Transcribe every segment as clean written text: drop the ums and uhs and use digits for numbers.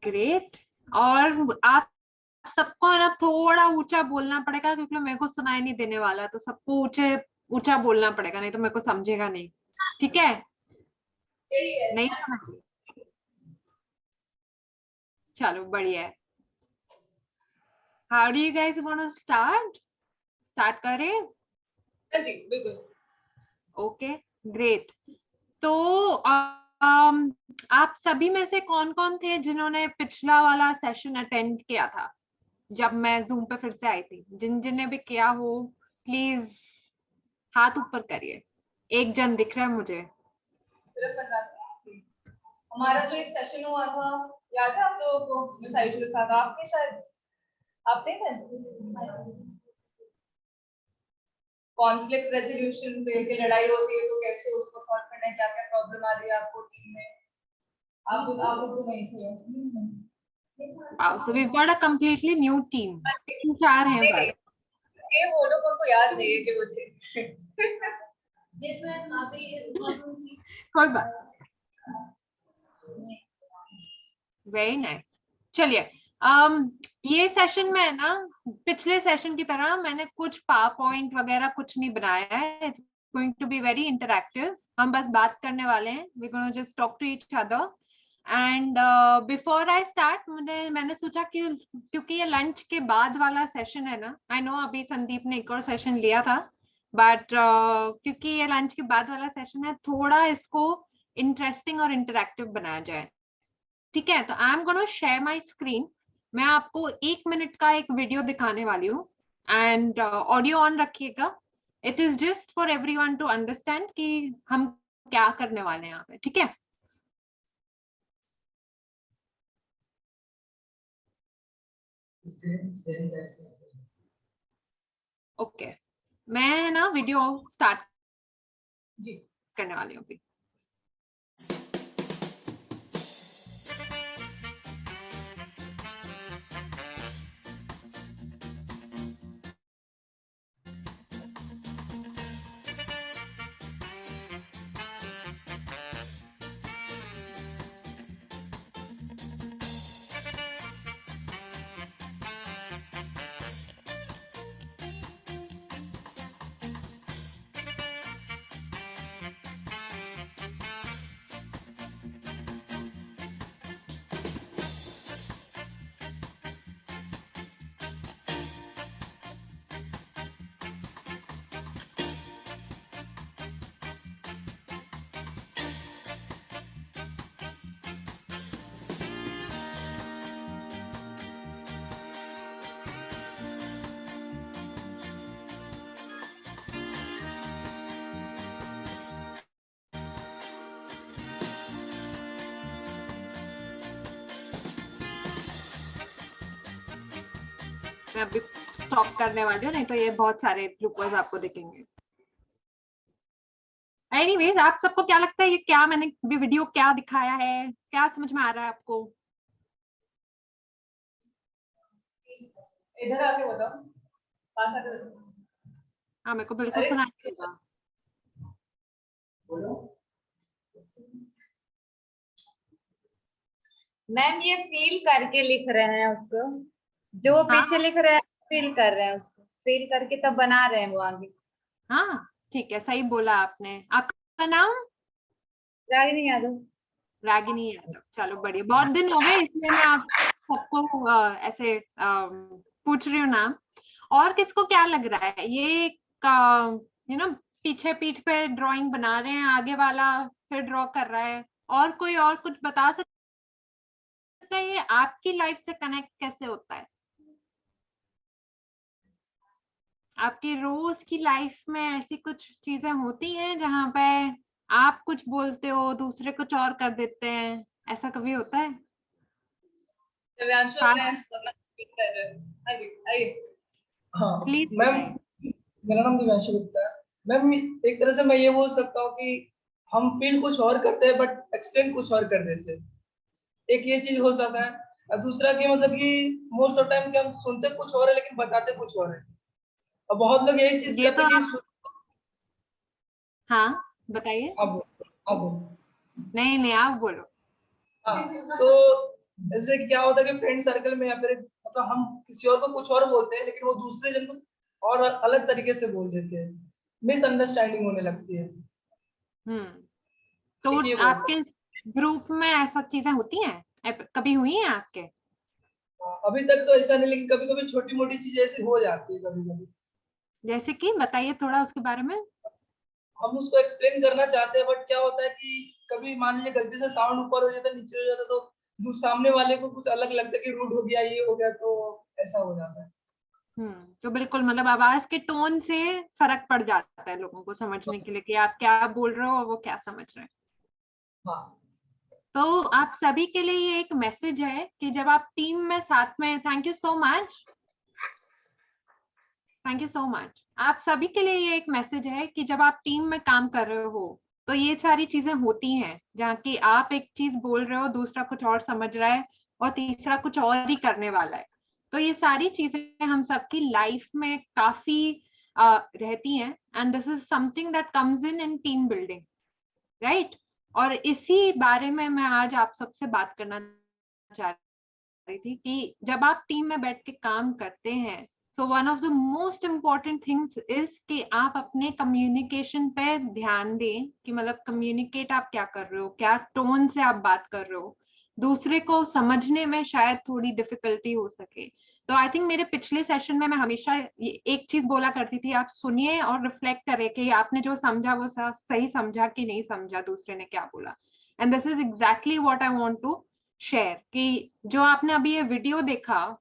Great. और आप सबको है ना थोड़ा ऊंचा बोलना पड़ेगा, क्योंकि मेरे को सुनाई नहीं देने वाला, तो सबको ऊंचे ऊंचा बोलना पड़ेगा, नहीं तो मेरे को समझेगा नहीं। ठीक है? नहीं समझ? चलो बढ़िया है। How do you guys want to start करें? जी बिल्कुल। Okay great. तो आप सभी में से कौन कौन थे जिन्होंने पिछला वाला सेशन अटेंड किया था जब मैं जूम पे फिर से आई थी? जिन जिनने भी किया हो प्लीज हाथ ऊपर करिए। एक जन दिख रहा है मुझे। सिर्फ हमारा जो एक सेशन हुआ था, याद है आप लोगों को, मिस आयुषी के साथ? आपने शायद, आप नहीं थे? कॉन्फ्लिक्ट रेजोल्यूशन पे, कि लड़ाई होती है तो कैसे उसको सॉल्व करना है, क्या क्या प्रॉब्लम आ रही है आपको टीम में। आप तो नहीं थे। Wow, so we've got a completely new team. 4 हैं बस। ये वो लोग उनको याद नहीं है कि वो थे। कोई बात। Very nice. चलिए ये सेशन में है ना, पिछले सेशन की तरह मैंने कुछ पावर पॉइंट वगैरह कुछ नहीं बनाया है। It's going to be very interactive. हम बस बात करने वाले हैं। We gonna just talk to each other. And before I start मैंने सोचा कि क्योंकि ये लंच के बाद वाला सेशन है ना, आई नो अभी संदीप ने एक और सेशन लिया था, बट क्योंकि ये लंच के बाद वाला सेशन है, थोड़ा इसको इंटरेस्टिंग और इंटरैक्टिव बनाया जाए। ठीक है? तो I am gonna share my screen. मैं आपको 1 मिनट का एक वीडियो दिखाने वाली हूँ एंड ऑडियो ऑन रखिएगा। It is just for everyone to understand कि हम क्या करने वाले हैं यहाँ पे। ठीक है? ओके मैं ना वीडियो स्टार्ट करने वाली हूँ अभी। मैं अभी स्टॉप करने वाली हूँ, नहीं तो ये बहुत सारे ग्लूकोज आपको दिखेंगे। एनीवेज आप सबको क्या लगता है ये क्या मैंने भी वीडियो क्या दिखाया है? क्या समझ में आ रहा है आपको? इधर आके बताओ, पास आके बताओ। हाँ मेरे को बिल्कुल सुनाई देगा। मैम ये फील करके लिख रहे हैं उसको, जो पीछे लिख रहे हैं फील कर रहे हैं उसको, फील करके तब बना रहे हैं वो आगे। हाँ ठीक है, सही बोला आपने। आपका नाम? रागिनी यादव। रागिनी यादव। चलो बढ़िया, बहुत दिन हो गए इसलिए मैं आप सबको ऐसे पूछ रही हूँ नाम। और किसको क्या लग रहा है ये पीछे पीठ पे ड्राइंग बना रहे हैं, आगे वाला फिर ड्रॉ कर रहा है, और कोई और कुछ बता सकता है ये आपकी लाइफ से कनेक्ट कैसे होता है? आपकी रोज की लाइफ में ऐसी कुछ चीजें होती हैं जहां पे आप कुछ बोलते हो दूसरे कुछ और कर देते हैं, ऐसा कभी होता है? हाँ प्लीज मैम, बताइए। मेरा नाम दिव्यांशु गुप्ता है। मैम एक तरह से मैं ये बोल सकता हूँ कि हम फील कुछ और करते हैं बट एक्सप्लेन कुछ और कर देते हैं। एक ये चीज हो सकता है, और दूसरा कि मतलब कि मोस्ट ऑफ टाइम कि हम सुनते कुछ और है लेकिन बताते कुछ और है। और बहुत लोग यही चीज ये करते तो हैं आप, कि हाँ बताइए। अब नहीं नहीं, आप बोलो। हाँ, तो जैसे क्या होता है कि फ्रेंड सर्कल में या फिर मतलब हम किसी और को कुछ और बोलते हैं, लेकिन वो दूसरे जन को और अलग तरीके से बोल देते हैं, मिसअंडरस्टैंडिंग होने लगती है। तो देखिए, वो आपके ग्रुप में ऐसा चीजें होती हैं? कभी हुई हैं आपके? अभी तक तो ऐसा नहीं, लेकिन कभी कभी छोटी मोटी चीजें ऐसी हो जाती है कभी कभी। जैसे कि बताइए थोड़ा उसके बारे में। हम उसको एक्सप्लेन करना चाहते हैं, बट क्या होता है कि कभी मान लीजिए गलती से साउंड ऊपर हो जाता है, नीचे हो जाता है, तो सामने वाले को कुछ अलग लगता है कि रूड हो गया, ये हो गया, तो ऐसा हो जाता है। तो बिल्कुल मतलब आवाज के टोन से फर्क पड़ जाता है लोगों को समझने के लिए कि आप क्या बोल रहे हो और वो क्या समझ रहे हैं। हाँ, तो आप सभी के लिए ये एक मैसेज है कि जब आप टीम में साथ में, thank you so much, thank you so much, आप सभी के लिए ये एक मैसेज है कि जब आप टीम में काम कर रहे हो तो ये सारी चीजें होती हैं जहाँ की आप एक चीज बोल रहे हो, दूसरा कुछ और समझ रहा है और तीसरा कुछ और ही करने वाला है। तो ये सारी चीजें हम सबकी लाइफ में काफी रहती हैं, and this is something that comes in team building, right? और इसी बारे में मैं आज आप सबसे बात करना चाह रही थी कि जब आप टीम में बैठ के काम करते हैं, so one of the most important things is कि आप अपने कम्युनिकेशन पे ध्यान दें कि मतलब कम्युनिकेट आप क्या कर रहे हो, क्या टोन से आप बात कर रहे हो। दूसरे को समझने में शायद थोड़ी डिफिकल्टी हो सके, तो आई थिंक मेरे पिछले सेशन में मैं हमेशा एक चीज बोला करती थी, आप सुनिए और रिफ्लेक्ट करें कि आपने जो समझा वो सही समझा कि नहीं समझा, दूसरे ने क्या बोला। And this is exactly what I want to share कि जो आपने अभी ये वीडियो देखा,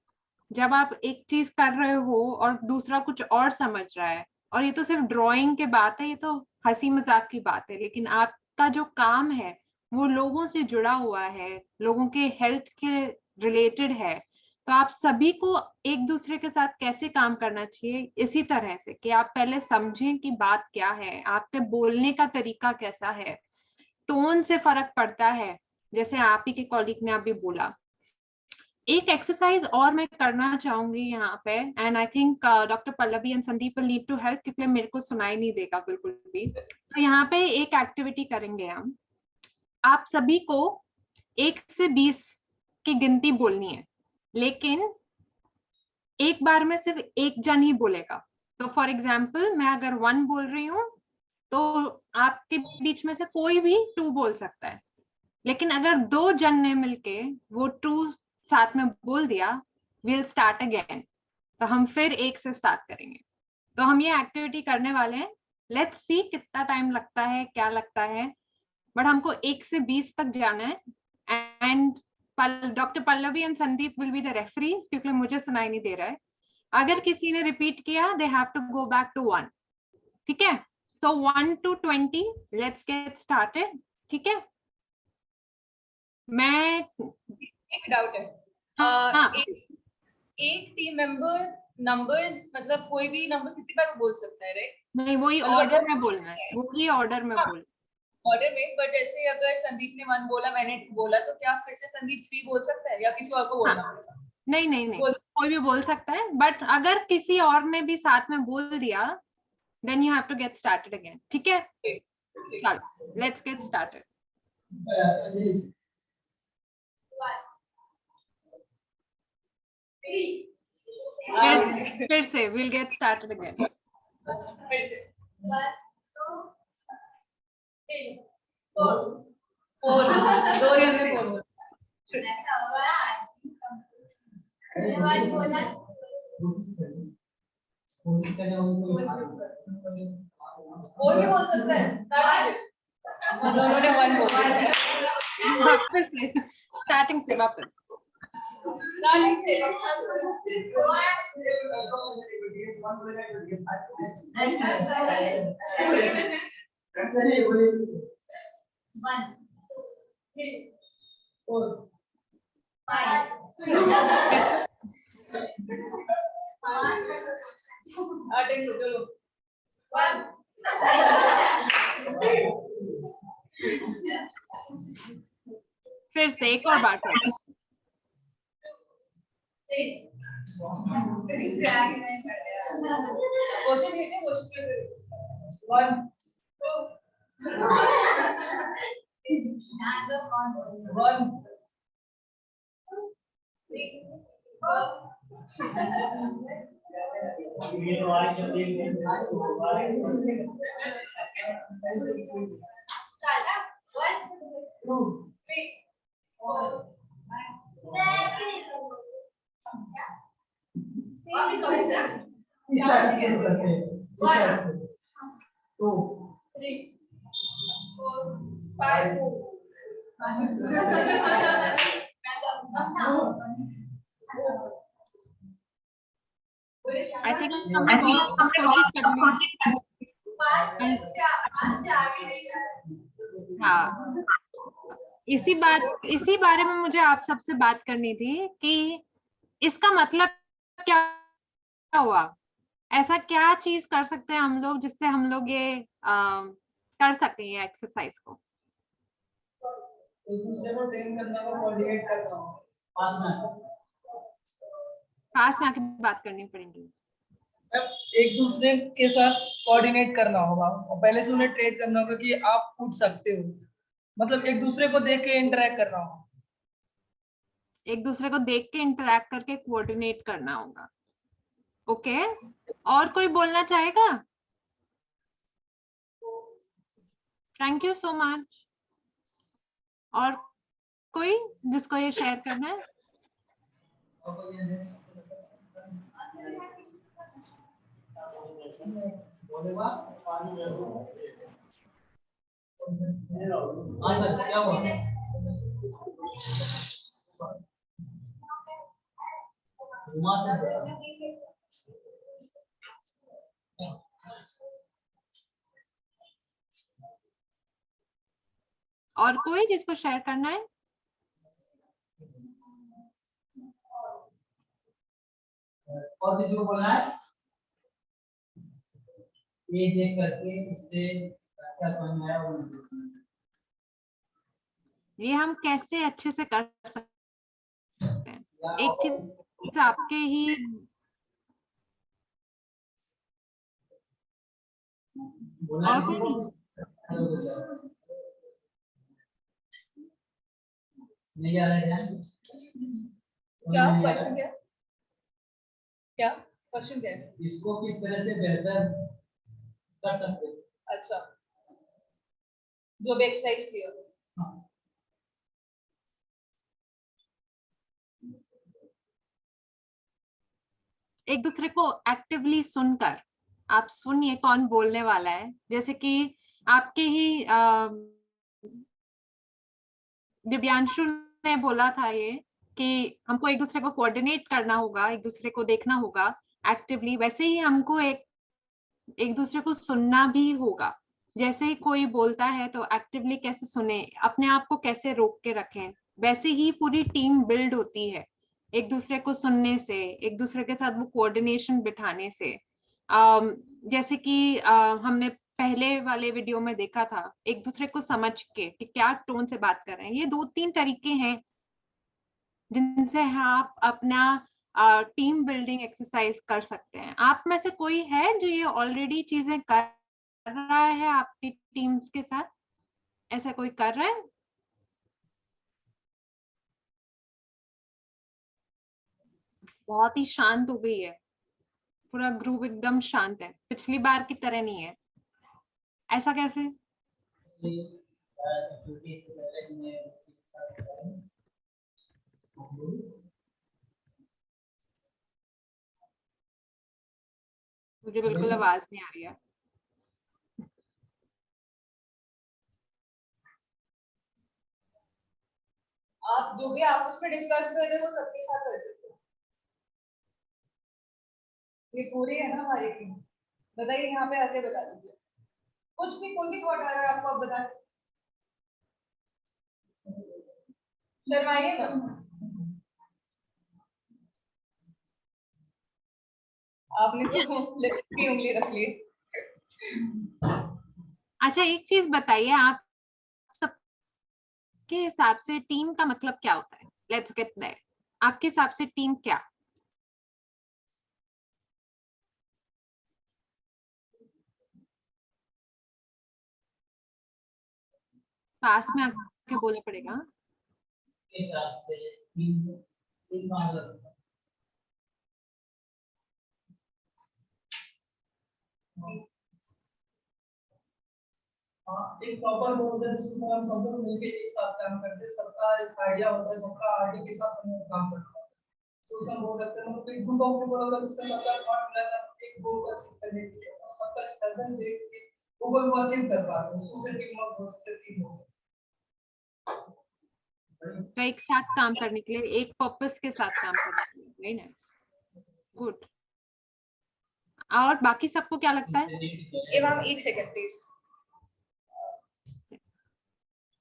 जब आप एक चीज कर रहे हो और दूसरा कुछ और समझ रहा है, और ये तो सिर्फ ड्राइंग की बात है, ये तो हंसी मजाक की बात है, लेकिन आपका जो काम है वो लोगों से जुड़ा हुआ है, लोगों के हेल्थ के रिलेटेड है। तो आप सभी को एक दूसरे के साथ कैसे काम करना चाहिए, इसी तरह से कि आप पहले समझें कि बात क्या है, आपके बोलने का तरीका कैसा है, टोन से फर्क पड़ता है। जैसे आप ही के कॉलीग ने अभी बोला, एक एक्सरसाइज और मैं करना चाहूंगी यहाँ पे, and I think doctor Pallavi and Sandeep will need to help क्योंकि मेरे को सुनाई नहीं देगा बिल्कुल भी। तो यहाँ पे एक एक्टिविटी करेंगे हम, आप सभी को 1 से 20 की गिनती बोलनी है, लेकिन एक बार में सिर्फ एक जन ही बोलेगा। तो फॉर एग्जाम्पल मैं अगर 1 बोल रही हूँ तो आपके बीच में से कोई भी 2 बोल सकता है, लेकिन अगर 2 जन ने मिलके वो 2 साथ में बोल दिया, विल स्टार्ट अगेन। तो हम फिर 1 से स्टार्ट करेंगे। तो हम ये एक्टिविटी करने वाले हैं, लेट्स सी कितना टाइम लगता है, क्या लगता है, बट हमको 1 से 20 तक जाना है। And doctor Pallavi and Sandeep will be the referees क्योंकि मुझे सुनाई नहीं दे रहा है। अगर किसी ने रिपीट किया they have to go back to 1, ठीक है? So 1 to 20, let's get started, ठीक है? मैं एक डाउट है। हाँ, एक टीम मेंबर नंबर्स मतलब कोई भी नंबर कितनी बार बोल सकता है, राइट? नहीं वही मतलब ऑर्डर अगर में बोलना है, वही ऑर्डर में बोल। ऑर्डर में, बट जैसे अगर संदीप ने 1 बोला, मैंने 2 बोला, तो क्या फिर से संदीप 3 बोल सकता है या किसी और को हाँ, बोलना पड़ेगा? नहीं नहीं नहीं, बोल कोई भी बोल सकता है, बट अगर किसी और ने भी साथ में बोल दिया then you have to get started again, ठीक है? चलो लेट्स गेट स्टार्टेड। फिर से विल गेट स्टार्टेड अगेन। फिर से 4 2 जन ने 4 और भी बोल सकते हैं। उन्होंने 1 बोला। वापस से स्टार्टिंग से वापस। फिर से एक और बार करो। कोशिश कीजिए, कोशिश कीजिए। 1 2 वन आई थिंक हमने बहुत कोशिश कर ली। हाँ, इसी बारे में मुझे आप सबसे बात करनी थी कि इसका मतलब क्या हुआ, ऐसा क्या चीज कर सकते हैं हम लोग जिससे हम लोग ये कर सकते हैं एक्सरसाइज को। एक दूसरे को ट्रेन करना होगा, कोऑर्डिनेट करना होगा, पास में आके बात करनी पड़ेगी। एक दूसरे के साथ कोऑर्डिनेट करना होगा और पहले से उन्हें ट्रेन करना होगा कि आप पूछ सकते हो, मतलब एक दूसरे को देख के इंटरेक्ट करना होगा। एक दूसरे को देख के इंटरेक्ट करके कोऑर्डिनेट करना होगा। ओके, और कोई बोलना चाहेगा? Thank you so much. और कोई जिसको ये शेयर करना है? क्या हुआ? और कोई जिसको शेयर करना है? और किसी को बोलना है? ये देख करके इससे क्या समझ में आया वो ये हम कैसे अच्छे से कर सकते हैं? एक चीज आपके ही और कोई नहीं? नहीं आ रहा है क्या क्वेश्चन क्या? क्या क्वेश्चन क्या है? इसको किस तरह से बेहतर कर सकते हैं? अच्छा, जो भी एक्सरसाइज की हो। हाँ। एक दूसरे को एक्टिवली सुनकर, आप सुनिए कौन बोलने वाला है। जैसे कि आपके ही दिव्यांशु ने बोला था ये कि हमको एक दूसरे को कोऑर्डिनेट करना होगा, एक दूसरे को देखना होगा एक्टिवली, वैसे ही हमको एक दूसरे को सुनना भी होगा। जैसे ही कोई बोलता है तो एक्टिवली कैसे सुने, अपने आप को कैसे रोक के रखें, वैसे ही पूरी टीम बिल्ड होती है एक दूसरे को सुनने से, एक दूसरे के साथ वो कोऑर्डिनेशन बिठाने से। जैसे कि हमने पहले वाले वीडियो में देखा था, एक दूसरे को समझ के कि क्या टोन से बात कर रहे हैं। ये 2-3 तरीके हैं जिनसे आप अपना टीम बिल्डिंग एक्सरसाइज कर सकते हैं। आप में से कोई है जो ये ऑलरेडी चीजें कर रहा है आपकी टीम्स के साथ? ऐसा कोई कर रहा है? बहुत ही शांत हो गई है, पूरा ग्रुप एकदम शांत है, पिछली बार की तरह नहीं है। ऐसा कैसे? मुझे बिल्कुल आवाज नहीं आ रही है। आप जो भी आपस में डिस्कस कर रहे हो वो सबके साथ कर सकते हो। ये पूरी है ना हमारी टीम। बताइए यहाँ पे आके बता दीजिए, कुछ भी कोई भी थॉट आ रहा है आपको, आप बता सकते। शर्माइए ना, आपने तो लिप की उंगली रख ली। अच्छा, एक चीज बताइए, आप सबके हिसाब से टीम का मतलब क्या होता है? Let's get there. आपके हिसाब से टीम क्या? पास में के बोलना पड़ेगा। हिसाब से तीन मार्क एक प्रॉपर बोर्ड होता है जिसमें हम सब लोग मिलके एक साथ काम करते हैं, सबका एक आइडिया होता है, सबका आइडिया के साथ हम काम करते हैं। सोशल बोल सकते हैं, मतलब एक ग्रुप ऑफ पीपल होगा जिसका सबका थॉट मिला एक गोल को अचीव करने के लिए और सबका स्ट्रगल से वो गोल को अचीव कर पाते हैं। सोशल टीम वर्क हो सकता है, टीम हो तो एक साथ काम करने के लिए, एक पर्पस के साथ काम करने के लिए। Very nice, good. और बाकी सबको क्या लगता है? मैम एक सेकंड प्लीज,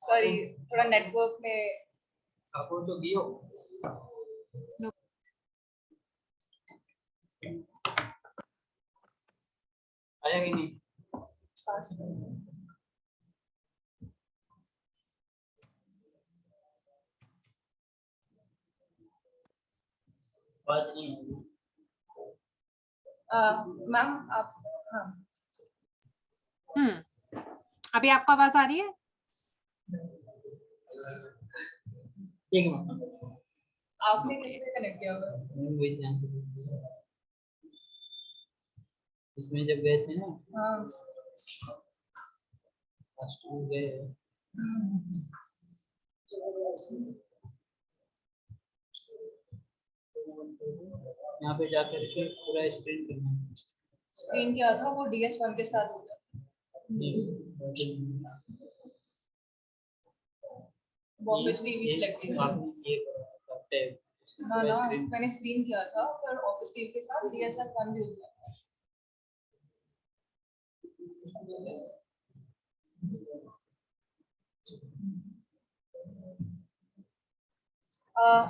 सॉरी थोड़ा नेटवर्क में आपको तो दियो आया कि नहीं? बात नहीं होगी। मैम आप, हाँ अभी आपको आवाज आ रही है? एक मिनट, आपने किससे कनेक्ट किया हुआ है? इसमें जब गए थे ना, हाँ फर्स्ट में गए यहाँ पे जाकर के पूरा स्क्रीन करना है। स्क्रीन क्या था वो DS1 के साथ होता है, वो ऑफिस टीवी सिलेक्ट किया। ना ना मैंने स्क्रीन किया था पर ऑफिस टीवी के साथ DS1 भी होता है।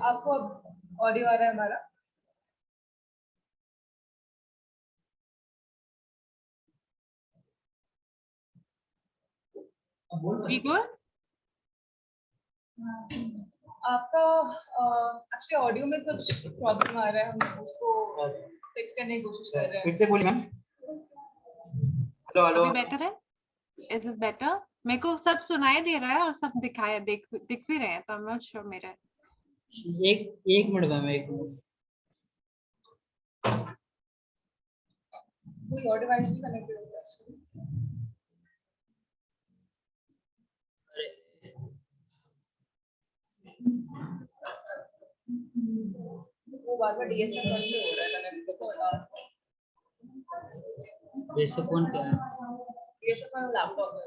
आपको ऑडियो आ रहा है हमारा? We good? आपका एक्चुअली ऑडियो में कुछ प्रॉब्लम आ रहा है, हम उसको फिक्स करने की कोशिश कर रहे हैं। फिर से बोलिए मैम। हेलो हेलो, अभी बेटर है? Is this better? मेरे को सब सुनाई दे रहा है और सब दिखाया दिख भी रहे हैं, तो I'm not sure मेरा। एक मिनट मैम, एक मिनट। कोई और डिवाइस भी कनेक्टेड होगा एक्चुअली। वो बार-बार DS1 से हो रहा है कनेक्ट तो जैसे कौन क्या है? DS1 लैपटॉप है।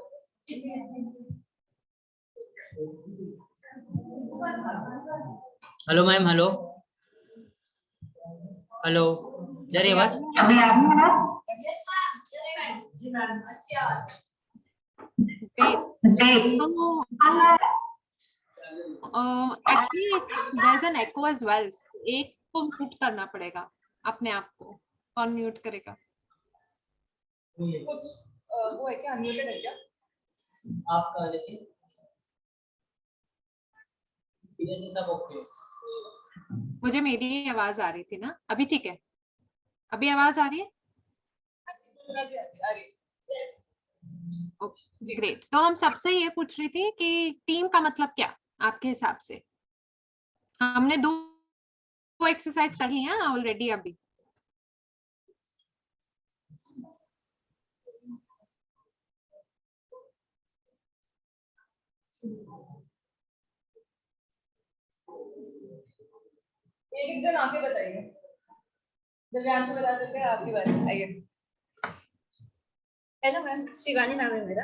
हेलो मैम, हेलो हेलो, जा रही है आवाज? Actually there's an echo as well. एक को म्यूट करना पड़ेगा अपने आप को। कौन म्यूट करेगा? कुछ वो है क्या, अनम्यूटेड है क्या? आपका देखिए इधर से सब ओके। मुझे मेरी आवाज आ रही थी ना, अभी ठीक है? अभी आवाज आ रही है? Okay great. तो हम सबसे ये पूछ रही थी कि टीम का मतलब क्या आपके हिसाब से? हमने दो एक्सरसाइज कर ली है ऑलरेडी अभी। एक जन आके बताइए, दिव्यांश से बता सकते हैं, आपकी बात आइए। हेलो मैम, शिवानी नाम है मेरा।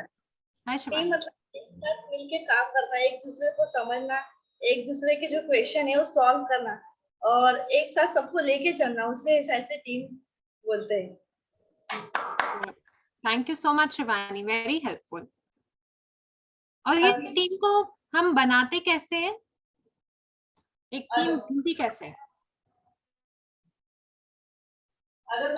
हाय टीम शिवानी। मतलब एक साथ मिलके काम करना, एक दूसरे को समझना, एक दूसरे के जो क्वेश्चन है वो सॉल्व करना और एक साथ सबको लेके चलना, उसे ऐसे टीम बोलते हैं। Thank you so much Shivani, very helpful. और ये टीम को हम बनाते कैसे हैं? एक टीम बनती कैसे है? Hello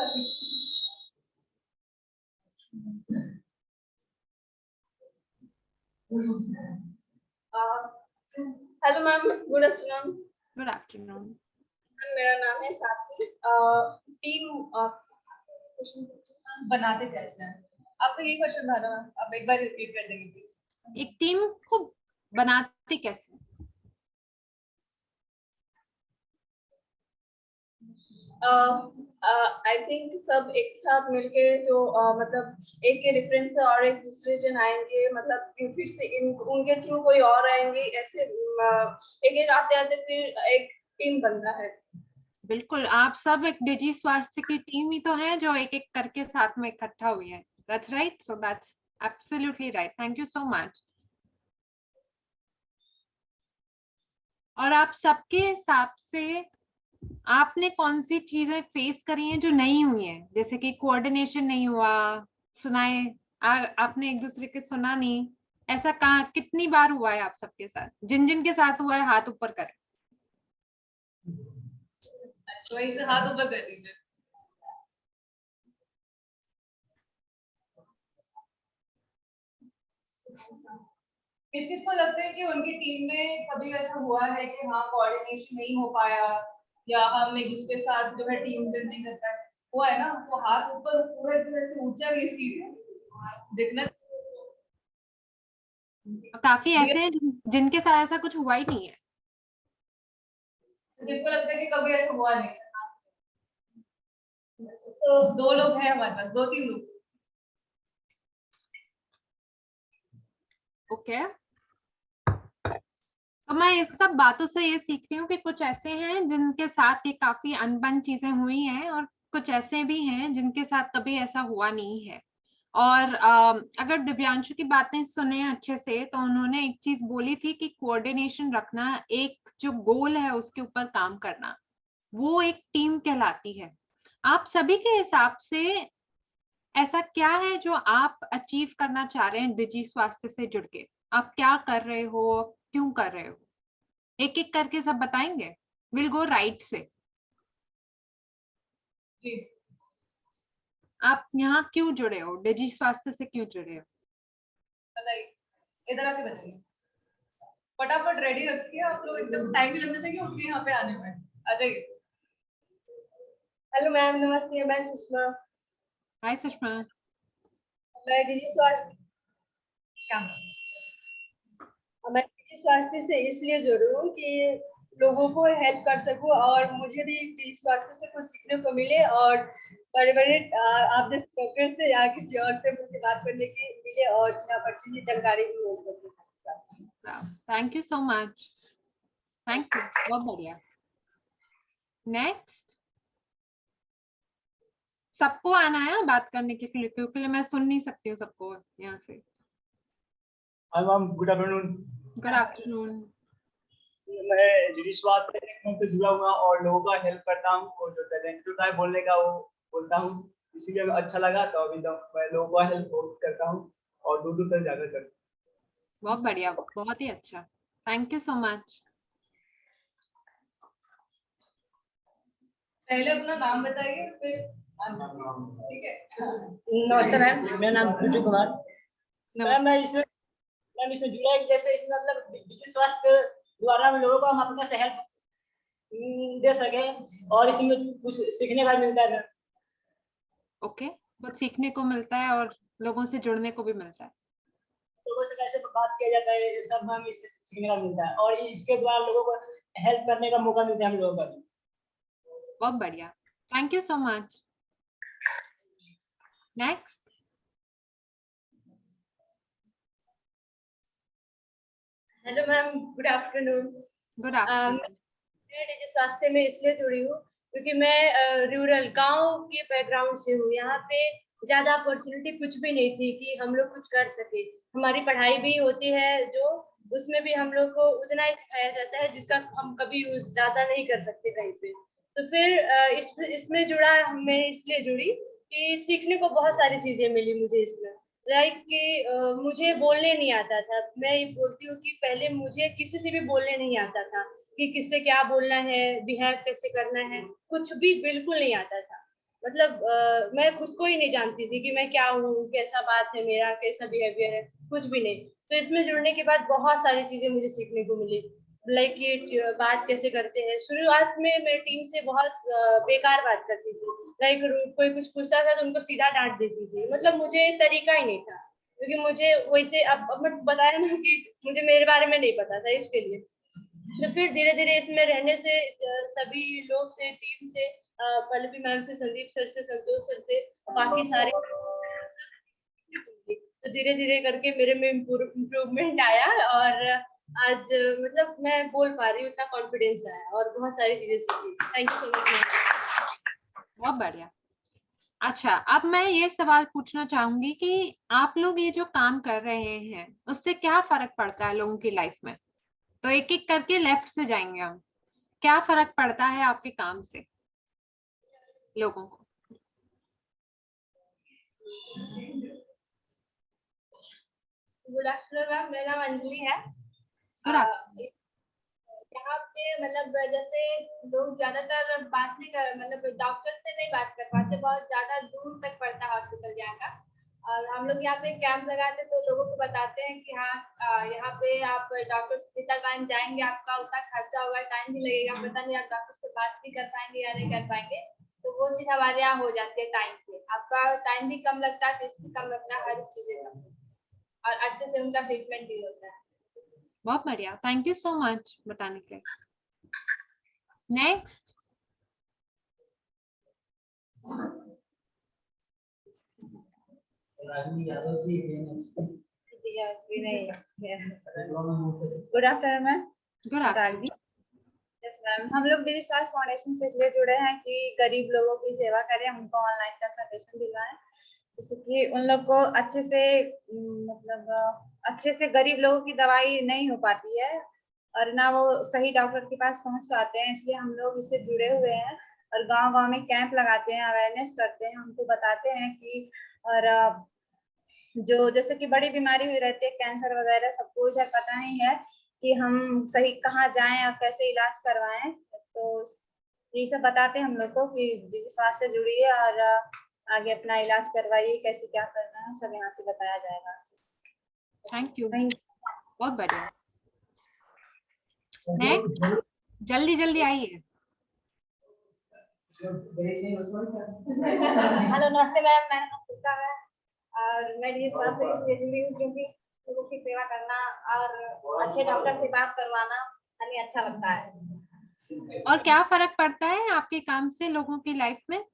ma'am, good afternoon. Good afternoon. मेरा नाम है साथी। टीम बनाते कैसे हैं? आपका ये क्वेश्चन था ना मैम, आप एक बार रिपीट कर देंगे प्लीज। एक टीम को बनाते कैसे? आई थिंक सब एक साथ मिलके जो मतलब एक के रेफरेंस से और एक दूसरे जन आएंगे, मतलब फिर से उनके थ्रू कोई और आएंगे, ऐसे एक एक आते आते फिर एक टीम बनता है। बिल्कुल, आप सब एक डिजी स्वास्थ्य की टीम ही तो है जो एक एक करके साथ में इकट्ठा हुई है। That's right, so that's absolutely right, thank you so much. और आप सबके हिसाब से आपने कौन सी चीजें फेस करी हैं जो नहीं हुई हैं? जैसे कि कोऑर्डिनेशन नहीं हुआ, सुनाए आपने एक दूसरे के सुना नहीं, ऐसा कहाँ कितनी बार हुआ है आप सबके साथ? जिन जिन के साथ हुआ है हाथ ऊपर करें। वहीं से हाथ ऊपर कर दीजिए। किस किस को लगता है कि उनकी टीम में कभी ऐसा हुआ है कि हाँ कोऑर्डिनेशन नहीं हो पाया, या हम एक दूसरे के साथ जो है टीम बिल्ड नहीं करता है? हुआ है ना? तो हाथ ऊपर पूरे तरह से ऊंचा कीजिए, देखना। काफी ऐसे हैं जिनके साथ ऐसा कुछ हुआ ही नहीं है। जिसको लगता है कि कभी ऐसा हुआ नहीं, तो 2 लोग हैं हमारे पास, 2-3 लोग। ओके, तो मैं इस सब बातों से ये सीख रही हूँ कि कुछ ऐसे हैं जिनके साथ ये काफी अनबन चीजें हुई हैं, और कुछ ऐसे भी हैं जिनके साथ कभी ऐसा हुआ नहीं है। और अगर दिव्यांशु की बातें सुने अच्छे से, तो उन्होंने एक चीज बोली थी कि कोऑर्डिनेशन रखना, एक जो गोल है उसके ऊपर काम करना, वो एक टीम कहलाती है। आप सभी के हिसाब से ऐसा क्या है जो आप अचीव करना चाह रहे हैं डिजी स्वास्थ्य से जुड़ के? आप क्या कर रहे हो, क्यों कर रहे हो? एक एक करके सब बताएंगे। विल गो राइट से। जी, आप यहाँ क्यों जुड़े हो, डिजी स्वास्थ्य से क्यों जुड़े हो? बताइए, इधर आके बताइए। फटाफट रेडी रखिए, आप लोग एकदम टाइम भी लगना चाहिए उनके यहाँ पे आने में। आ जाइए। हेलो मैम, नमस्ते, मैं सुषमा। हाय सुषमा। मैं डिजी स्वास्थ्य क्या? मैं डिजी स्वास्थ्य से इसलिए जुड़ी हूँ कि लोगों को हेल्प कर सकूं, और मुझे भी डिजी स्वास्थ्य से कुछ सीखने को मिले, और परमानेंट आप जैसे डॉक्टर से या किसी और से मुझे बात करने की मिले, और अपॉर्चुनिटी जानकारी भी मिल सके। Thank you so much, thank you, बहुत बढ़िया। नेक्स्ट, सबको आना है बात करने के लिए, क्योंकि मैं सुन नहीं सकती हूँ सबको यहाँ से। Hi ma'am, good afternoon. Good afternoon. मैं डिजी स्वास्थ्य से जुड़ा हुआ और लोगों का हेल्प करता हूँ, और जो टैलेंट होता है बोलने का वो बोलता हूँ, इसीलिए अच्छा लगा। तो अभी तक मैं लोगों का हेल्प बहुत करता हूँ और दूर दूर तक जाकर करता हूँ। बहुत बढ़िया, बहुत ही अच्छा, थैंक यू सो मच। पहले अपना नाम बताइए, फिर ठीक है? नमस्ते मैम, मेरा नाम कुंजू कुमार। मैम नमस्ते। मैं इसमें जुड़ा है कि जैसे इसमें मतलब डिजी स्वास्थ्य द्वारा हम लोगों को हम अपना से हेल्प दे सके, और इसमें कुछ सीखने का मिलता है। ओके, कुछ सीखने को मिलता है और लोगों से जुड़ने को भी मिलता है। लोगों से कैसे बात किया जाता है, ये सब हम इससे सीखने का मिलता है, और इसके द्वारा लोगों को हेल्प करने का मौका मिलता है हम लोगों का भी। बहुत बढ़िया, thank you so much. Next. Hello ma'am, good afternoon. Good afternoon. मैं डिजी स्वास्थ्य में इसलिए जुड़ी हूँ क्योंकि मैं रूरल गांव के बैकग्राउंड से हूँ। यहाँ पे ज्यादा अपॉर्चुनिटी कुछ भी नहीं थी कि हम लोग कुछ कर सके। हमारी पढ़ाई भी होती है जो, उसमें भी हम लोग को उतना ही सिखाया जाता है जिसका हम कभी यूज ज्यादा नहीं कर सकते कहीं पे। तो फिर इसमें जुड़ा, मैं इसलिए जुड़ी कि सीखने को बहुत सारी चीजें मिली मुझे इसमें। लाइक कि मुझे बोलने नहीं आता था। मैं ये बोलती हूँ कि पहले मुझे किसी से भी बोलने नहीं आता था कि किससे क्या बोलना है, बिहेव कैसे करना है, कुछ भी बिल्कुल नहीं आता था। मतलब मैं खुद को ही नहीं जानती थी कि मैं क्या हूँ, कैसा बात है मेरा, कैसा बिहेवियर है, कुछ भी नहीं। तो इसमें जुड़ने के बाद बहुत सारी चीजें मुझे सीखने को मिली। लाइक ये बात कैसे करते हैं। शुरुआत में मैं टीम से बहुत बेकार बात करती थी। लाइक कोई कुछ पूछता था तो उनको सीधा डांट देती थी, मतलब मुझे तरीका ही नहीं था। क्योंकि मुझे वैसे अब मैं बताया ना कि मुझे मेरे बारे में नहीं पता था इसके लिए। तो फिर धीरे धीरे इसमें रहने से सभी लोग से, टीम से, पल्लवी मैम से, संदीप सर से, संतोष सर से, बाकी सारे, तो धीरे धीरे करके मेरे में इम्प्रूवमेंट आया और आज मतलब मैं बोल पा रही हूँ, इतना कॉन्फिडेंस आया और बहुत सारी चीजें सीखी। Thank you so much. बहुत बढ़िया। अच्छा, अब मैं ये सवाल पूछना चाहूंगी कि आप लोग ये जो काम कर रहे हैं उससे क्या फर्क पड़ता है लोगों की लाइफ में? तो एक एक करके लेफ्ट से जाएंगे हम। क्या फर्क पड़ता है आपके काम से लोगों को? गुड आफ्टरनून मैम, मेरा नाम अंजलि है। Good afternoon. यहाँ पे मतलब जैसे लोग ज्यादातर बात नहीं कर, मतलब डॉक्टर से नहीं बात कर पाते, बहुत ज्यादा दूर तक पड़ता है हॉस्पिटल जाना। और हम लोग यहाँ पे कैंप लगाते तो लोगों को बताते हैं कि हाँ यहाँ पे आप डॉक्टर से जितना टाइम जाएंगे आपका उतना खर्चा होगा, टाइम भी लगेगा, पता नहीं आप डॉक्टर से बात भी कर पाएंगे या नहीं कर पाएंगे। तो वो चीज हमारे यहाँ हो जाती है टाइम से, आपका टाइम भी कम लगता है, फीस भी कम लगता है, हर एक चीजें कम, और अच्छे से उनका ट्रीटमेंट भी होता है। बहुत बढ़िया, थैंक यू सो मच बताने के लिए। Next. Good afternoon ma'am. Good afternoon. Yes ma'am, हम लोग दीदी स्वास्थ्य फाउंडेशन से इसलिए जुड़े हैं कि गरीब लोगों की सेवा करें, उनको ऑनलाइन कंसल्टेशन दिलवाएं, जैसे कि उन लोग को अच्छे से मतलब अच्छे से गरीब लोगों की दवाई नहीं हो पाती है और ना वो सही डॉक्टर के पास पहुंच पाते हैं, इसलिए हम लोग इससे जुड़े हुए हैं और गांव-गांव में कैंप लगाते हैं, अवेयरनेस करते हैं, उनको बताते हैं कि और जो जैसे कि बड़ी बीमारी हुई रहती है, कैंसर वगैरह, सबको इधर पता नहीं है कि हम सही कहाँ जाएं और कैसे इलाज करवाएं। तो ये सब बताते हैं हम लोग को कि दीदी स्वास्थ्य से जुड़िए और आगे अपना इलाज करवाइए, कैसे क्या करना है, सब यहाँ से बताया जाएगा। थैंक यू, थैंक बहुत बढ़िया। नेक्स्ट, जल्दी जल्दी आइए। हेलो नमस्ते मैम, मेरा नाम सुषा है और मैं ये स्वास्थ्य से इसलिए जुड़ी हूँ क्योंकि लोगों की सेवा करना और अच्छे डॉक्टर से बात करवाना हमें अच्छा लगता है। और क्या फर्क पड़ता है आपके काम से लोगों की लाइफ में?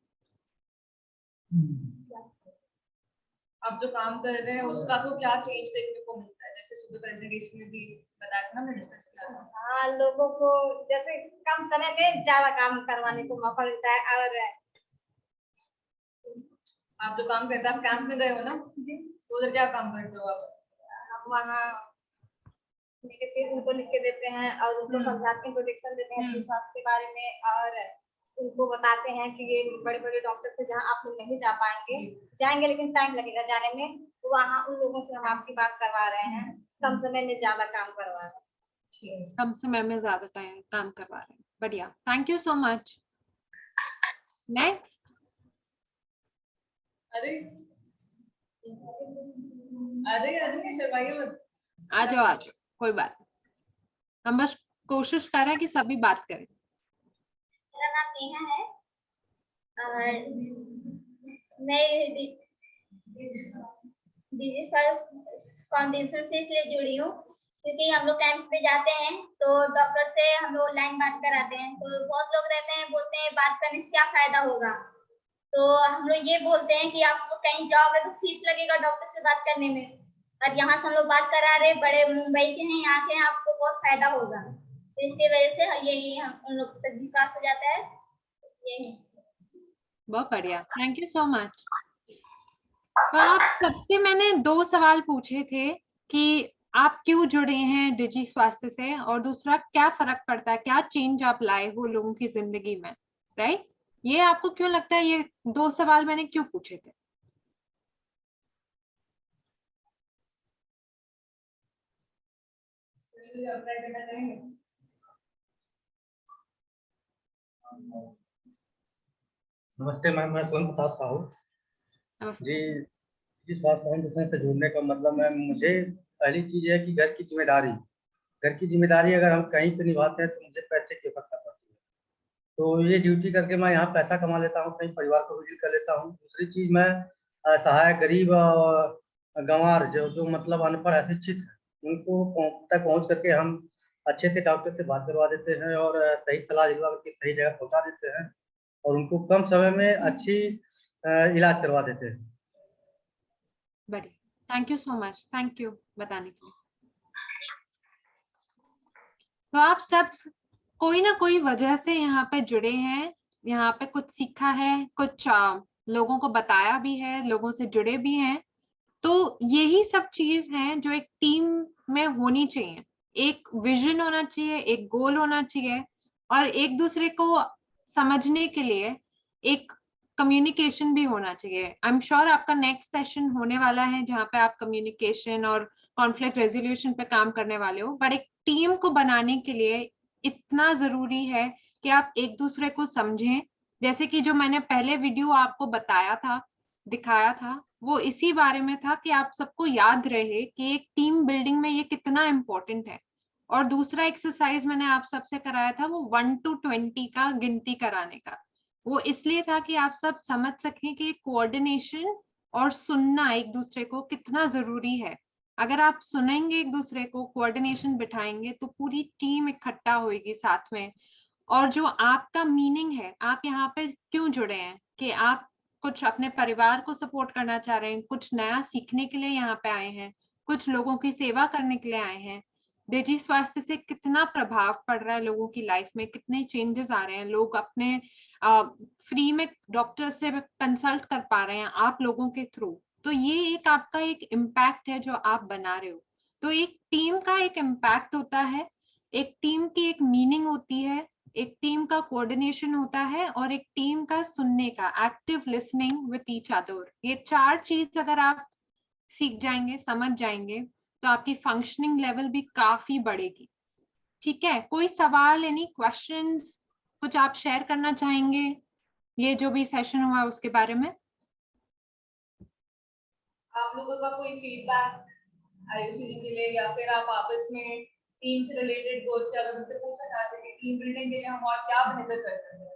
आप जो काम कर रहे हैं उसका तो क्या चेंज देखने को मिलता है? जैसे सुबह प्रेजेंटेशन में भी बताया था ना, हमने डिस्कस किया था। हाँ, लोगों को जैसे कम समय में ज्यादा काम करवाने को मौका मिलता है। और आप जो काम करते हैं, आप कैंप में गए हो ना, तो उधर क्या काम करते हो आप? हम वहाँ उनको लिख के देते हैं और उनको समझाते हैं, प्रोटेक्शन देते हैं अपने स्वास्थ्य के बारे में और उनको बताते हैं कि ये बड़े बड़े डॉक्टर से जहाँ आप लोग नहीं जा पाएंगे, जाएंगे लेकिन टाइम लगेगा जाने में, तो वहाँ उन लोगों से हम आपकी बात करवा रहे हैं, कम समय में ज्यादा काम करवा रहे हैं। कम समय में ज्यादा टाइम काम करवा रहे हैं, बढ़िया, thank you so much. Next. अरे अरे अरे शर्माइए मत, आ जाओ, कोई बात नहीं। हम बस कोशिश कर रहे हैं कि सभी बात करें। मेरा नाम नेहा है और मैं दीदी स्वास्थ्य फाउंडेशन से इसलिए जुड़ी हूँ क्योंकि हम लोग कैंप पे जाते हैं तो डॉक्टर से हम लोग लाइन बात कराते हैं, तो बहुत लोग रहते हैं बोलते हैं बात करने से क्या फायदा होगा, तो हम लोग ये बोलते हैं कि आप लोग कहीं जाओगे तो फीस लगेगा डॉक्टर से बात करने में, और यहाँ से हम लोग बात करा रहे, बड़े मुंबई के हैं, यहाँ के हैं, आपको बहुत फायदा होगा, तो इसकी वजह से यही हम उन लोग तक विश्वास हो जाता है। यही बहुत बढ़िया, थैंक यू सो मच। तो आप सबसे मैंने 2 सवाल पूछे थे कि आप क्यों जुड़े हैं डिजी स्वास्थ्य से, और दूसरा क्या फर्क पड़ता है, क्या चेंज आप लाए हो लोगों की जिंदगी में, राइट? ये आपको क्यों लगता है, ये 2 सवाल मैंने क्यों पूछे थे? नमस्ते मैम, मैं सोन प्रताप साहू नमस्ते। जी। इस स्वास्थ्य फाउंडेशन से जुड़ने का मतलब मैम, मुझे पहली चीज है कि घर की जिम्मेदारी अगर हम कहीं पे निभाते हैं तो मुझे पैसे की आवश्यकता पड़ती है, तो ये ड्यूटी करके मैं यहाँ पैसा कमा लेता हूँ, कहीं परिवार को भी डील कर लेता हूँ। दूसरी चीज, मैं सहायक गरीब गंवार जो मतलब अनपढ़ अशिक्षित है, उनको तक पहुंच करके हम अच्छे से डॉक्टर से बात करवा देते हैं और सही सलाह दिलवा करके सही जगह पहुंचा देते हैं और उनको कम समय में अच्छी इलाज करवा देते हैं। बढ़िया, thank you so much, thank you बताने के लिए। तो आप सब कोई ना कोई वजह से यहाँ पे जुड़े हैं, यहाँ पे कुछ सीखा है, कुछ लोगों को बताया भी है, लोगों से जुड़े भी हैं। तो यही सब चीज है जो एक टीम में होनी चाहिए। एक विजन होना चाहिए, एक गोल होना चाहिए और एक दूसरे को समझने के लिए एक कम्युनिकेशन भी होना चाहिए। आई एम श्योर आपका नेक्स्ट सेशन होने वाला है जहाँ पे आप कम्युनिकेशन और कॉन्फ्लिक्ट रेजोल्यूशन पे काम करने वाले हो। बट एक टीम को बनाने के लिए इतना जरूरी है कि आप एक दूसरे को समझें। जैसे कि जो मैंने पहले वीडियो आपको बताया था, दिखाया था, वो इसी बारे में था कि आप सबको याद रहे कि एक टीम बिल्डिंग में ये कितना इम्पोर्टेंट है। और दूसरा एक्सरसाइज मैंने आप सबसे कराया था वो 1 to 20 का गिनती कराने का। वो इसलिए था कि आप सब समझ सकें कि कोऑर्डिनेशन और सुनना एक दूसरे को कितना जरूरी है। अगर आप सुनेंगे एक दूसरे को, कोऑर्डिनेशन बिठाएंगे, तो पूरी टीम इकट्ठा होगी साथ में। और जो आपका मीनिंग है, आप यहाँ पे क्यों जुड़े हैं, कि आप कुछ अपने परिवार को सपोर्ट करना चाह रहे हैं, कुछ नया सीखने के लिए यहाँ पे आए हैं, कुछ लोगों की सेवा करने के लिए आए हैं। डिजी स्वास्थ्य से कितना प्रभाव पड़ रहा है लोगों की लाइफ में, कितने चेंजेस आ रहे हैं, लोग अपने फ्री में डॉक्टर से कंसल्ट कर पा रहे हैं आप लोगों के थ्रू। तो ये एक आपका एक इम्पैक्ट है जो आप बना रहे हो। तो एक टीम का एक इम्पैक्ट होता है, एक टीम की एक मीनिंग होती है, एक टीम का कोऑर्डिनेशन होता है और एक टीम का सुनने का, active listening with each other. ये चार चीज अगर आप सीख जाएंगे, समझ जाएंगे, तो आपकी फंक्शनिंग लेवल भी काफी बढ़ेगी। ठीक है, कोई सवाल, एनी क्वेश्चंस, कुछ आप शेयर करना चाहेंगे ये जो भी सेशन हुआ उसके बारे में? आप लोगों का कोई फीडबैक आयुषी के लिए, या फिर आप आपस में टीम से रिलेटेड गोल्स से अगर उनसे पूछना चाहते हैं कि टीम बिल्डिंग के लिए हम और क्या बेहतर कर सकते हैं?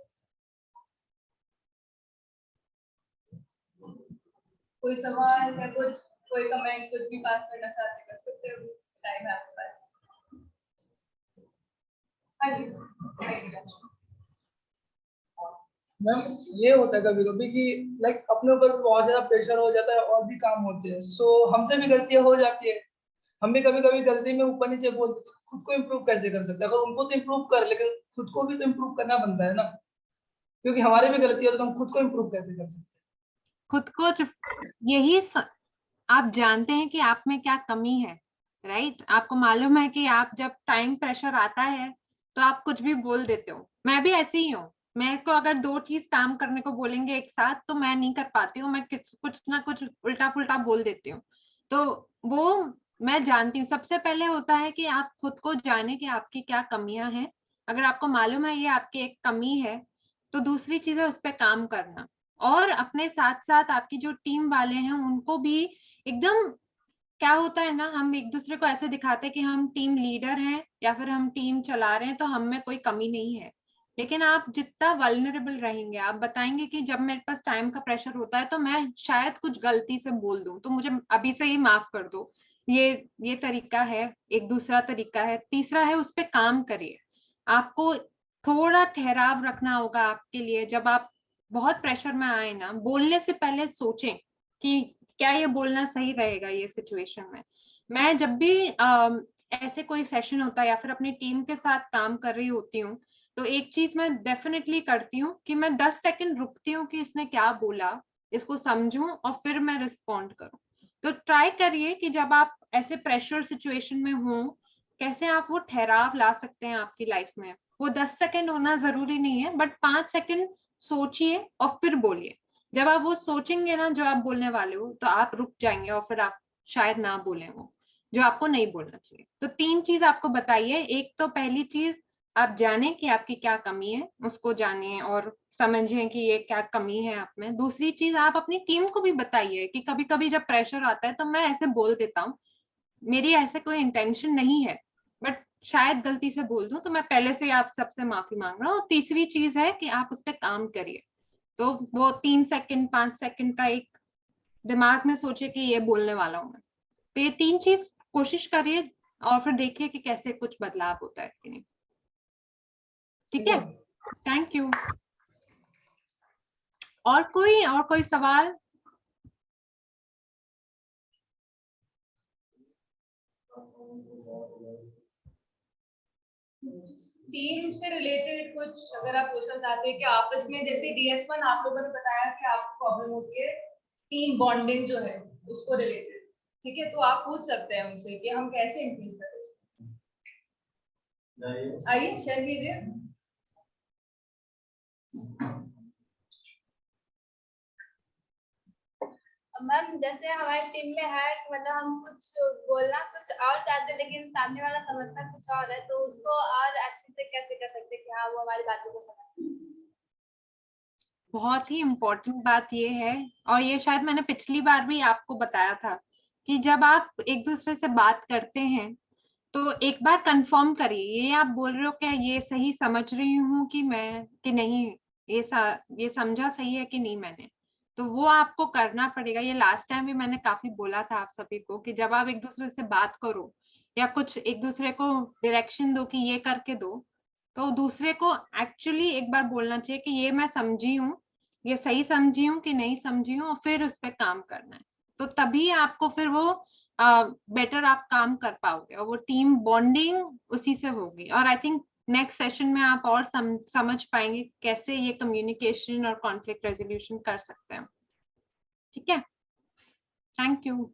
कोई सवाल या कुछ, कोई कमेंट, कुछ भी पास करना चाहते कर सकते हो, टाइम है आपके पास। हाँ जी, मैम ये होता है कभी कभी कि लाइक अपने ऊपर बहुत ज्यादा प्रेशर हो जाता है और भी काम होते हैं, सो हमसे भी गलतियां हो जाती है। हम भी कभी कभी गलती में ऊपर नीचे बोल देते हैं। खुद को इम्प्रूव कैसे कर सकते हैं? अगर उनको तो इम्प्रूव कर, लेकिन खुद को भी तो इम्प्रूव करना बनता है ना, क्योंकि हमारी भी गलती है, तो हम खुद को इम्प्रूव कैसे कर सकते हैं? खुद को आप जानते हैं कि आप में क्या कमी है, राइट? आपको मालूम है कि आप जब टाइम प्रेशर आता है तो आप कुछ भी बोल देते हो। मैं भी ऐसी ही हूँ। मेरे को अगर दो चीज काम करने को बोलेंगे एक साथ तो मैं नहीं कर पाती हूँ, मैं कुछ ना कुछ उल्टा पुल्टा बोल देती हूँ। तो वो मैं जानती हूँ। सबसे पहले होता है कि आप खुद को जाने कि आपकी क्या कमियां हैं। अगर आपको मालूम है ये आपकी एक कमी है, तो दूसरी चीज है उस पर काम करना। और अपने साथ साथ आपकी जो टीम वाले हैं उनको भी एकदम, क्या होता है ना, हम एक दूसरे को ऐसे दिखाते हैं कि हम टीम लीडर हैं या फिर हम टीम चला रहे हैं तो हम में कोई कमी नहीं है। लेकिन आप जितना वल्नरेबल रहेंगे, आप बताएंगे कि जब मेरे पास टाइम का प्रेशर होता है तो मैं शायद कुछ गलती से बोल दूं, तो मुझे अभी से ही माफ कर दो। ये तरीका है। एक दूसरा तरीका है, तीसरा है उस पर काम करिए। आपको थोड़ा ठहराव रखना होगा आपके लिए। जब आप बहुत प्रेशर में आए ना, बोलने से पहले सोचें कि क्या ये बोलना सही रहेगा ये सिचुएशन में। मैं जब भी ऐसे कोई सेशन होता है या फिर अपनी टीम के साथ काम कर रही होती हूँ, तो एक चीज मैं डेफिनेटली करती हूँ कि मैं 10 सेकंड रुकती हूँ कि इसने क्या बोला, इसको समझूं और फिर मैं रिस्पॉन्ड करूं। तो ट्राई करिए कि जब आप ऐसे प्रेशर सिचुएशन में हो, कैसे आप वो ठहराव ला सकते हैं आपकी लाइफ में। वो 10 सेकंड होना जरूरी नहीं है, बट 5 सेकंड सोचिए और फिर बोलिए। जब आप वो सोचेंगे ना जो आप बोलने वाले हो, तो आप रुक जाएंगे और फिर आप शायद ना बोले वो जो आपको नहीं बोलना चाहिए। तो 3 चीज आपको बताइए। एक तो पहली चीज, आप जाने कि आपकी क्या कमी है, उसको जानिए और समझिए कि ये क्या कमी है आप में। दूसरी चीज, आप अपनी टीम को भी बताइए कि कभी कभी जब प्रेशर आता है तो मैं ऐसे बोल देता हूँ, मेरी ऐसे कोई इंटेंशन नहीं है, बट शायद गलती से बोल दूं, तो मैं पहले से आप सबसे माफी मांग रहा हूँ। और तीसरी चीज है कि आप उस पर काम करिए। तो वो 3 सेकंड 5 सेकंड का एक दिमाग में सोचे कि ये बोलने वाला हूँ मैं। तो ये 3 चीज कोशिश करिए और फिर देखिए कि कैसे कुछ बदलाव होता है कि नहीं। ठीक है, थैंक यू। और कोई सवाल? टीम से रिलेटेड कुछ अगर आप पूछना चाहते हैं कि आपस में, जैसे DS1 आप लोगों ने बताया कि आपको प्रॉब्लम होती है टीम बॉन्डिंग जो है उसको रिलेटेड, ठीक है, तो आप पूछ सकते हैं उनसे कि हम कैसे इंक्रीज करें। आइए शेयर कीजिए। मैम जैसे हमारी टीम में है कि मतलब हम कुछ बोलना कुछ और चाहते हैं लेकिन सामने वाला समझता कुछ और है, तो उसको और अच्छे से कैसे कर सकते हैं कि हाँ वो हमारी बातों को समझे। बहुत ही इम्पोर्टेंट बात ये है, और ये शायद मैंने पिछली बार भी आपको बताया था कि जब आप एक दूसरे से बात करते हैं तो एक बार कंफर्म करिए, ये आप बोल रहे हो क्या, ये सही समझ रही हूँ कि मैं कि नहीं, ये समझा सही है कि नहीं मैंने, तो वो आपको करना पड़ेगा। ये लास्ट टाइम भी मैंने काफी बोला था आप सभी को कि जब आप एक दूसरे से बात करो या कुछ एक दूसरे को डायरेक्शन दो कि ये करके दो, तो दूसरे को एक्चुअली एक बार बोलना चाहिए कि ये मैं समझी हूँ, ये सही समझी हूँ कि नहीं समझी हूँ, और फिर उस पर काम करना है। तो तभी आपको फिर वो बेटर आप काम कर पाओगे और वो टीम बॉन्डिंग उसी से होगी। और आई थिंक नेक्स्ट सेशन में आप और समझ पाएंगे कैसे ये कम्युनिकेशन और कॉन्फ्लिक्ट रेजोल्यूशन कर सकते हैं। ठीक है, थैंक यू।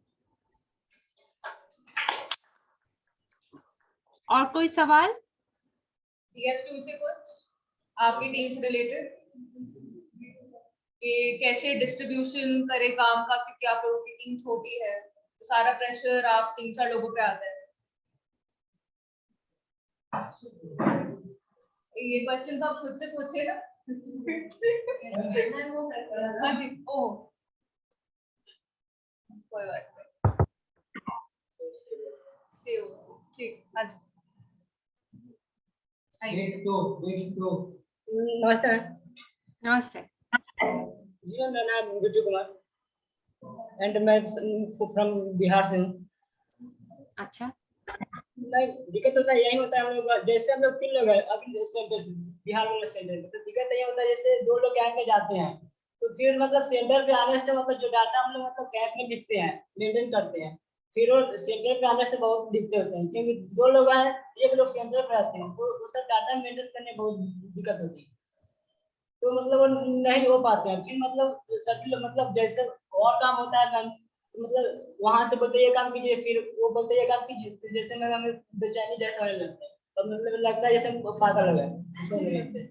और कोई सवाल? DS2 से कुछ आपकी टीम से रिलेटेड कि कैसे डिस्ट्रीब्यूशन करे काम का, क्योंकि आप लोगों की टीम छोटी है तो सारा प्रेशर आप 3-4 लोगों पे आता है। ये क्वेश्चन तो आप खुद से पूछे ना। हाँ जी, ओह कोई बात नहीं, ठीक, हाँ जी। नमस्ते। नमस्ते। जी मैम, मेरा नाम बिट्टू कुमार एंड मैं फ्रॉम बिहार से हूँ। अच्छा, नहीं, दिक्कत होता है यही होता है हम लोग, जैसे हम लोग 3 लोग हैं अभी सेंटर बिहार वाले सेंटर में, तो दिक्कत ये होता है जैसे 2 लोग कैंप में जाते हैं तो फिर मतलब सेंटर पे आने से मतलब जो डाटा हम लोग मतलब कैंप में लिखते हैं मेंटेन करते हैं, फिर वो सेंटर पे आने से बहुत दिक्कत होते हैं क्योंकि 2 लोग हैं, 1 लोग सेंटर पे रहते हैं तो वो सब डाटा मेंटेन करने में बहुत दिक्कत होती है, तो मतलब वो नहीं हो पाते हैं। फिर मतलब सभी लोग मतलब जैसे और काम होता है मैम, तो मतलब वहां से बोलते ये काम कीजिए, फिर वो बोलते ये काम कीजिए, फिर जैसे मैम हमें बेचैनी जैसा होने लगता है, तो मतलब लगता है जैसे हम पागल हो गए ऐसे होने लगते हैं।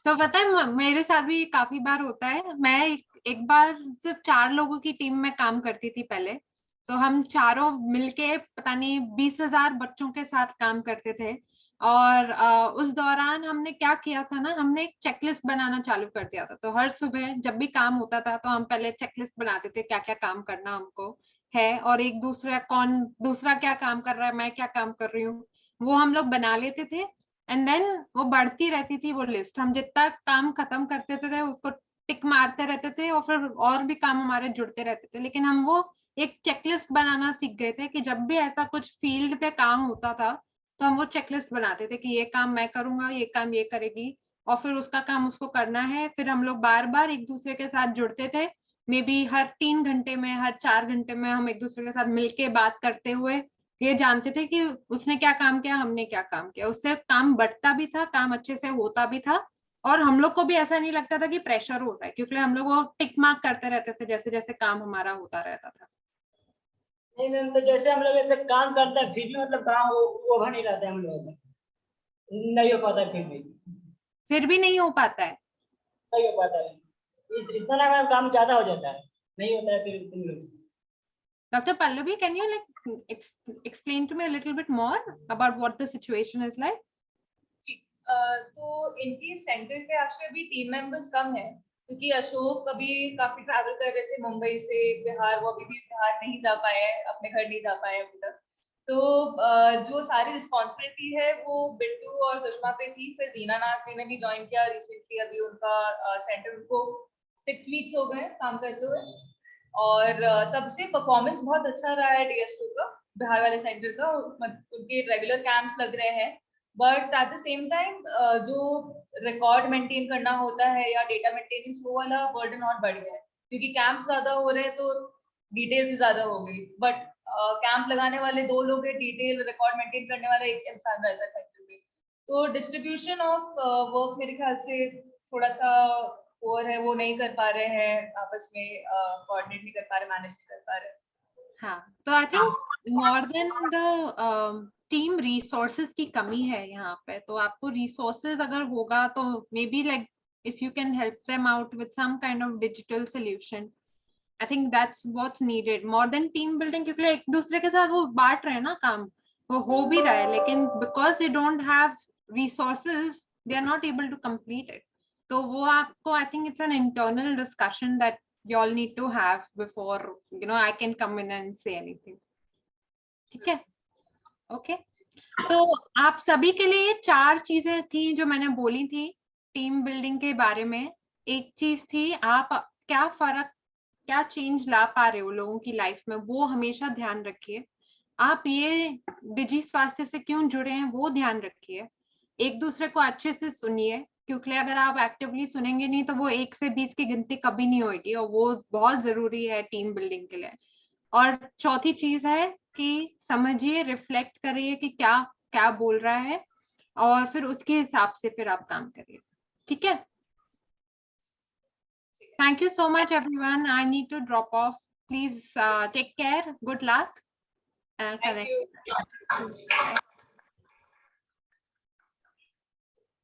तो पता है मेरे साथ भी काफी बार होता है। मैं एक बार सिर्फ 4 लोगों की टीम में काम करती थी पहले, तो हम चारों मिलके पता नहीं 20,000 बच्चों के साथ काम करते थे। और उस दौरान हमने क्या किया था ना, हमने एक चेकलिस्ट बनाना चालू कर दिया था। तो हर सुबह जब भी काम होता था तो हम पहले चेकलिस्ट बनाते थे क्या क्या काम करना हमको है, और एक दूसरा क्या काम कर रहा है, मैं क्या काम कर रही हूँ, वो हम लोग बना लेते थे। एंड देन वो बढ़ती रहती थी वो लिस्ट, हम जितना काम खत्म करते थे उसको टिक मारते रहते थे और फिर और भी काम हमारे जुड़ते रहते थे। लेकिन हम वो एक चेकलिस्ट बनाना सीख गए थे कि जब भी ऐसा कुछ फील्ड पे काम होता था तो हम वो चेकलिस्ट बनाते थे कि ये काम मैं करूंगा, ये काम ये करेगी, और फिर उसका काम उसको करना है। फिर हम लोग बार बार एक दूसरे के साथ जुड़ते थे, मे बी हर 3 घंटे में, हर 4 घंटे में हम एक दूसरे के साथ मिलके बात करते हुए ये जानते थे कि उसने क्या काम किया, हमने क्या काम किया। उससे काम बढ़ता भी था, काम अच्छे से होता भी था, और हम लोग को भी ऐसा नहीं लगता था कि प्रेशर हो रहा है, क्योंकि हम लोग वो टिक मार्क करते रहते थे जैसे जैसे काम हमारा होता रहता था। नहीं मैम, तो जैसे हम लोग ऐसे काम करते हैं फिर भी मतलब काम ओवर नहीं रहता है हम लोग का, नहीं हो पाता है फिर भी नहीं हो पाता है। नहीं हो पाता है, इतना ना मैम काम ज्यादा हो जाता है, नहीं होता है फिर तुम लोग। Dr. Pallavi, can you explain to me a little bit more about what the situation is like? तो इनकी सेंटर पे एक्चुअली अभी टीम मेंबर्स कम है क्योंकि अशोक अभी काफी ट्रैवल कर रहे थे मुंबई से बिहार, वो अभी भी बिहार नहीं जा पाए हैं, अपने घर नहीं जा पाए अभी तक। तो जो सारी रिस्पॉन्सिबिलिटी है वो बिट्टू और सुषमा पे थी, फिर दीनानाथ जी ने भी ज्वाइन किया रिसेंटली, अभी उनका सेंटर उनको 6 वीक्स हो गए काम करते हुए, और तब से परफॉर्मेंस बहुत अच्छा रहा है DS2 का, बिहार वाले सेंटर का। उनके रेगुलर कैंप्स लग रहे हैं, but at the same time जो रिकॉर्ड मेंटेन करना होता है या डेटा मेंटेनेंस, वो वाला बर्डन और बढ़ गया है, क्योंकि कैंप्स ज्यादा हो रहे हैं तो डिटेल भी ज्यादा हो गई। बट कैंप लगाने वाले 2 लोग हैं, डिटेल रिकॉर्ड मेंटेन करने वाला 1 इंसान रहता है सेक्टर में। तो डिस्ट्रीब्यूशन ऑफ वर्क मेरे ख्याल से थोड़ा सा और है, वो नहीं कर पा रहे हैं आपस में, कोऑर्डिनेट नहीं कर पा रहे, मैनेज नहीं कर पा रहे। हाँ, तो I think more than the team resources की कमी है यहाँ पे। तो आपको रिसोर्सेज अगर होगा तो maybe like if you can help them out with some kind of digital solution, I think that's what's needed more than team building. क्योंकि एक दूसरे के साथ वो बांट रहे हैं ना काम, वो हो भी रहा है, लेकिन because they don't have resources they are not able to complete it. तो वो आपको, I think it's an internal discussion that you all need to have before I can come in and say anything. ठीक है, okay. तो आप सभी के लिए 4 चीजें थी जो मैंने बोली थी टीम बिल्डिंग के बारे में। एक चीज थी, आप क्या फर्क, क्या चेंज ला पा रहे हो लोगों की लाइफ में, वो हमेशा ध्यान रखिए। आप ये डिजी स्वास्थ्य से क्यों जुड़े हैं वो ध्यान रखिए। एक दूसरे को अच्छे से सुनिए, क्योंकि अगर आप एक्टिवली सुनेंगे नहीं तो वो 1 से 20 की गिनती कभी नहीं होगी, और वो बहुत जरूरी है टीम बिल्डिंग के लिए। और चौथी चीज है कि समझिए, रिफ्लेक्ट करिए कि क्या क्या बोल रहा है, और फिर उसके हिसाब से फिर आप काम करिए। ठीक है, thank you so much everyone, I need to drop off, please take care, good luck. Thank you.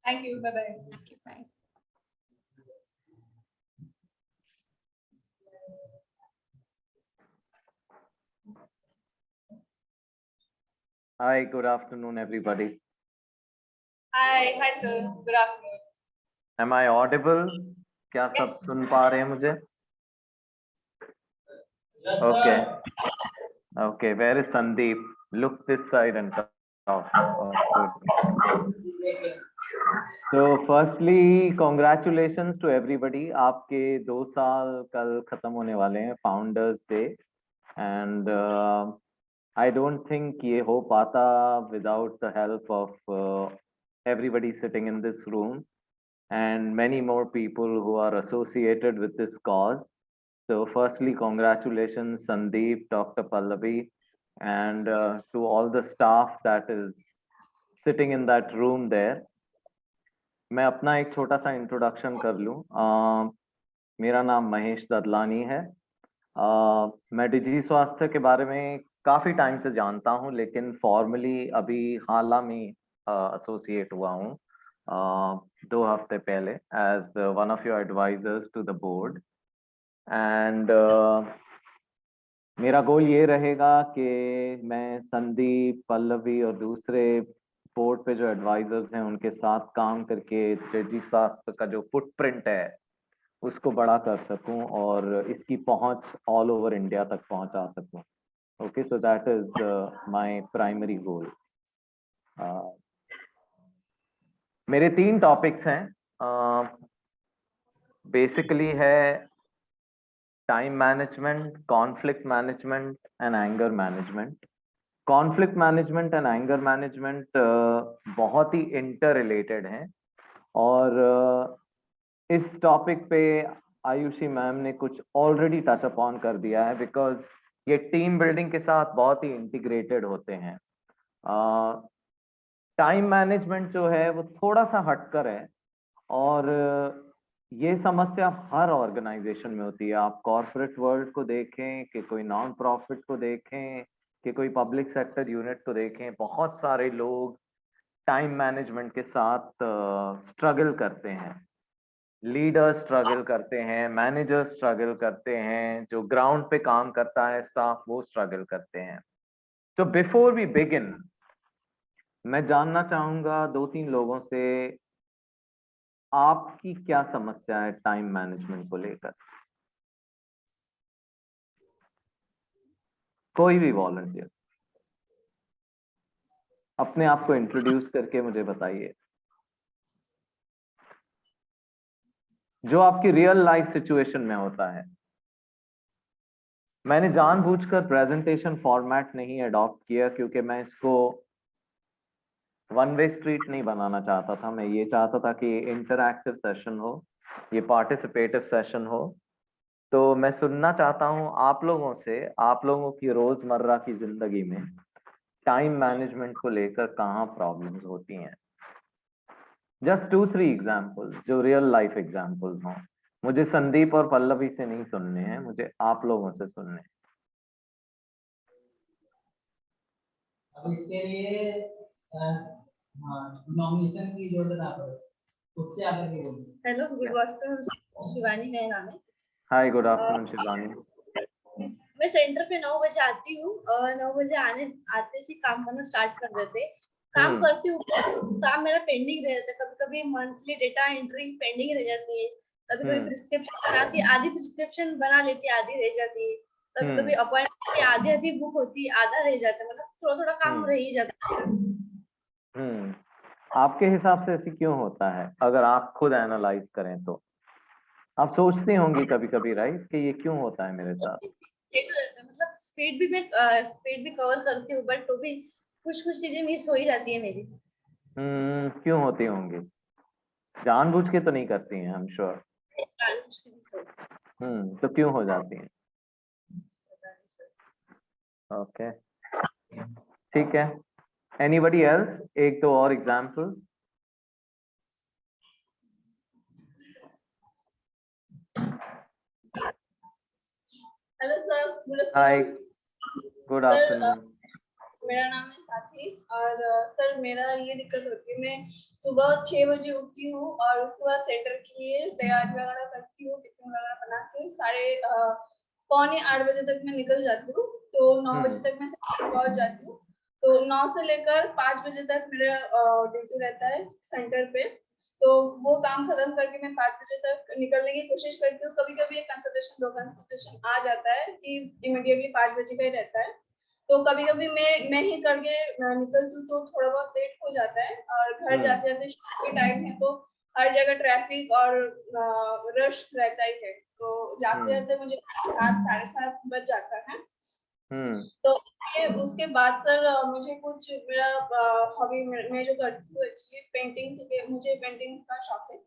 Thank you. Bye bye. Thank you, bye. Hi, good afternoon, everybody. Hi sir. Good afternoon. Am I audible? क्या सब Yes. सुन पा रहे हैं मुझे? Okay. Okay, where is Sandeep? Look this side and talk. Oh, good. So firstly, congratulations to everybody. आपके 2 साल कल खत्म होने वाले हैं, Founders Day, and I don't think ये हो पाता without the help of everybody sitting in this room and many more people who are associated with this cause. So firstly, congratulations Sandeep, Dr. Pallavi, and to all the staff that is sitting in that room there. मैं अपना एक छोटा सा introduction कर लूं। मेरा नाम महेश ददलानी है। मैं डिजी स्वास्थ्य के बारे में काफ़ी टाइम से जानता हूं, लेकिन फॉर्मली अभी हाल में एसोसिएट हुआ हूं 2 हफ्ते पहले as one of your advisors to the board. And मेरा गोल ये रहेगा कि मैं संदीप, पल्लवी और दूसरे बोर्ड पे जो एडवाइजर्स हैं उनके साथ काम करके डिजी स्वास्थ्य का जो फुटप्रिंट है उसको बड़ा कर सकूं और इसकी पहुंच ऑल ओवर इंडिया तक पहुंचा सकूं। Okay, so that is my primary goal. मेरे 3 टॉपिक्स हैं। बेसिकली है time management, conflict management and anger management. Conflict management and anger management बहुत ही इंटर रिलेटेड हैं, और इस टॉपिक पे आयुषी मैम ने कुछ ऑलरेडी टच अपॉन कर दिया है, बिकॉज ये टीम बिल्डिंग के साथ बहुत ही इंटीग्रेटेड होते हैं। टाइम मैनेजमेंट जो है वो थोड़ा सा हटकर है, और ये समस्या हर ऑर्गेनाइजेशन में होती है। आप कॉर्पोरेट वर्ल्ड को देखें कि कोई नॉन प्रॉफिट को देखें कि कोई पब्लिक सेक्टर यूनिट को देखें, बहुत सारे लोग टाइम मैनेजमेंट के साथ स्ट्रगल करते हैं। लीडर स्ट्रगल करते हैं, मैनेजर स्ट्रगल करते हैं, जो ग्राउंड पे काम करता है स्टाफ वो स्ट्रगल करते हैं। तो बिफोर वी बिगिन, मैं जानना चाहूंगा 2-3 लोगों से आपकी क्या समस्या है टाइम मैनेजमेंट को लेकर। कोई भी वॉलंटियर अपने आप को इंट्रोड्यूस करके मुझे बताइए। जो आपकी रियल लाइफ सिचुएशन में होता है। मैंने जानबूझकर प्रेजेंटेशन फॉर्मेट नहीं अडॉप्ट किया क्योंकि मैं इसको वन वे स्ट्रीट नहीं बनाना चाहता था। मैं ये चाहता था कि इंटरैक्टिव सेशन हो, ये पार्टिसिपेटिव सेशन हो। तो मैं सुनना चाहता हूँ आप लोगों से, आप लोगों की रोजमर्रा की जिंदगी में टाइम मैनेजमेंट को लेकर कहाँ प्रॉब्लम्स होती हैं। जस्ट 2-3 एग्जाम्पल्स जो रियल लाइफ एग्जाम्पल्स हों। मुझे संदीप और पल्लवी से नहीं सुनने हैं, मुझे आप लोगों से सुनने हैं। अब इसके लिए नॉमिनेशन की जरूरत ना पड़े, खुद से आकर के बोलिए। हेलो, गुड आफ्टरनून, शिवानी मेरा नाम है। हाय, गुड आफ्टरनून शिवानी। मैं सेंटर पे 9 बजे आती हूँ और 9 बजे आते से काम करना स्टार्ट कर देते। काम करती हूँ, काम मेरा पेंडिंग रह जाता है। कभी कभी मंथली डेटा एंट्री पेंडिंग रह जाती है, कभी कभी प्रिस्क्रिप्शन बनाती, आधी प्रिस्क्रिप्शन बना लेती, आधी रह जाती है। कभी कभी अपॉइंटमेंट आधी बुक होती है, आधा रह जाता है। मतलब थोड़ा थोड़ा काम रह ही जाता है। आपके हिसाब से ऐसे क्यों होता है? अगर आप खुद एनालाइज करें तो आप सोचती होंगी कभी कभी, राइट, कि ये क्यों होता है मेरे साथ। मतलब स्पीड भी कवर करती हूँ, बट तो भी कुछ चीजें मिस हो ही जाती है मेरी। क्यों होती होंगी? जानबूझ के तो नहीं करती हैं, आई एम श्योर। तो क्यों हो जाती हैं? ओके, ठीक है। Anybody else? एक दो और एग्जांपल्स। हेलो सर, गुड हाय, आफ्टरनून। Good afternoon. मेरा नाम है साथी और सर मेरा ये दिक्कत होती है, मैं सुबह 6 बजे उठती हूँ और उसके बाद सेंटर के लिए तैयारी वगैरह करती हूँ, टिफिन वगैरह बना के 7:45-8 बजे तक मैं निकल जाती हूँ। तो 9 बजे तक मैं सेंटर पहुंच जाती हूँ। तो 9 से लेकर 5 बजे तक मेरा ड्यूटी रहता है सेंटर पे। तो वो काम खत्म करके मैं 5 बजे तक निकलने की कोशिश करती हूँ। कभी कभी एक कंसल्टेशन 2 कंसल्टेशन आ जाता है कि इमीडिएटली 5 बजे का ही रहता है। तो कभी कभी मैं ही करके निकलती हूँ, तो थोड़ा बहुत लेट हो जाता है। और घर जाते जाते शाम के टाइम है, तो हर जगह ट्रैफिक और रश रहता ही है। तो जाते जाते मुझे 7-7:30 बज जाता है। तो उसके बाद सर मुझे कुछ मेरा हॉबी मैं जो करती हूँ एक्चुअली पेंटिंग, मुझे पेंटिंग का शौक है।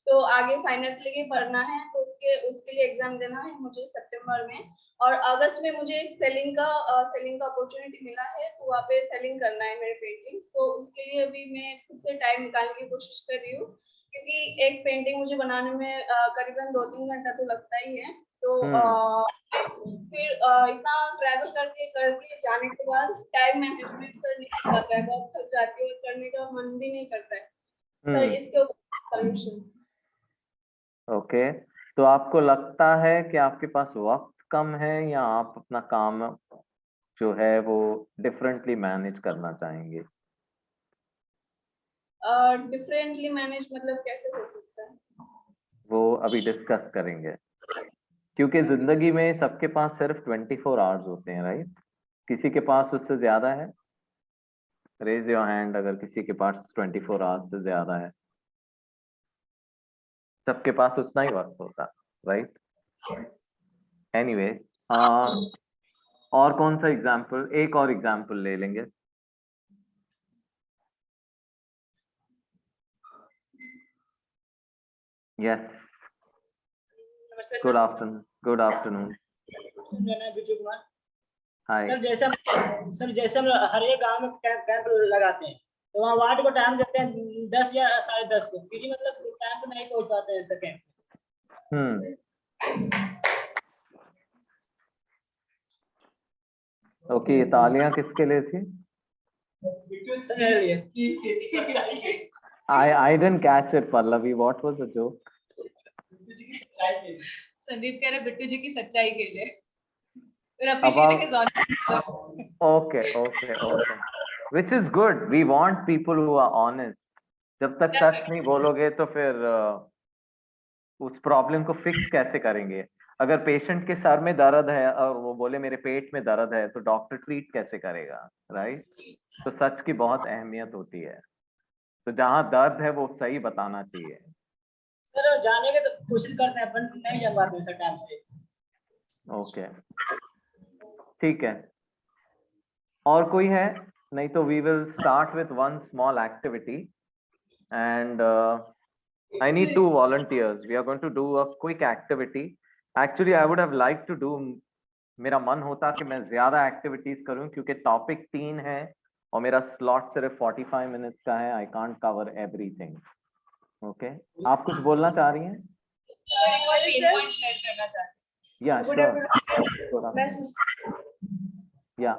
तो आगे फाइनल्स लेके पढ़ना है, तो उसके लिए एग्जाम देना है मुझे सितंबर में। और अगस्त में मुझे एक सेलिंग का अपॉर्चुनिटी मिला है, तो वहाँ पे सेलिंग करना है मेरे पेंटिंग्स। तो उसके लिए अभी मैं खुद से टाइम निकालने की कोशिश कर रही हूँ, क्योंकि एक पेंटिंग मुझे बनाने में करीबन 2-3 घंटा तो लगता ही है। तो फिर इतना ट्रैवल करके जाने के बाद टाइम मैनेजमेंट सर नहीं पाता है, बहुत थक जाती है और करने का मन भी नहीं करता है। सर इसके ऊपर सॉल्यूशन। ओके, तो आपको लगता है कि आपके पास वक्त कम है या आप अपना काम जो है वो डिफरेंटली मैनेज करना चाहेंगे? डिफरेंटली मैनेज मतलब कैसे हो सकता है? वो अभी डिस्कस करेंगे, क्योंकि जिंदगी में सबके पास सिर्फ 24 आवर्स होते हैं, राइट? किसी के पास उससे ज्यादा है? रेज योर हैंड अगर किसी के पास 24 आवर्स से ज्यादा है। सबके पास उतना ही वक्त होता, राइट? एनीवेज, और कौन सा एग्जाम्पल, एक और एग्जाम्पल ले लेंगे। Yes, good afternoon. Good afternoon. Biju Kumar. Hi sir जैसे हम हर एक गांव में कैंप लगाते हैं, तो वहाँ वार्ड को टाइम देते हैं 10 या 10:30 को, फिर मतलब टाइम पे नहीं पहुंच पाते हैं सर कैंप। ओके, ये तालियां किसके लिए थी? I didn't catch it, Pallavi. What was the joke? Sandeep कह रहे बिट्टू जी की सच्चाई के लिए। Okay. Which is good. We want people who are honest. जब तक सच नहीं बोलोगे तो फिर उस प्रॉब्लम को फिक्स कैसे करेंगे? अगर पेशेंट के सर में दर्द है और वो बोले मेरे पेट में दर्द है, तो डॉक्टर ट्रीट कैसे करेगा, राइट? तो सच की बहुत अहमियत होती है। तो जहां दर्द है वो सही बताना चाहिए। सर जाने की तो कोशिश करते हैं पर नहीं जा पाते सर टाइम से। ओके ठीक है, और कोई है? नहीं तो we will start with one small activity and I need 2 volunteers. We are going to do a quick activity. Actually, I would have liked to do. मेरा मन होता कि मैं ज्यादा एक्टिविटीज करूं क्योंकि टॉपिक 3 है और मेरा स्लॉट सिर्फ 45 मिनट्स का है. I can't cover everything. Okay, आप कुछ बोलना चाह रही हैं? एक और पेन पॉइंट शेयर करना चाहती या श्योर. या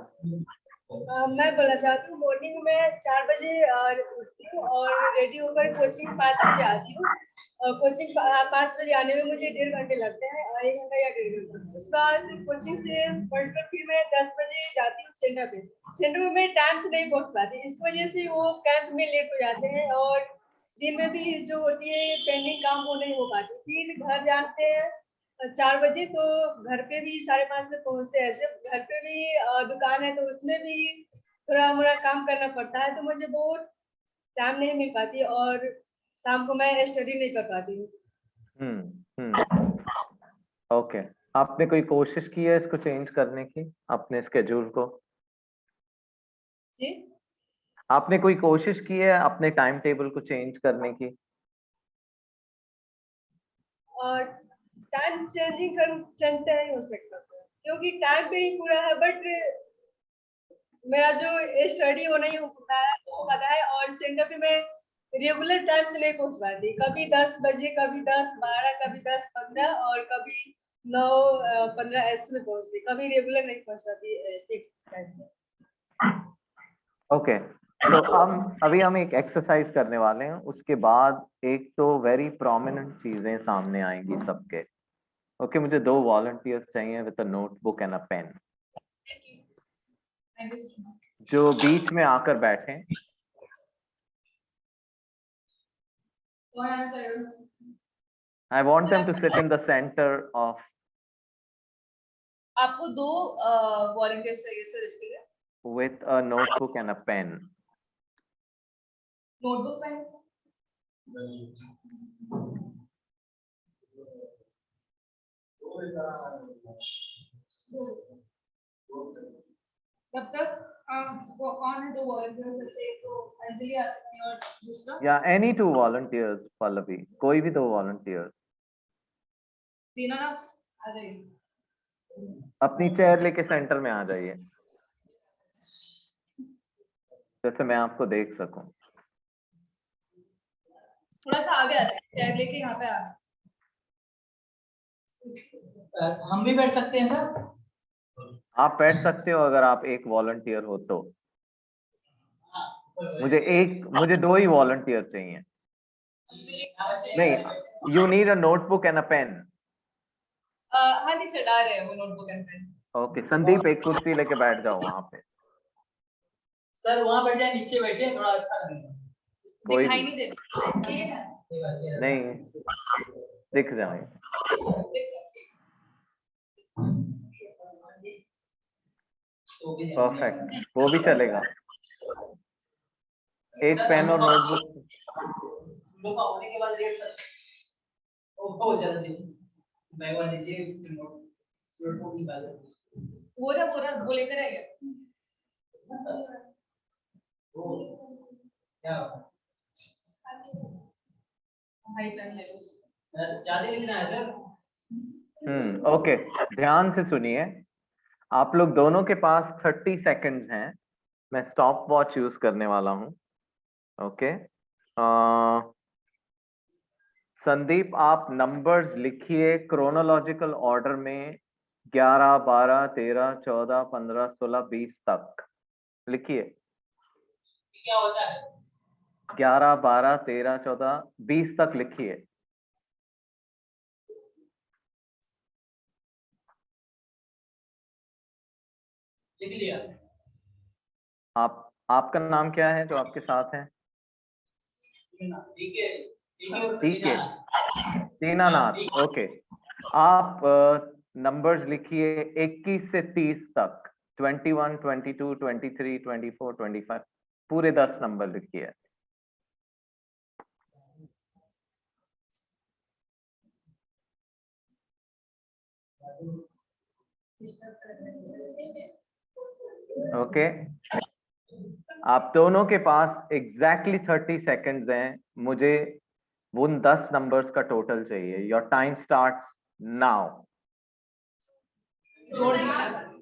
मैं बोलना चाहती हूँ मॉर्निंग में 4 बजे उठती हूँ और रेडी होकर कोचिंग 5 बजे आती हूँ। कोचिंग 5 बजे आने में मुझे 1.5 घंटे लगते हैं, 1 घंटा या 1.5 घंटा। उसके बाद कोचिंग से पढ़कर फिर मैं 10 बजे जाती हूँ सेंटर पे। सेंटर में मैं टाइम से नहीं पहुँच पाती, इस वजह से वो कैंप में लेट हो जाते हैं और दिन में भी जो होती है पेंडिंग काम वो नहीं हो पाती। फिर घर जानते हैं 4 बजे, तो घर पे भी 5:30 में पहुंचते हैं। ऐसे घर पे भी दुकान है तो उसमें भी थोड़ा मोड़ा काम करना पड़ता है, तो मुझे बहुत टाइम नहीं मिल पाती और शाम को मैं स्टडी नहीं कर पाती हूँ। ओके, आपने कोई कोशिश की है इसको चेंज करने की, अपने स्केड्यूल को? जी, आपने कोई कोशिश की है अपने टाइम टेबल को चेंज करने की? और टाइम चेंजिंग चलते नहीं हो सकता सर, क्योंकि टाइम पे ही पूरा है, बट मेरा जो स्टडी वो नहीं हो पाता है और सेंटर पे मैं रेगुलर टाइम से नहीं पहुंच पाती। कभी 10 बजे, कभी 10:12, कभी 10:15 और कभी 9:15 ऐसे में पहुंचती, कभी रेगुलर नहीं पहुंच पाती फिक्स टाइम पे। ओके, तो अभी हम एक एक्सरसाइज करने वाले हैं, उसके बाद एक तो वेरी प्रोमिनेंट चीजें सामने आएंगी सबके. ओके, मुझे 2 वॉलंटियर्स चाहिए with a notebook and a pen, जो बीच में आकर बैठे. I want them to sit in the center of. आपको 2 वॉलंटियर्स चाहिए सर इसके लिए? With a notebook and a pen. Notebook pen? तब तक वो कौन है 2 वॉलंटियर्स? एक तो अंजलि आ सकती है और दूसरा? Yeah, any 2 volunteers, Pallavi. कोई भी 2 volunteers. दीनानाथ आ जाइए. अपनी चेयर लेके सेंटर में आ जाइए, जैसे मैं आपको देख सकूं. थोड़ा सा आगे आ जाइए, चेयर लेके यहाँ पे आ. हम भी बैठ सकते हैं सर? आप बैठ सकते हो अगर आप एक वॉलंटियर हो तो. मुझे 2 ही वॉलंटियर चाहिए. नहीं, you need a notebook and a pen. हाँ जी सर, ला रहे हैं वो notebook and pen. Okay, Sandeep एक कुर्सी लेके बैठ जाओ वहां पे. सर वहाँ बैठ जाए, नीचे बैठे, थोड़ा अच्छा लगेगा. दिखाई नहीं दे रहा. नहीं, दिख जाए. परफेक्ट, वो भी चलेगा. एक पेन और नोटबुक. होने के बाद रेट सर ओ जल्दी बैग वाले दीजिए, नोटबुक निकाल. वो लेकर आइए. क्या भाई पेन ले लो. ज्यादा लिखना है सर? ओके, ध्यान से सुनिए. आप लोग दोनों के पास 30 सेकंड्स हैं. मैं स्टॉप वॉच यूज करने वाला हूं. ओके, संदीप आप नंबर्स लिखिए क्रोनोलॉजिकल ऑर्डर में 11, 12, 13, 14, 15, 16, 20 तक लिखिए. क्या होता है? 11, 12, 13, 14, 20 तक लिखिए. लिख लिया. आपका नाम क्या है जो आपके साथ है? ठीक है, दीनानाथ. ओके, आप नंबर्स लिखिए 21 से 30 तक. 21, 22, 23, 24, 25, पूरे 10 नंबर लिखिए. ओके, आप दोनों के पास एग्जैक्टली 30 सेकेंड्स हैं, मुझे उन 10 नंबर्स का टोटल चाहिए। Your time starts now. छोड़ दीजिए।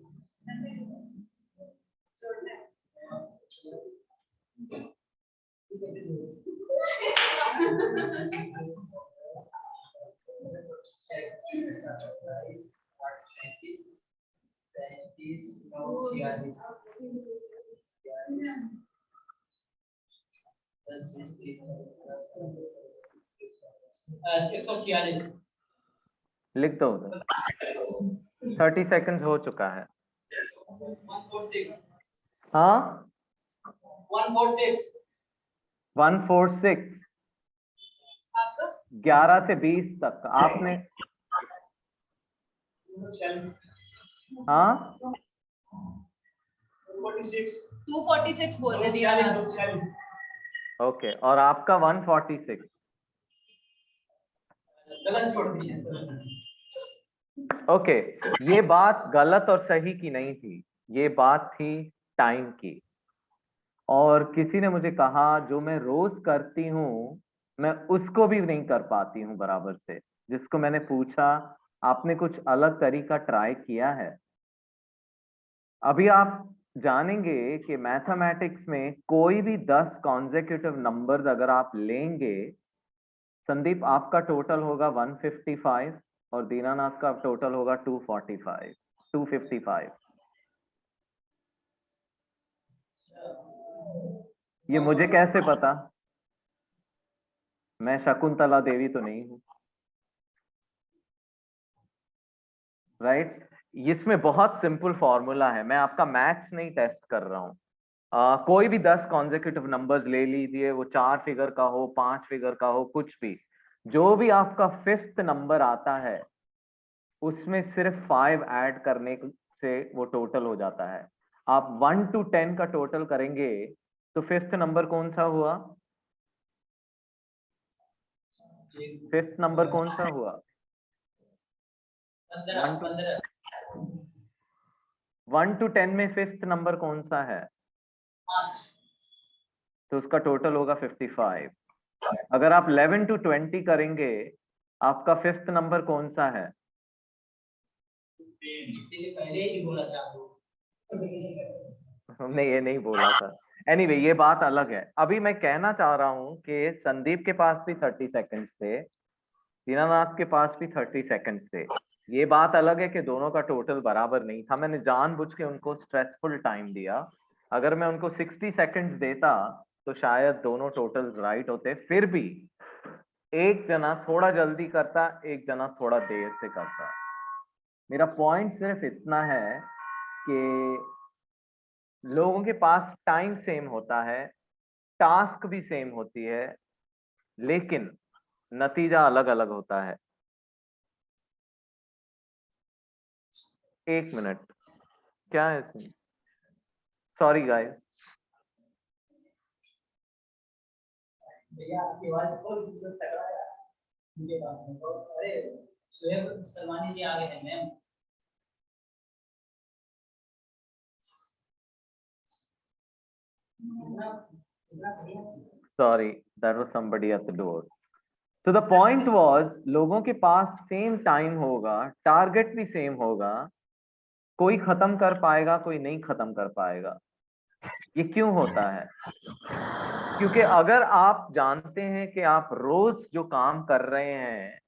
लिख दो उधर। 30 सेकेंड्स हो चुका है। 146 हाँ 146 146 आपका 11 से 20 तक आपने। हाँ 246 बोल रहे दिया। ओके, और आपका 146। गलत छोड़ दिए। ओके, ये बात गलत और सही की नहीं थी, ये बात थी टाइम की। और किसी ने मुझे कहा जो मैं रोज करती हूँ मैं उसको भी नहीं कर पाती हूँ बराबर से। जिसको मैंने पूछा आपने कुछ अलग तरीका ट्राई किया है। अभी आप जानेंगे कि मैथमेटिक्स में कोई भी 10 कॉन्सेक्यूटिव नंबर्स अगर आप लेंगे, संदीप आपका टोटल होगा 155 और दीनानाथ का टोटल होगा 255। ये मुझे कैसे पता? मैं शकुंतला देवी तो नहीं हूं, राइट? इसमें बहुत सिंपल फॉर्मूला है, मैं आपका मैथ्स नहीं टेस्ट कर रहा हूं। कोई भी 10 कॉन्सेक्यूटिव नंबर्स ले लीजिए, वो 4 फिगर का हो, 5 फिगर का हो, कुछ भी। जो भी आपका 5th नंबर आता है उसमें सिर्फ 5 ऐड करने से वो टोटल हो जाता है। आप 1 to 10 का टोटल करेंगे तो 5th नंबर कौन सा हुआ? 5th नंबर कौन सा हुआ? 1 to 10 में 5th नंबर कौन सा है? 5। तो उसका टोटल होगा 55। अगर आप 11 to 20 करेंगे, आपका 5th नंबर कौन सा है? पहले ही बोला हमने ये नहीं बोला था। एनीवे, ये बात अलग है। अभी मैं कहना चाह रहा हूं कि संदीप के पास भी 30 सेकंड्स थे, दीनानाथ के पास भी 30 सेकंड्स थे। ये बात अलग है कि दोनों का टोटल बराबर नहीं था। मैंने जानबूझ के उनको स्ट्रेसफुल टाइम दिया। अगर मैं उनको 60 सेकंड्स देता तो शायद दोनों टोटल्स राइट होते। फिर भी एक जना थोड़ा जल्दी करता, एक जना थोड़ा देर से करता। मेरा पॉइंट सिर्फ इतना है कि लोगों के पास टाइम सेम होता है, टास्क भी सेम होती है, लेकिन नतीजा अलग अलग होता है। 1 मिनट, क्या है इसमें? Sorry guys. भैया आपकी आवाज बहुत तगड़ा है मुझे बात में। अरे शोएब सलमानी जी आ गए हैं ma'am. Sorry, that was somebody at the door. So the point was, लोगों के पास सेम टाइम होगा, टारगेट भी सेम होगा, कोई खत्म कर पाएगा, कोई नहीं खत्म कर पाएगा। ये क्यों होता है? क्योंकि अगर आप जानते हैं कि आप रोज जो काम कर रहे हैं,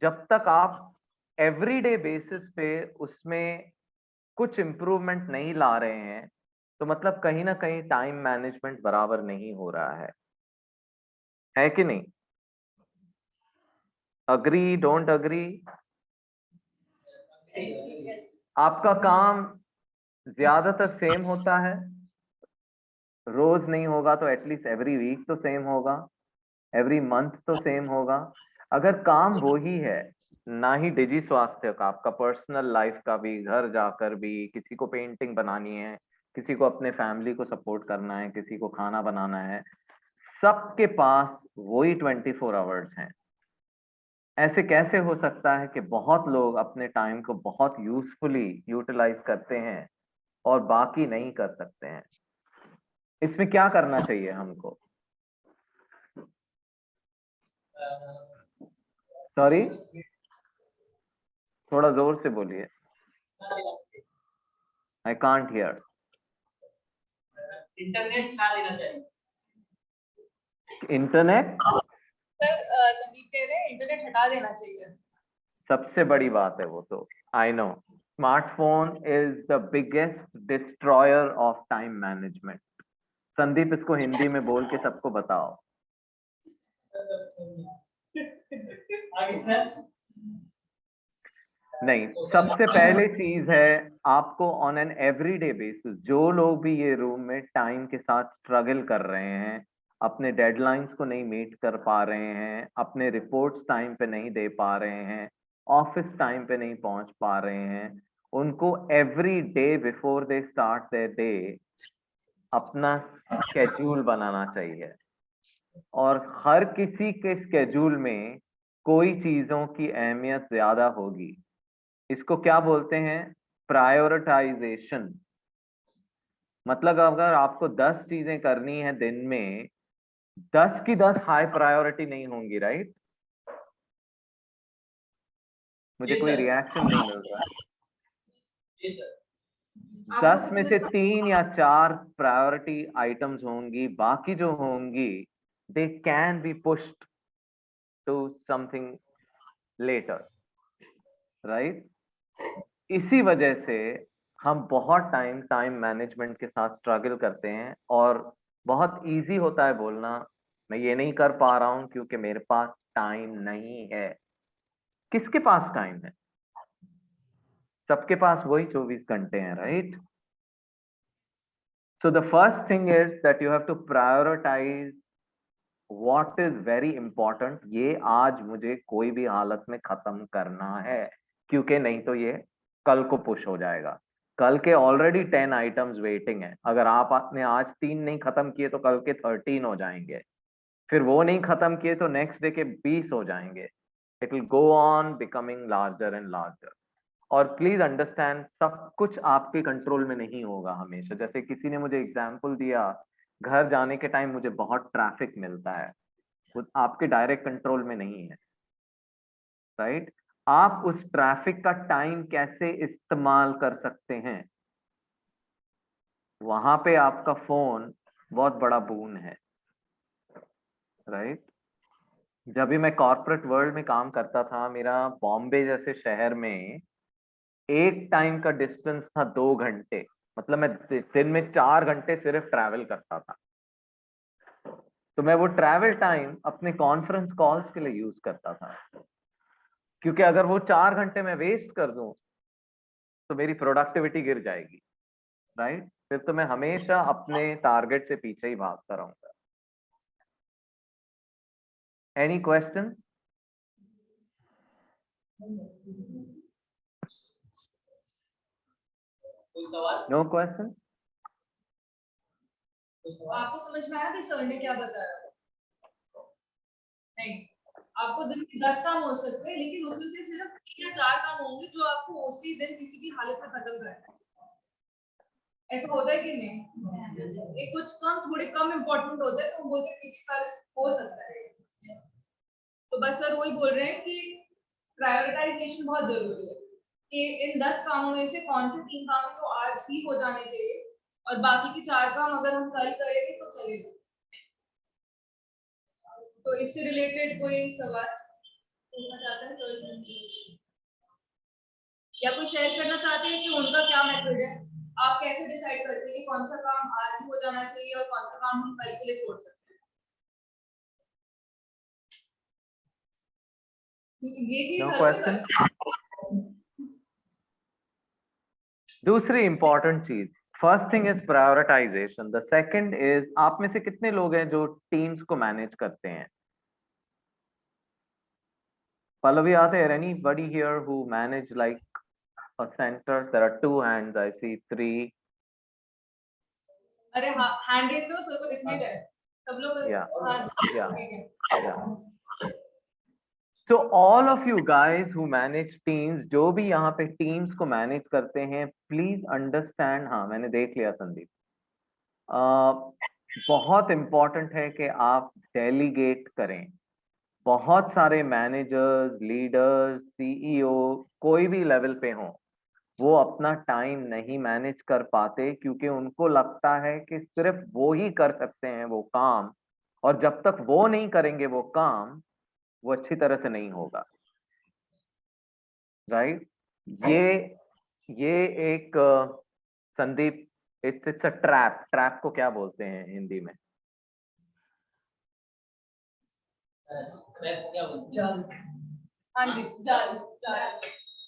जब तक आप एवरीडे बेसिस पे उसमें कुछ इम्प्रूवमेंट नहीं ला रहे हैं, तो मतलब कहीं ना कहीं टाइम मैनेजमेंट बराबर नहीं हो रहा है कि नहीं? Agree, don't agree? आपका काम ज्यादातर सेम होता है, रोज नहीं होगा तो एटलीस्ट एवरी वीक तो सेम होगा, एवरी मंथ तो सेम होगा। अगर काम वो ही है, ना ही डिजी स्वास्थ्य का, आपका पर्सनल लाइफ का भी, घर जाकर भी, किसी को पेंटिंग बनानी है, किसी को अपने फैमिली को सपोर्ट करना है, किसी को खाना बनाना है, सबके पास वही 24 आवर्स हैं। ऐसे कैसे हो सकता है कि बहुत लोग अपने टाइम को बहुत यूजफुली यूटिलाइज करते हैं और बाकी नहीं कर सकते हैं? इसमें क्या करना चाहिए हमको? सॉरी, थोड़ा जोर से बोलिए, आई कांट हियर। इंटरनेट ना लेना चाहिए। इंटरनेट सर संदीप कह रहे हैं इंटरनेट हटा देना चाहिए। सबसे बड़ी बात है वो तो, I know. Smartphone is the biggest destroyer of time management. Sandeep इसको हिंदी में बोल के सबको बताओ। नहीं, सबसे पहले चीज है, आपको ऑन एन एवरीडे बेसिस, जो लोग भी ये रूम में टाइम के साथ स्ट्रगल कर रहे हैं, अपने डेडलाइंस को नहीं मीट कर पा रहे हैं, अपने रिपोर्ट्स टाइम पे नहीं दे पा रहे हैं, ऑफिस टाइम पे नहीं पहुंच पा रहे हैं, उनको every day before they start their day अपना स्केड्यूल बनाना चाहिए। और हर किसी के स्केड्यूल में कोई चीजों की अहमियत ज्यादा होगी। इसको क्या बोलते हैं? प्रायोरिटाइजेशन। मतलब अगर आपको 10 चीजें करनी है दिन में, 10 की 10 हाई प्रायोरिटी नहीं होंगी, राइट? मुझे कोई रिएक्शन नहीं मिल रहा है। 10 में से 3 या 4 प्रायोरिटी आइटम्स होंगी, बाकी जो होंगी they can be pushed to something later, right? इसी वजह से हम बहुत टाइम मैनेजमेंट के साथ स्ट्रगल करते हैं, और बहुत इजी होता है बोलना मैं ये नहीं कर पा रहा हूं क्योंकि मेरे पास टाइम नहीं है। किसके पास टाइम है? सबके पास वही 24 घंटे हैं, right? So the first thing is that you have to prioritise what is very important. ये आज मुझे कोई भी हालत में खत्म करना है, क्योंकि नहीं तो ये कल को पुश हो जाएगा। कल के ऑलरेडी 10 आइटम्स वेटिंग है। अगर आपने आज 3 नहीं खत्म किए तो कल के 13 हो जाएंगे, फिर वो नहीं खत्म किए तो नेक्स्ट डे के 20 हो जाएंगे। It will go on becoming larger and larger. और प्लीज अंडरस्टैंड, सब कुछ आपके कंट्रोल में नहीं होगा हमेशा। जैसे किसी ने मुझे एग्जाम्पल दिया, घर जाने के टाइम मुझे बहुत ट्रैफिक मिलता है, वो आपके डायरेक्ट कंट्रोल में नहीं है, राइट? आप उस ट्रैफिक का टाइम कैसे इस्तेमाल कर सकते हैं, वहां पे आपका फोन बहुत बड़ा बून है, राइट? जब भी मैं कॉर्पोरेट वर्ल्ड में काम करता था, मेरा बॉम्बे जैसे शहर में एक टाइम का डिस्टेंस था 2 घंटे। मतलब मैं दिन में 4 घंटे सिर्फ ट्रैवल करता था। तो मैं वो ट्रैवल टाइम अपने कॉन्फ्रेंस कॉल्स के लिए यूज करता था, क्योंकि अगर वो 4 घंटे मैं वेस्ट कर दूं तो मेरी प्रोडक्टिविटी गिर जाएगी, राइट? फिर तो मैं हमेशा अपने टारगेट से पीछे ही भागता रहूंगा। Any question? No question? आपको समझ में आया कि सर ने क्या बताया? नहीं, आपको दिन में 10 काम हो सकते हैं, लेकिन उसमें से सिर्फ 3 या 4 काम होंगे जो आपको उसी दिन किसी भी हालत में खत्म करना है। ऐसा होता है कि नहीं? ये कुछ काम थोड़े कम इम्पोर्टेंट होते हैं तो हम बोलते हैं कि कल हो सकता है। तो बस सर वही बोल रहे हैं कि प्रायोरिटाइजेशन बहुत जरूरी है, कि इन 10 कामों में से कौन से 3 काम तो आज ही हो जाने चाहिए, और बाकी के 4 काम अगर हम कल करेंगे तो चलेगा। तो इससे रिलेटेड कोई सवाल पूछना चाहते हैं सर, या कोई शेयर करना चाहते हैं कि उनका क्या मेथड है? आप कैसे डिसाइड करते हैं कि कौन सा काम आज ही हो जाना चाहिए और कौन सा काम हम कल के लिए छोड़ सकते हैं? ये चीज नो हर कोई क्वेश्चन? दूसरी इंपॉर्टेंट चीज, first thing is prioritisation, the second is, आप में से कितने लोग हैं जो टीम्स को मैनेज करते हैं? Pallavi, are there anybody here who manage like a center? There are 2 hands, I see 3. अरे हाँ, हैंड रेज करो, सर को दिखने दे। सब लोग Yeah. हाँ, Yeah. ठीक है। Yeah. So all of you guys who manage teams, जो भी यहाँ पे teams को manage करते हैं, please understand, हाँ मैंने देख लिया संदीप, बहुत important है कि आप delegate करें। बहुत सारे managers, leaders, CEO, कोई भी level पे हो, वो अपना टाइम नहीं मैनेज कर पाते क्योंकि उनको लगता है कि सिर्फ वो ही कर सकते हैं वो काम, और जब तक वो नहीं करेंगे वो काम, वो अच्छी तरह से नहीं होगा। राइट? ये एक Sandeep, it's a trap. Trap को क्या बोलते हैं हिंदी में? क्या बोलते जाल। हाँ जी, जाल जाल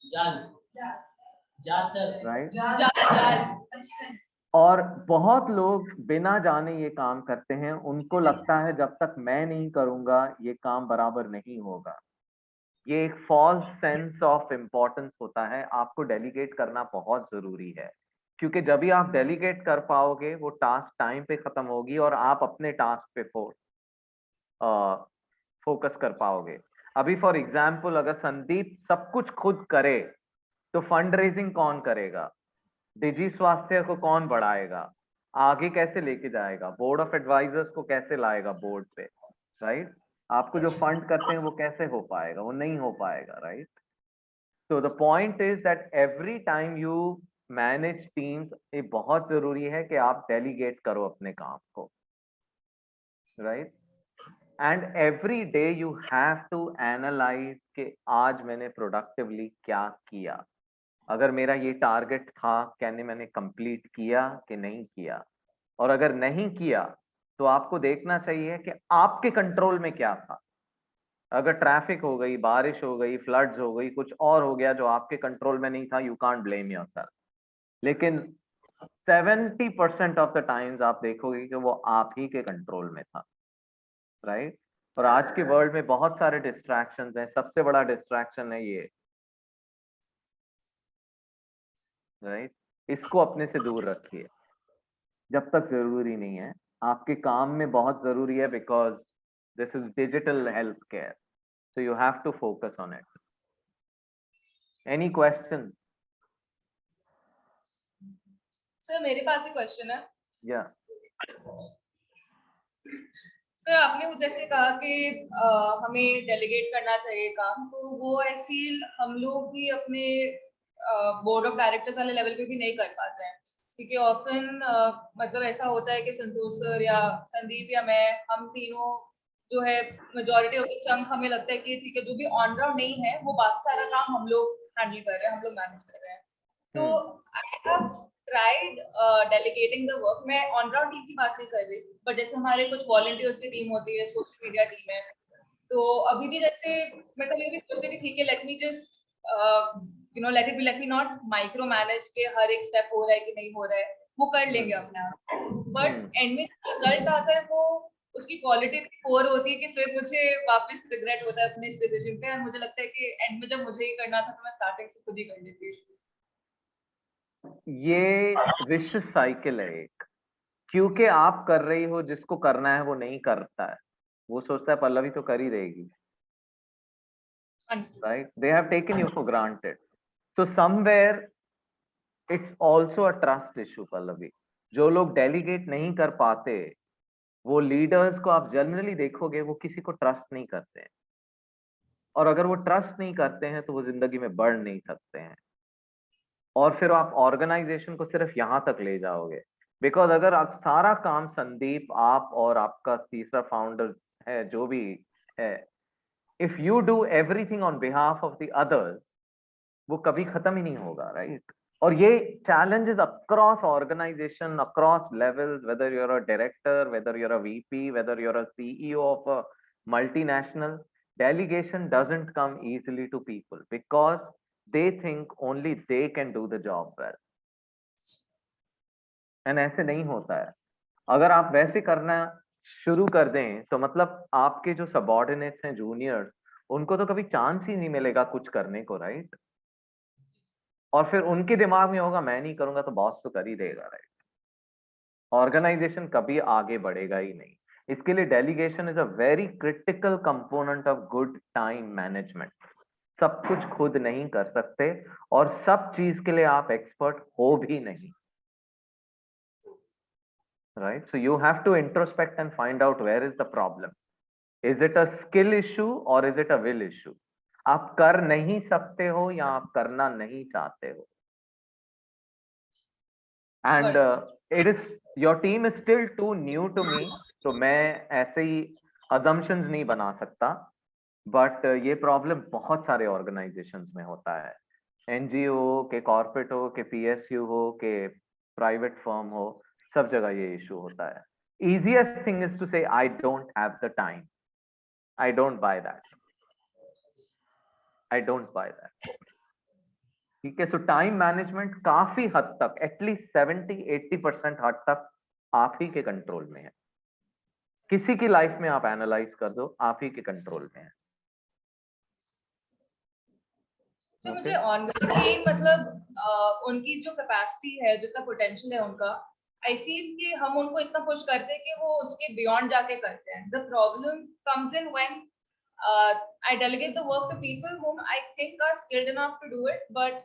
जाल जातर राइट? जाल। और बहुत लोग बिना जाने ये काम करते हैं, उनको लगता है जब तक मैं नहीं करूंगा ये काम बराबर नहीं होगा। ये एक फॉल्स सेंस ऑफ इम्पोर्टेंस होता है। आपको डेलीगेट करना बहुत जरूरी है, क्योंकि जब भी आप डेलीगेट कर पाओगे वो टास्क टाइम पे खत्म होगी और आप अपने टास्क पे फोकस कर पाओगे। अभी फॉर एग्जाम्पल अगर संदीप सब कुछ खुद करे तो फंड रेजिंग कौन करेगा? डिजी स्वास्थ्य को कौन बढ़ाएगा? आगे कैसे लेके जाएगा? बोर्ड ऑफ एडवाइजर्स को कैसे लाएगा बोर्ड पे? राइट? आपको जो फंड करते हैं वो कैसे हो पाएगा? वो नहीं हो पाएगा। राइट? तो the point is that every time you manage teams, ये बहुत जरूरी है कि आप डेलीगेट करो अपने काम को। Right? And every day you have to analyse कि आज मैंने प्रोडक्टिवली क्या किया। अगर मेरा ये टारगेट था, क्या मैंने कंप्लीट किया कि नहीं किया? और अगर नहीं किया तो आपको देखना चाहिए कि आपके कंट्रोल में क्या था। अगर ट्रैफिक हो गई, बारिश हो गई, फ्लड्स हो गई, कुछ और हो गया जो आपके कंट्रोल में नहीं था, यू कांट ब्लेम योरसेल्फ। लेकिन 70% ऑफ द टाइम्स आप देखोगे कि वो आप ही के कंट्रोल में था। राइट? और आज के वर्ल्ड में बहुत सारे डिस्ट्रैक्शंस हैं। सबसे बड़ा डिस्ट्रैक्शन है ये। राइट? इसको अपने से दूर रखिए जब तक जरूरी नहीं है। आपके काम में बहुत जरूरी है, because this is digital health care, so you have to focus on it. Any question? Sir मेरे पास एक क्वेश्चन है। या सर आपने मुझे जैसे कहा कि हमें डेलीगेट करना चाहिए काम, तो वो आई फील हम लोग भी अपने बोर्ड ऑफ डायरेक्टर्स वाले लेवल पे भी नहीं कर पाते हैं, क्योंकि ऑफन मतलब ऐसा होता है कि संतोष सर या संदीप या मैं, हम तीनों जो है मेजोरिटी ऑफ द चंक हमें लगता है कि ठीक है, जो भी ऑन ग्राउंड नहीं है वो बाकी सारा काम हम लोग हैंडल कर रहे हैं, हम लोग मैनेज कर रहे हैं। तो I have tried delegating the work. मैं ऑन ग्राउंड टीम की बात नहीं कर रही, बट जैसे हमारे कुछ वॉलंटियर्स की टीम होती है, सोशल मीडिया टीम है, तो अभी भी जैसे मैं कभी कभी सोचती हूँ कि ठीक है, let me just let it be, let me not micro manage के हर एक स्टेप हो रहा है कि नहीं हो रहा है, वो कर लेंगे अपने आप। बट एंड में रिजल्ट आता है वो उसकी क्वालिटी पोर होती है कि फिर मुझे वापस रिग्रेट होता है अपने इस डिसीजन पे। मुझे लगता है कि एंड में जब मुझे ही करना था तो मैं स्टार्टिंग से खुद ही कर लेती। ये विशियस साइकिल है एक, क्योंकि आप कर रही हो, जिसको करना है वो नहीं करता है, वो सोचता है पल्लवी तो कर ही देगी। Right? They have taken you for granted, so somewhere it's also a trust issue Pallavi. जो लोग डेलीगेट नहीं कर पाते, वो लीडर्स को आप जनरली देखोगे वो किसी को ट्रस्ट नहीं करते हैं, और अगर वो ट्रस्ट नहीं करते हैं तो वो जिंदगी में बढ़ नहीं सकते हैं। और फिर आप ऑर्गेनाइजेशन को सिर्फ यहां तक ले जाओगे, बिकॉज अगर आप सारा काम संदीप, आप और आपका तीसरा फाउंडर है जो भी है, if you do everything on behalf of the others, वो कभी खत्म ही नहीं होगा। राइट? और ये challenges across organization, across levels, whether you're a director, whether you're a VP, whether you're a CEO of a multinational, delegation doesn't come easily to people because they think only they can do the job well. and ऐसे नहीं होता है। अगर आप वैसे करना शुरू कर दें तो मतलब आपके जो सबॉर्डिनेट्स हैं, जूनियर्स, उनको तो कभी चांस ही नहीं मिलेगा कुछ करने को। राइट? और फिर उनके दिमाग में होगा मैं नहीं करूंगा तो बॉस तो कर ही देगा। राइट? ऑर्गेनाइजेशन कभी आगे बढ़ेगा ही नहीं। इसके लिए delegation is a very critical component of good time management. सब कुछ खुद नहीं कर सकते और सब चीज के लिए आप एक्सपर्ट हो भी नहीं, right? So you have to introspect and find out where is the problem. Is it a skill issue or is it a will issue? आप कर नहीं सकते हो या आप करना नहीं चाहते हो। And it is your team is still too new to me, तो मैं ऐसे ही assumptions नहीं बना सकता, बट ये प्रॉब्लम बहुत सारे ऑर्गेनाइजेशंस में होता है। एनजीओ हो के, कॉर्पोरेट हो के, पीएसयू हो के, प्राइवेट फर्म हो, सब जगह ये इशू होता है। easiest thing is to say I don't have the time. I don't buy that. I don't buy that. ठीक है, सो टाइम मैनेजमेंट काफी हद तक, एटलीस्ट 70-80% हद तक आप ही के कंट्रोल में है। किसी की लाइफ में आप एनालाइज कर दो, आप ही के कंट्रोल में है। तो मुझे ऑनगोइंग टीम मतलब उनकी जो कैपेसिटी है, जितना पोटेंशियल है उनका, आई फील कि हम उनको इतना पुश करते हैं कि वो उसके बियॉन्ड जाके करते हैं। The problem comes in when I delegate the work to people whom I think are skilled enough to do it, but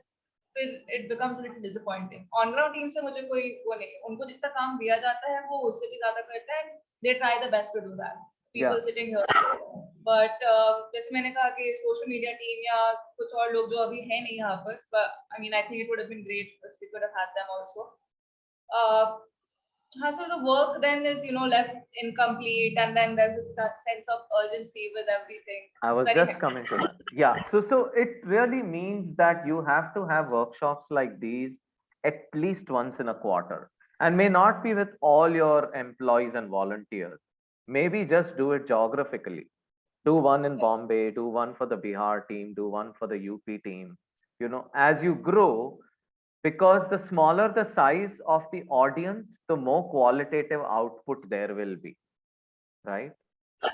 फिर it becomes a little disappointing. On ground team से मुझे कोई वो नहीं, उनको जितना काम दिया जाता है वो उससे भी ज्यादा करते हैं, and they try the best to do that. People sitting here, but जैसे मैंने कहा कि social media team या कुछ और लोग जो अभी है नहीं यहाँ पर, but I mean I think it would have been great if we could have had them also. So the work then is, left incomplete, and then there's a sense of urgency with everything. I was just coming to that. Yeah, so it really means that you have to have workshops like these at least once in a quarter, and may not be with all your employees and volunteers. Maybe just do it geographically. Do one in Bombay, do one for the Bihar team, do one for the UP team. As you grow, because the smaller the size of the audience, the more qualitative output there will be, right?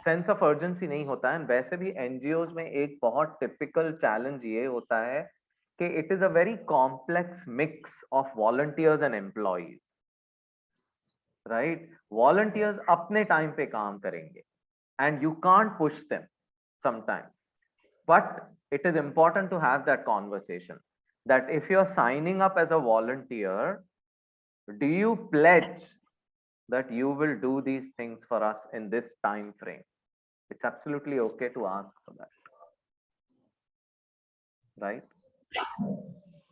Sense of urgency नहीं होता है। वैसे भी NGOs में एक बहुत typical challenge ये होता है कि it is a very complex mix of volunteers and employees, right? Volunteers अपने time पे काम करेंगे and you can't push them sometimes, but it is important to have that conversation that if you're signing up as a volunteer, do you pledge that you will do these things for us in this time frame? It's absolutely okay to ask for that, right?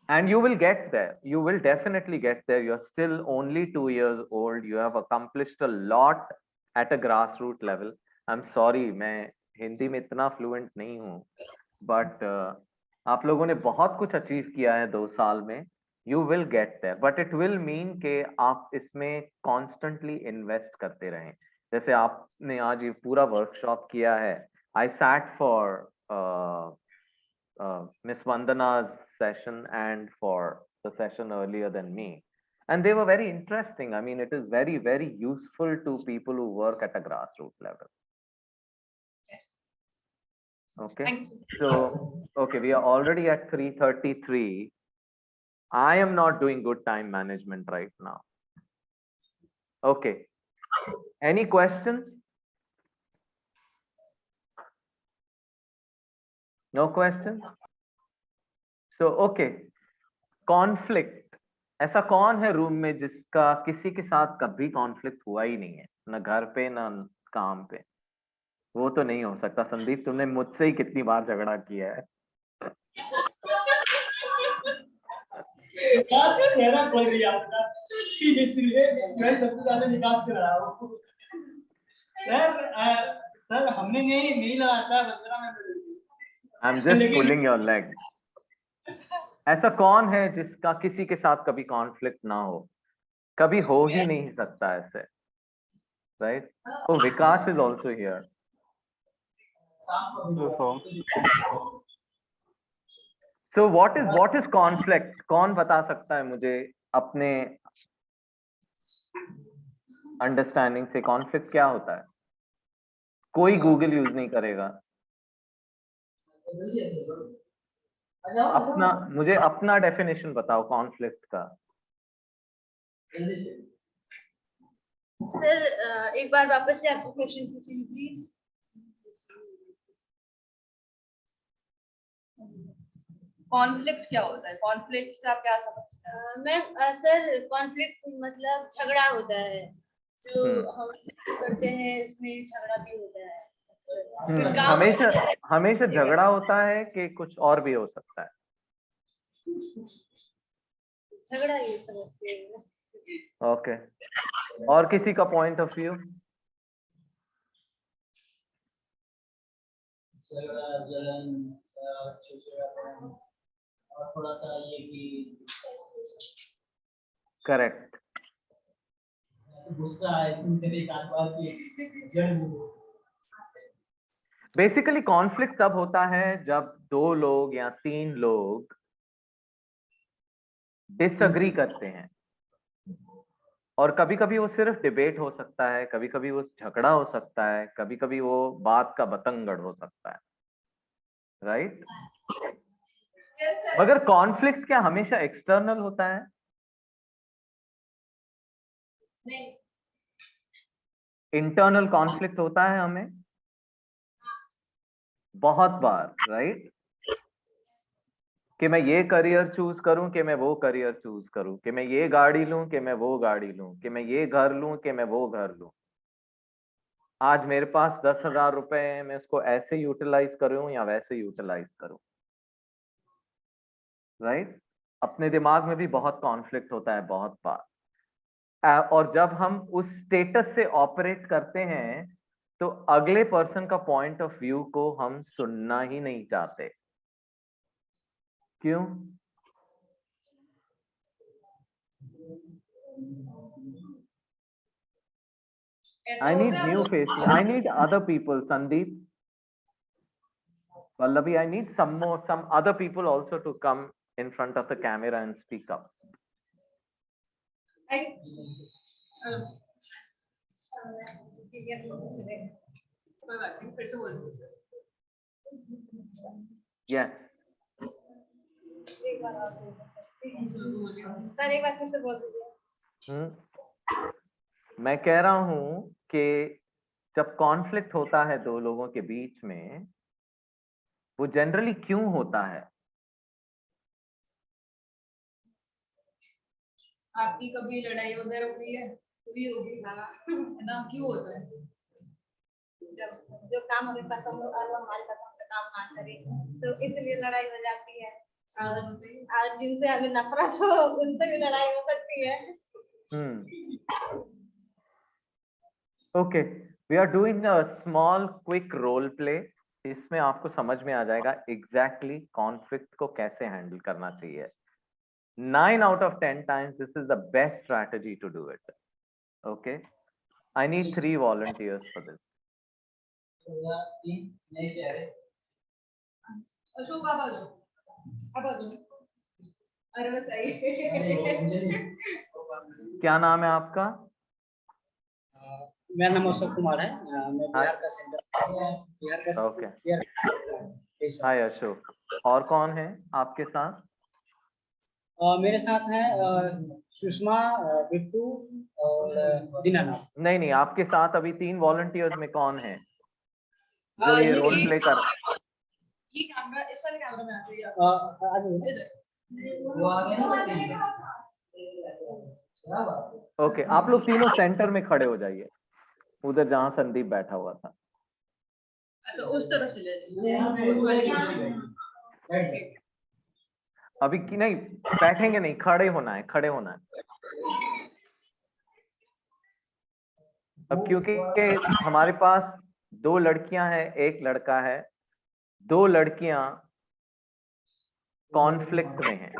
And you will get there. You will definitely get there. You're still only 2 years old. You have accomplished a lot at a grassroots level. I'm sorry, मैं हिंदी में इतना fluent नहीं हूँ, but आप लोगों ने बहुत कुछ अचीव किया है 2 साल में। You will get there, but it will mean कि आप इसमें constantly invest करते रहें। जैसे आपने आज ये पूरा वर्कशॉप किया है, I sat for Miss Vandana's session and for the session earlier than me, and they were very interesting. I mean, it is very, very useful to people who work at a grassroots level. Okay, so okay, we are already at 3:33. I am not doing good time management right now. Okay, any questions? No questions? So okay, conflict. ऐसा कौन है room में जिसका किसी के साथ कभी conflict हुआ ही नहीं है, ना घर पे ना काम पे? वो तो नहीं हो सकता। संदीप, तुमने मुझसे ही कितनी बार झगड़ा किया है? चेहरा खोल दिया आपका, इसलिए मैं सबसे ज्यादा निकास कर रहा हूँ। सर हमने नहीं लड़ा था, I'm just pulling your leg. ऐसा कौन है जिसका किसी के साथ कभी कॉन्फ्लिक्ट ना हो? कभी हो ही नहीं सकता ऐसे, right? Oh, Vikas is also here. So what is conflict? कौन बता सकता है मुझे अपने अंडरस्टैंडिंग से कॉन्फ्लिक्ट क्या होता है? कोई गूगल यूज नहीं करेगा। मुझे अपना डेफिनेशन बताओ कॉन्फ्लिक्ट का। सर एक बार वापस से आपको क्वेश्चन पूछिए प्लीज। कॉन्फ्लिक्ट क्या होता है? कॉन्फ्लिक्ट से आप क्या समझते हैं? मैम सर कॉन्फ्लिक्ट मतलब झगड़ा होता है, जो हम करते हैं उसमें झगड़ा भी होता है। फिर काम हमेशा हमेशा झगड़ा होता है कि कुछ और भी हो सकता है? झगड़ा ही समझते हैं। ओके, और किसी का पॉइंट ऑफ व्यू? जलन चिड़चिड़ापन और थोड़ा सा ये कि करेक्ट। गुस्सा है तेरे कारोबार की जड़ में। बेसिकली कॉन्फ्लिक्ट तब होता है जब दो लोग या तीन लोग डिसएग्री करते हैं, और कभी कभी वो सिर्फ डिबेट हो सकता है, कभी कभी वो झगड़ा हो सकता है, कभी कभी वो बात का बतंगड़ हो सकता है, राइट? मगर कॉन्फ्लिक्ट क्या हमेशा एक्सटर्नल होता है? नहीं, इंटरनल कॉन्फ्लिक्ट होता है हमें बहुत बार, राइट? कि मैं ये करियर चूज करूं कि मैं वो करियर चूज करूं, कि मैं ये गाड़ी लूं कि मैं वो गाड़ी लूं, कि मैं ये घर लूं कि मैं वो घर लूं। आज मेरे पास 10,000 रुपए है, मैं उसको ऐसे यूटिलाइज करूं या वैसे यूटिलाइज करूं, राइट? अपने दिमाग में भी बहुत कॉन्फ्लिक्ट होता है बहुत बार। और जब हम उस स्टेटस से ऑपरेट करते हैं तो अगले पर्सन का पॉइंट ऑफ व्यू को हम सुनना ही नहीं चाहते। क्यों? I need new faces. I need other people. Sandeep, Vallavi, I need some other people also to come in front of the camera and speak up. Yes. Sir एक बार फिर से बोल दीजिए। मैं कह रहा हूं कि जब कॉन्फ्लिक्ट होता है दो लोगों के बीच में, वो जनरली क्यों होता है? आपकी कभी लड़ाई वगैरह हुई है? हुई होगी ना? क्यों होता है? जब जो काम हमें पसंद हो और वो हमारे पसंद का काम ना करे तो इसलिए लड़ाई हो जाती है। और जिनसे हमें नफरत हो उनसे भी लड़ाई हो सकती है। Okay, we are doing a small quick role play. इसमें आपको समझ में आ जाएगा एग्जैक्टली कॉन्फ्लिक्ट को कैसे हैंडल करना चाहिए। 9 out of 10 times this is the best strategy to do it. Okay, I need 3 volunteers for this. Ashok आप आ जाओ, आप आ जाओ। अरे बस आई। क्या नाम है आपका? मेरा नाम अशोक कुमार है। मैं बिहार का सेंटर ओके, हाय अशोक। और कौन है आपके साथ? मेरे साथ है सुषमा, बिट्टू और दीनानाथ। नहीं, आपके साथ अभी 3 वॉलंटियर्स में कौन है जो ये रोल प्ले कर? ये कैमरा इस वाले कैमरा में आ जाइए। वो आ गया ना। ओके, आप लोग तीनों सेंटर में खड़े हो जाइए, उधर जहां संदीप बैठा हुआ था। अच्छा, उस तरफ चले जाइए। अभी की नहीं बैठेंगे, नहीं खड़े होना है, खड़े होना है। अब क्योंकि हमारे पास 2 लड़कियां हैं, 1 लड़का है, 2 लड़कियां कॉन्फ्लिक्ट में हैं।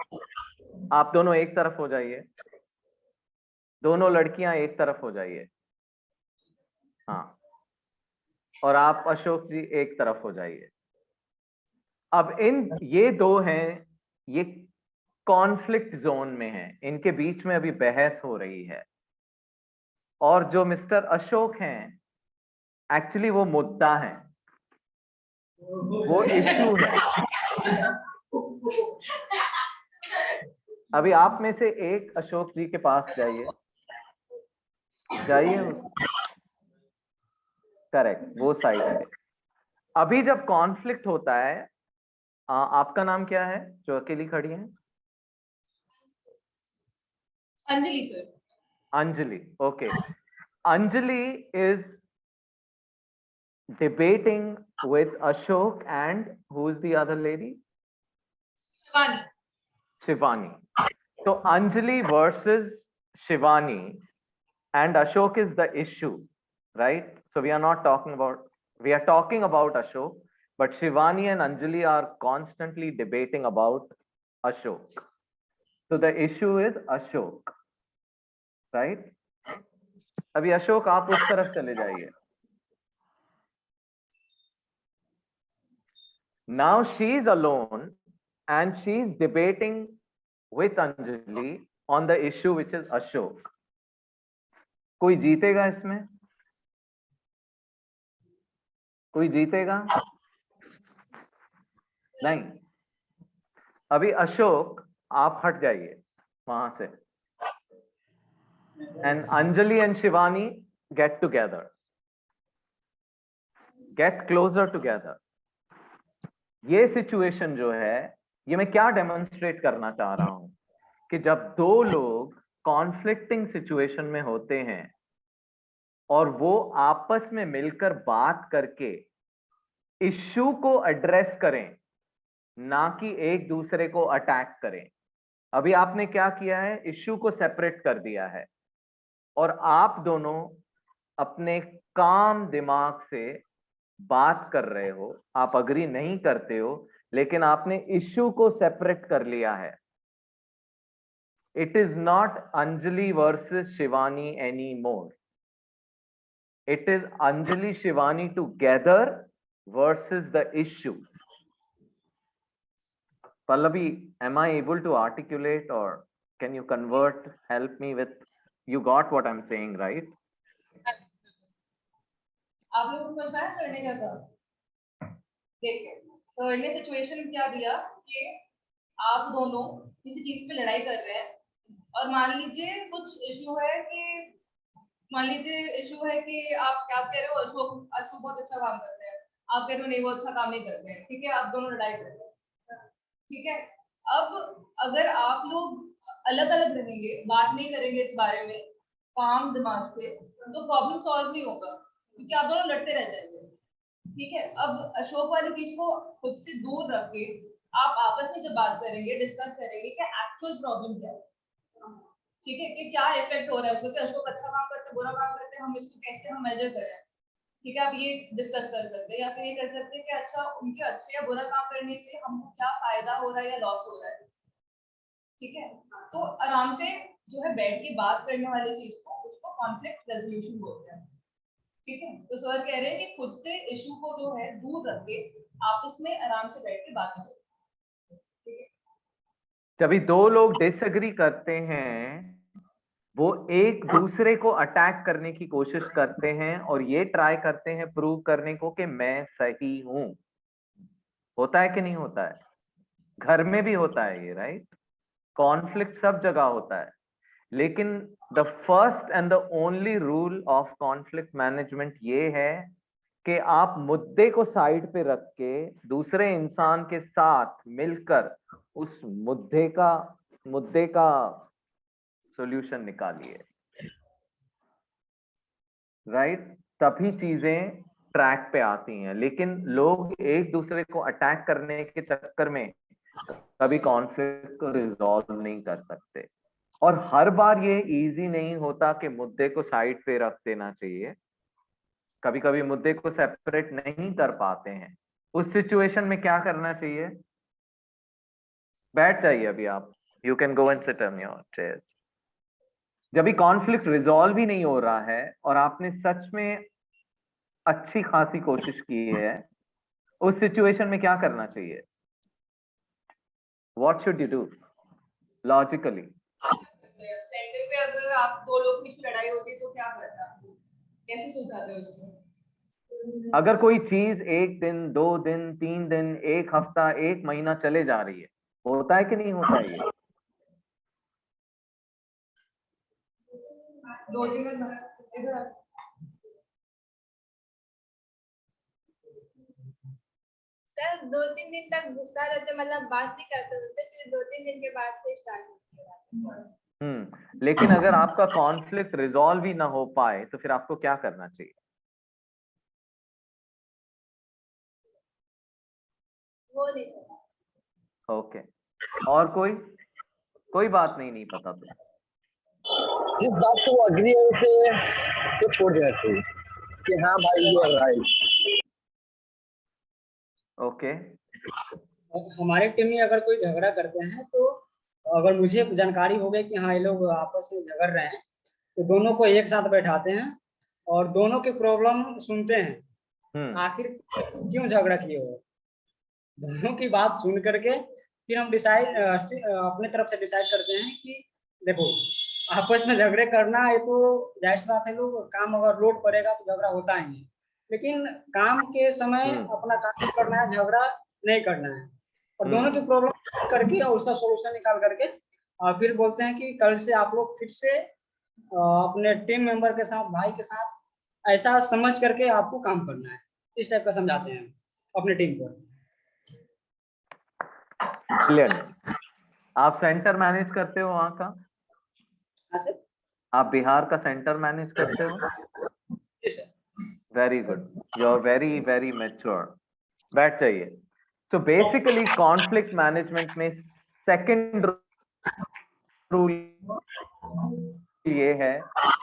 आप दोनों एक तरफ हो जाइए, दोनों लड़कियां एक तरफ हो जाइए। हाँ, और आप अशोक जी एक तरफ हो जाइए। अब ये 2 हैं, ये कॉन्फ्लिक्ट जोन में हैं, इनके बीच में अभी बहस हो रही है। और जो मिस्टर अशोक हैं, एक्चुअली वो मुद्दा है, वो इश्यू है। अभी आप में से एक अशोक जी के पास जाइए, जाइए करेक्ट, वो साइड पे। अभी जब कॉन्फ्लिक्ट होता है, आपका नाम क्या है जो अकेली खड़ी है? Anjali sir. Anjali, okay. Anjali is debating with Ashok and who is the other lady? Shivani. Shivani. So Anjali versus Shivani and Ashok is the issue, right? So we are not talking about, we are talking about Ashok, but Shivani and Anjali are constantly debating about Ashok. So the issue is Ashok, right? अभी अशोक आप उस तरफ चले जाइए। Now she is alone and she is debating with Anjali on the issue which is Ashok. कोई जीतेगा इसमें? कोई जीतेगा? नहीं। अभी अशोक आप हट जाइए वहां से, and Anjali and Shivani get together, get closer together. ये सिचुएशन जो है, ये मैं क्या डेमोन्स्ट्रेट करना चाह रहा हूं कि जब दो लोग कॉन्फ्लिक्टिंग सिचुएशन में होते हैं और वो आपस में मिलकर बात करके इश्यू को एड्रेस करें, ना कि एक दूसरे को अटैक करें। अभी आपने क्या किया है, इश्यू को सेपरेट कर दिया है और आप दोनों अपने काम दिमाग से बात कर रहे हो, आप अग्री नहीं करते हो, लेकिन आपने इश्यू को सेपरेट कर लिया है। It is not Anjali versus Shivani any more, it is Anjali Shivani together versus the issue. Pallavi, am I able to articulate or can you convert, help me with, you got what I'm saying, right? आप लोगों को समझ में आया sir ने क्या कहा? देखिए, सर ने सिचुएशन क्या दिया कि आप दोनों किसी चीज पे लड़ाई कर रहे हैं और मान लीजिए कुछ इशू है कि आप क्या कह रहे हो, अशोक बहुत अच्छा काम करते हैं, आप कह रहे हो नहीं वो अच्छा काम नहीं करते हैं, ठीक है, आप दोनों लड़ाई कर रहे हैं, ठीक है। अब अगर आप लोग अलग अलग रहेंगे, बात नहीं करेंगे इस बारे में काम दिमाग से, तो प्रॉब्लम सॉल्व नहीं होगा, क्योंकि आप दोनों लड़ते रह जाएंगे, ठीक है। अब अशोक वाली चीज को खुद से दूर रख के आप आपस में जब बात करेंगे, डिस्कस करेंगे कि एक्चुअल प्रॉब्लम क्या है, ठीक है, कि क्या इफेक्ट हो रहा है उसको, कि अशोक अच्छा काम करते, बुरा काम करते, हम इसको कैसे हम मेजर करें, ठीक है। आप ये डिस्कस कर सकते हैं या फिर ये कर सकते हैं कि अच्छा उनके अच्छे या बुरा काम करने से हमको क्या फायदा हो रहा है या लॉस हो रहा है, ठीक है। तो आराम से जो है बैठ के बात करने वाली चीज को, उसको कॉन्फ्लिक्ट रेजोल्यूशन बोलते हैं, ठीक है। तो सर कह रहे हैं कि खुद से इशू को जो है दूर रख के आपस में आराम से बैठ के बातें करो, ठीक है। जब दो लोग डिसएग्री करते हैं, वो एक दूसरे को अटैक करने की कोशिश करते हैं और ये ट्राई करते हैं प्रूव करने को कि मैं सही हूं। होता है कि नहीं होता है? घर में भी होता है ये, राइट? कॉन्फ्लिक्ट सब जगह होता है, लेकिन the first and the only rule of conflict management ये है कि आप मुद्दे को साइड पे रख के दूसरे इंसान के साथ मिलकर उस मुद्दे का सॉल्यूशन निकालिए, राइट? तभी चीजें ट्रैक पे आती हैं। लेकिन लोग एक दूसरे को अटैक करने के चक्कर में कभी कॉन्फ्लिक्ट को रिजॉल्व नहीं कर सकते, और हर बार ये इजी नहीं होता कि मुद्दे को साइड पे रख देना चाहिए। कभी कभी मुद्दे को सेपरेट नहीं कर पाते हैं। उस सिचुएशन में क्या करना चाहिए? बैठ जाइए अभी आप, you can go and sit on your chair. जब भी कॉन्फ्लिक्ट रिजॉल्व ही नहीं हो रहा है और आपने सच में अच्छी खासी कोशिश की है, उस सिचुएशन में क्या करना चाहिए? What should you do logically? Centre पे अगर आप दो लोग की लड़ाई होती है तो क्या करते हैं, कैसे सुलझाते हो उसको? अगर कोई चीज 1 दिन 2 दिन 3 दिन 1 हफ्ता 1 महीना चले जा रही है, होता है कि नहीं होता है ये? 2 दिन इधर सर 2-3 दिन तक गुस्सा रहते, मतलब बात नहीं करते उससे, फिर 2-3 दिन के बाद से स्टार्ट होती है बात। लेकिन अगर आपका कॉन्फ्लिक्ट रिजॉल्व ही ना हो पाए तो फिर आपको क्या करना चाहिए? वो नहीं पता। ओके, और कोई बात नहीं पता तो जिस बात को वो अग्री है उसे तो छोड़ देना चाहिए कि हाँ भाई ये राइट। ओके। हमारे टीम में अगर कोई झगड़ा करते हैं तो अगर मुझे जानकारी हो गई कि हाँ ये लोग आपस में झगड़ रहे हैं, तो दोनों को एक साथ बैठाते हैं और दोनों की प्रॉब्लम सुनते हैं, आखिर क्यों झगड़ा किए हो, दोनों की बात सुन करके फिर हम डिसाइड अपने तरफ से डिसाइड करते हैं कि देखो आपस में झगड़े करना है तो जाहिर सी बात है, लोग काम अगर लोड पड़ेगा तो झगड़ा होता ही है, लेकिन काम के समय अपना काम करना है, झगड़ा नहीं करना है, और दोनों की प्रॉब्लम करके और उसका सोल्यूशन निकाल करके फिर बोलते हैं कि कल से आप लोग फिर से अपने टीम मेंबर के साथ, भाई के साथ ऐसा समझ करके आपको काम करना है, इस टाइप का समझाते हैं अपने टीम को। ब्रिलियंट। आप सेंटर मैनेज करते हो वहां का? हाँ सर। आप बिहार का सेंटर मैनेज करते हो? जी sir. Very good, you are very very mature. बैठ जाइए। तो बेसिकली कॉन्फ्लिक्ट मैनेजमेंट में सेकंड रूल ये है,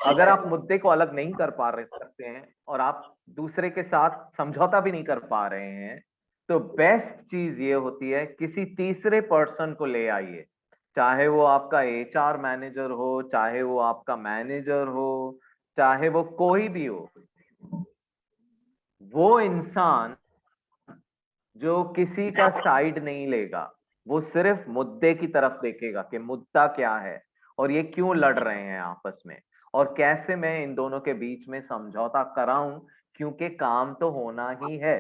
अगर आप मुद्दे को अलग नहीं कर पा रहे सकते हैं और आप दूसरे के साथ समझौता भी नहीं कर पा रहे हैं, तो बेस्ट चीज ये होती है किसी तीसरे पर्सन को ले आइए, चाहे वो आपका एचआर मैनेजर हो, चाहे वो आपका मैनेजर हो, चाहे वो कोई भी हो। वो इंसान जो किसी का साइड नहीं लेगा, वो सिर्फ मुद्दे की तरफ देखेगा कि मुद्दा क्या है और ये क्यों लड़ रहे हैं आपस में, और कैसे मैं इन दोनों के बीच में समझौता कराऊं, क्योंकि काम तो होना ही है,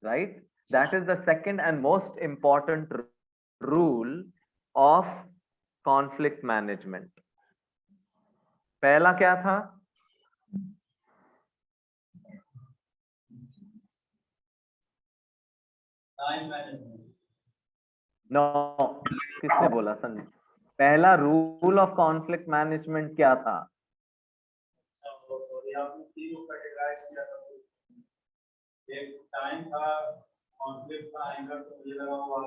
right? That is the second and most important rule of conflict management. पहला क्या था? नो, किसने बोला संदीप? पहला रूल ऑफ कॉन्फ्लिक्ट मैनेजमेंट क्या था? एक टाइम था कॉन्फ्लिक्ट का एंगर, तो मुझे लगा वो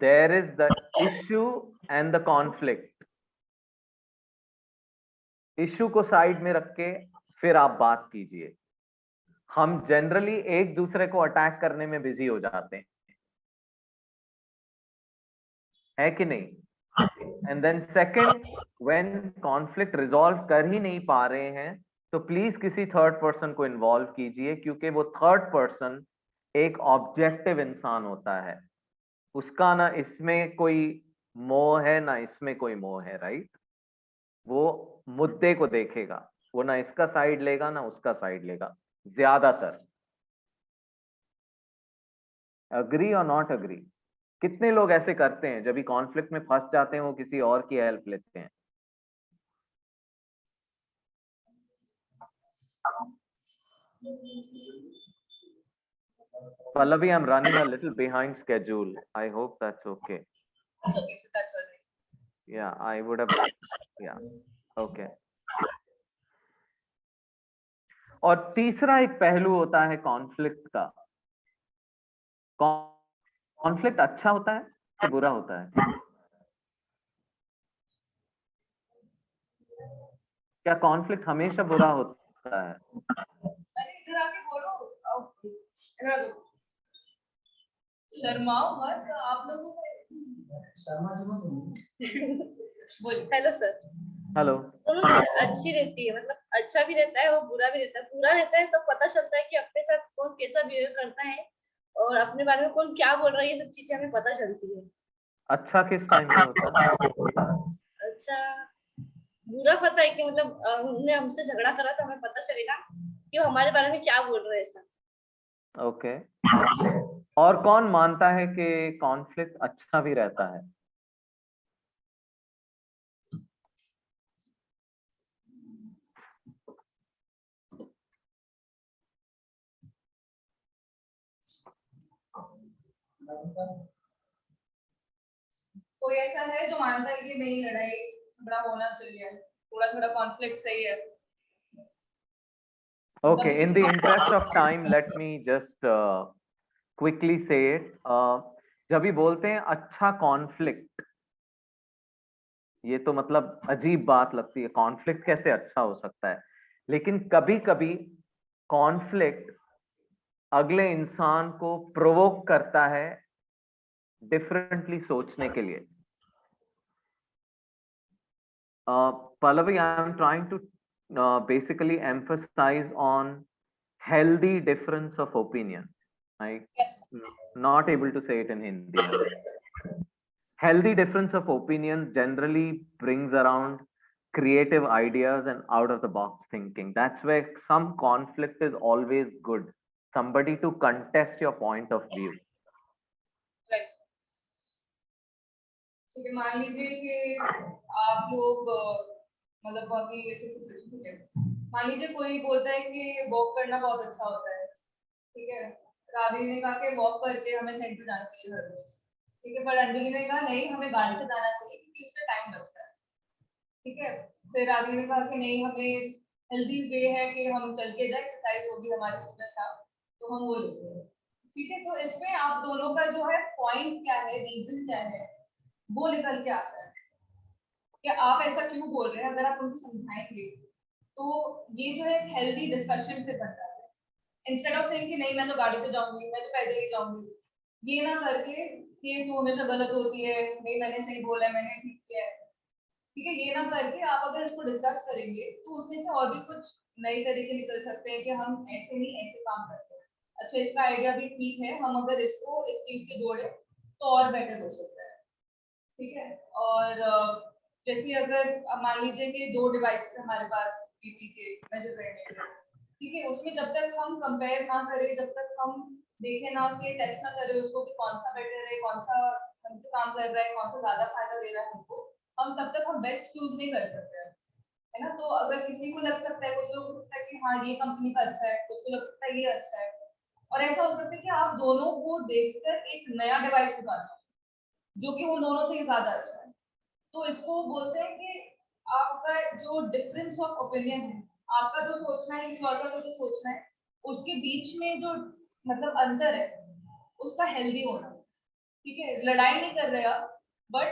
There is the issue and the conflict. Issue को साइड में रख के फिर आप बात कीजिए। हम जनरली एक दूसरे को अटैक करने में बिजी हो जाते हैं, है कि नहीं? And then second, when conflict resolve कर ही नहीं पा रहे हैं तो प्लीज किसी थर्ड पर्सन को इन्वॉल्व कीजिए, क्योंकि वो थर्ड पर्सन एक ऑब्जेक्टिव इंसान होता है, उसका ना इसमें कोई मोह है ना इसमें कोई मोह है, राइट? वो मुद्दे को देखेगा, वो ना इसका साइड लेगा ना उसका साइड लेगा ज्यादातर। अग्री और नॉट अग्री? कितने लोग ऐसे करते हैं, जब भी कॉन्फ्लिक्ट में फंस जाते हैं वो किसी और की हेल्प लेते हैं? Pallavi, I'm running a little behind schedule. I hope that's okay. That's okay, so that's all right. Yeah, I would have. Yeah, okay. और तीसरा एक पहलू होता है कॉन्फ्लिक्ट का। कॉन्फ्लिक्ट अच्छा होता है कि बुरा होता है? क्या कॉन्फ्लिक्ट हमेशा बुरा होता है? अरे इधर आके बोलो, इधर दो, शर्माओ मत आप लोगों को। Hello sir. हेलो। अच्छी रहती है, मतलब अच्छा भी रहता है और बुरा भी रहता है। बुरा रहता है तो पता चलता है कि अपने साथ कौन कैसा बिहेव करता है और अपने बारे में कौन क्या बोल रहा है, ये सब चीजें हमें पता चलती है। अच्छा किस टाइम पे होता है? अच्छा, बुरा पता है कि मतलब उन्होंने हमसे झगड़ा करा तो हमें पता चलेगा कि वो हमारे बारे में क्या बोल रहे हैं ऐसा। ओके। और कौन मानता है कि कॉन्फ्लिक्ट अच्छा भी रहता है? कोई ऐसा है जो मानता है कि नहीं लड़ाई झगड़ा होना चाहिए, थोड़ा थोड़ा कॉन्फ्लिक्ट सही है? Okay, in the interest of time, let me just quickly say it. जब भी बोलते हैं अच्छा कॉन्फ्लिक्ट, ये तो मतलब अजीब बात लगती है, कॉन्फ्लिक्ट कैसे अच्छा हो सकता है? लेकिन कभी कभी कॉन्फ्लिक्ट अगले इंसान को प्रोवोक करता है डिफरेंटली सोचने के लिए. Pallavi, I am trying to basically emphasize on healthy difference of opinion. I Yes. not able to say it in Hindi. Healthy difference of opinion generally brings around creative ideas and out of the box thinking. That's where some conflict is always good. Somebody to contest your point of view. Right. ठीक है, मान लीजिए कि आप लोग मतलब बहुत ही ऐसे सिचुएशन है, मान लीजिए कोई बोलता है कि वॉक करना बहुत अच्छा होता है, ठीक है, राधे ने कहा कि वॉक करके हमें सेंटर जाना चाहिए हर रोज, ठीक है, पर अंजलि ने कहा नहीं हमें गाड़ी से जाना चाहिए क्योंकि उससे टाइम बचता है, ठीक है, फिर राधे ने कहा कि नहीं हमें हेल्दी वे है कि हम चल के जाए, एक्सरसाइज होगी हमारे सुबह शाम, तो हम वो लेते हैं, ठीक है, तो इसमें आप दोनों का जो है पॉइंट क्या है, रीजन क्या है, वो निकल के आता है कि आप ऐसा क्यों बोल रहे हैं। अगर आप उनको समझाएंगे तो ये जो है एक हेल्दी डिस्कशन से बनता है, इंस्टेड ऑफ सेइंग कि नहीं मैं तो गाड़ी से जाऊंगी, मैं तो पैदल ही जाऊंगी, ये ना करके कि तू हमेशा गलत होती है, नहीं मैंने सही बोला है, मैंने ठीक किया है, ठीक है, ये ना करके आप अगर इसको डिस्कस करेंगे तो उसमें से और भी कुछ नए तरीके निकल सकते हैं कि हम ऐसे नहीं ऐसे काम करते हैं, अच्छा इसका आइडिया भी ठीक है, हम अगर इसको इस चीज से जोड़े तो और बेटर हो सकता है, ठीक है। और जैसे अगर मान लीजिए कि 2 डिवाइस हमारे पास बीपी के मेजर करने के, ठीक है, उसमें जब तक हम कंपेयर ना करें, जब तक हम देखें ना कि टेस्ट ना करें उसको कि कौन सा बेटर है, कौन सा हमसे काम कर रहा है, कौन सा ज्यादा फायदा दे रहा है हमको, हम तब तक हम बेस्ट चूज नहीं कर सकते हैं, है ना। तो अगर किसी को लग सकता है, कुछ लोगों को लगता है कि हाँ ये कंपनी का अच्छा है, कुछ को लग सकता है ये अच्छा है, और ऐसा हो सकता है कि आप दोनों को देखकर एक नया डिवाइस निकालो जो कि उन दोनों से ज्यादा अच्छा है। तो इसको बोलते हैं कि आपका जो डिफरेंस ऑफ ओपिनियन है, आपका जो सोचना है, इस और का जो सोचना है, उसके बीच में जो मतलब अंतर है उसका हेल्दी होना, ठीक है, लड़ाई नहीं कर रहे आप, बट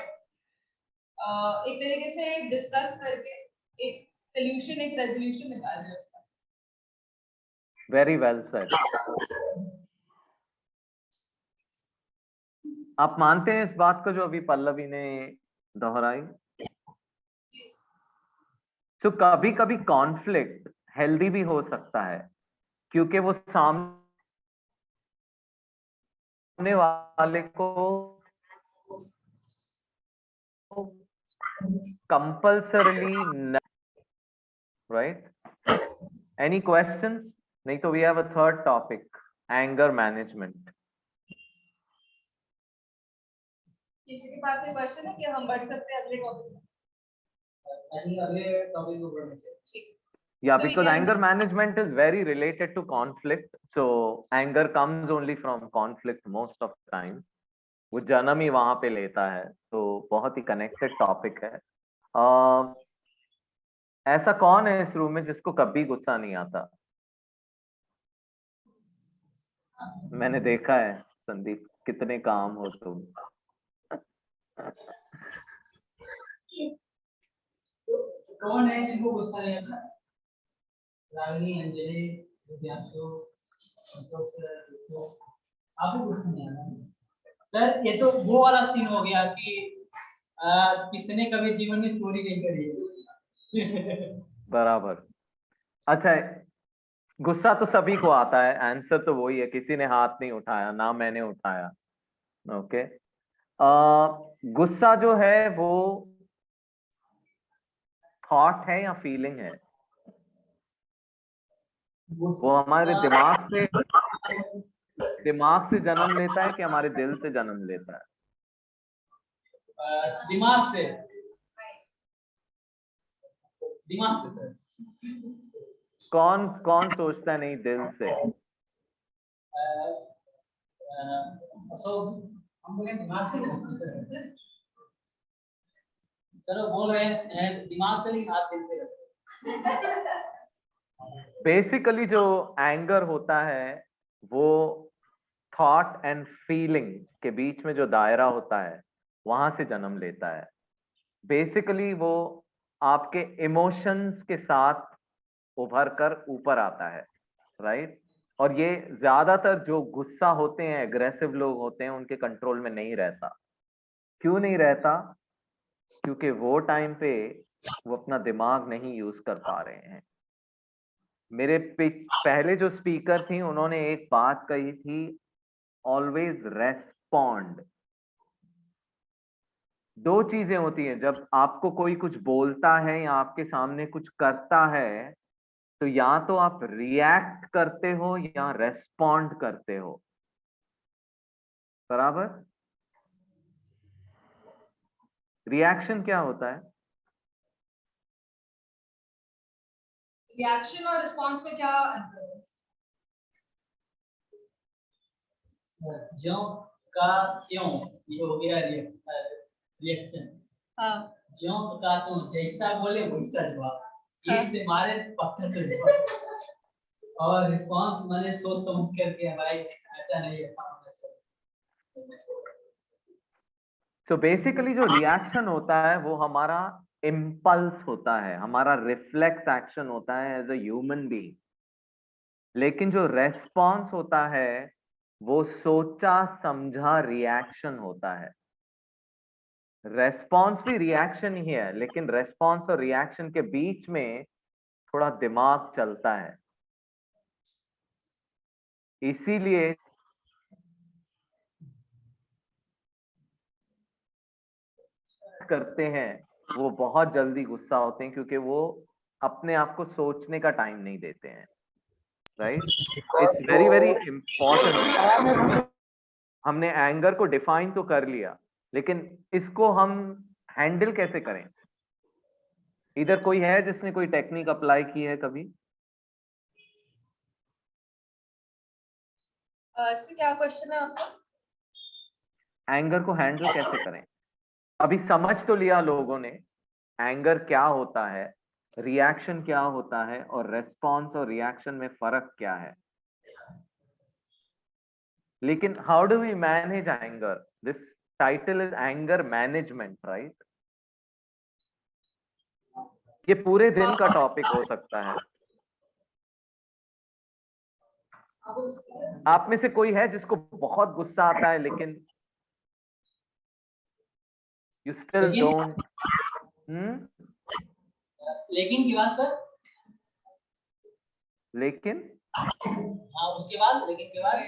एक तरीके से डिस्कस करके एक सॉल्यूशन, एक रेजोल्यूशन निकाल रहे उसका। Very well said. आप मानते हैं इस बात को जो अभी पल्लवी ने दोहराई? तो कभी कभी कॉन्फ्लिक्ट हेल्दी भी हो सकता है क्योंकि वो सामने वाले को कंपल्सरली, राइट? Any questions? नहीं तो we have a third topic, anger management. किसी के पास कोई क्वेश्चन है कि हम बढ़ सकते हैं अगले टॉपिक में? Yeah, So we because can- anger management is very related to conflict. So anger comes only from conflict most of the time. वो जन्म ही वहां पे लेता है, तो बहुत ही कनेक्टेड टॉपिक है. ऐसा कौन है इस रूम में जिसको कभी गुस्सा नहीं आता? मैंने देखा है संदीप, कितने काम हो तुम. कौन है जिनको गुस्सा नहीं आता? रागिनी, अंजलि, विद्यांशु, संतोष सर, आपको गुस्सा नहीं आता? सर ये तो वो वाला सीन हो गया कि किसने कभी जीवन में चोरी नहीं करी। बराबर. अच्छा, गुस्सा तो सभी को आता है, आंसर तो वही है, किसी ने हाथ नहीं उठाया, ना मैंने उठाया. ओके. गुस्सा जो है वो थॉट है या फीलिंग है? वो हमारे दिमाग से जन्म लेता है कि हमारे दिल से जन्म लेता है? दिमाग से सर. कौन सोचता है नहीं दिल से? अशोक हम बोले दिमाग से सर वो बोल रहे हैं दिमाग से लेकिन हाथ फेरते रहते हैं। बेसिकली जो एंगर होता है वो थॉट एंड फीलिंग के बीच में जो दायरा होता है वहां से जन्म लेता है। बेसिकली वो आपके इमोशंस के साथ उभर कर ऊपर आता है, राइट? और ये ज्यादातर जो गुस्सा होते हैं, एग्रेसिव लोग होते हैं, उनके कंट्रोल में नहीं रहता। क्यों नहीं रहता? क्योंकि वो टाइम पे वो अपना दिमाग नहीं यूज कर पा रहे हैं। मेरे पहले जो स्पीकर थी उन्होंने एक बात कही थी, ऑलवेज रेस्पॉन्ड। दो चीजें होती हैं, जब आपको कोई कुछ बोलता है या आपके सामने कुछ करता है तो या तो आप रिएक्ट करते हो या रेस्पॉन्ड करते हो, बराबर? रिएक्शन क्या होता है? रिएक्शन और रिस्पॉन्स में क्या अंतर है? ज्यों का त्यों, ये हो गया रिएक्शन। हाँ। ज्यों का त्यों, जैसा बोले वैसा जवाब, हाँ। ईंट से मारे पत्थर से जवाब। और रिस्पॉन्स मैंने सोच समझ करके भाई ऐसा नहीं है। सो बेसिकली जो रिएक्शन होता है वो हमारा इम्पल्स होता है, हमारा रिफ्लेक्स एक्शन होता है एज अ ह्यूमन बीइंग। लेकिन जो रेस्पॉन्स होता है वो सोचा समझा रिएक्शन होता है। रेस्पॉन्स भी रिएक्शन ही है, लेकिन रेस्पॉन्स और रिएक्शन के बीच में थोड़ा दिमाग चलता है। इसीलिए करते हैं वो बहुत जल्दी गुस्सा होते हैं, क्योंकि वो अपने आप को सोचने का टाइम नहीं देते हैं, right? It's very very important. हमने एंगर को डिफाइन तो कर लिया, लेकिन इसको हम हैंडल कैसे करें? इधर कोई है जिसने कोई टेक्निक अप्लाई की है कभी? सर क्या क्वेश्चन है आपका? एंगर को हैंडल कैसे करें? अभी समझ तो लिया लोगों ने एंगर क्या होता है, रिएक्शन क्या होता है, और रेस्पॉन्स और रिएक्शन में फर्क क्या है। लेकिन how do we manage anger? This title is anger management, right? ये पूरे दिन का टॉपिक हो सकता है। आप में से कोई है जिसको बहुत गुस्सा आता है लेकिन यू स्टिल डोंट? लेकिन की बात सर? लेकिन हाँ उसके बाद, लेकिन के बाद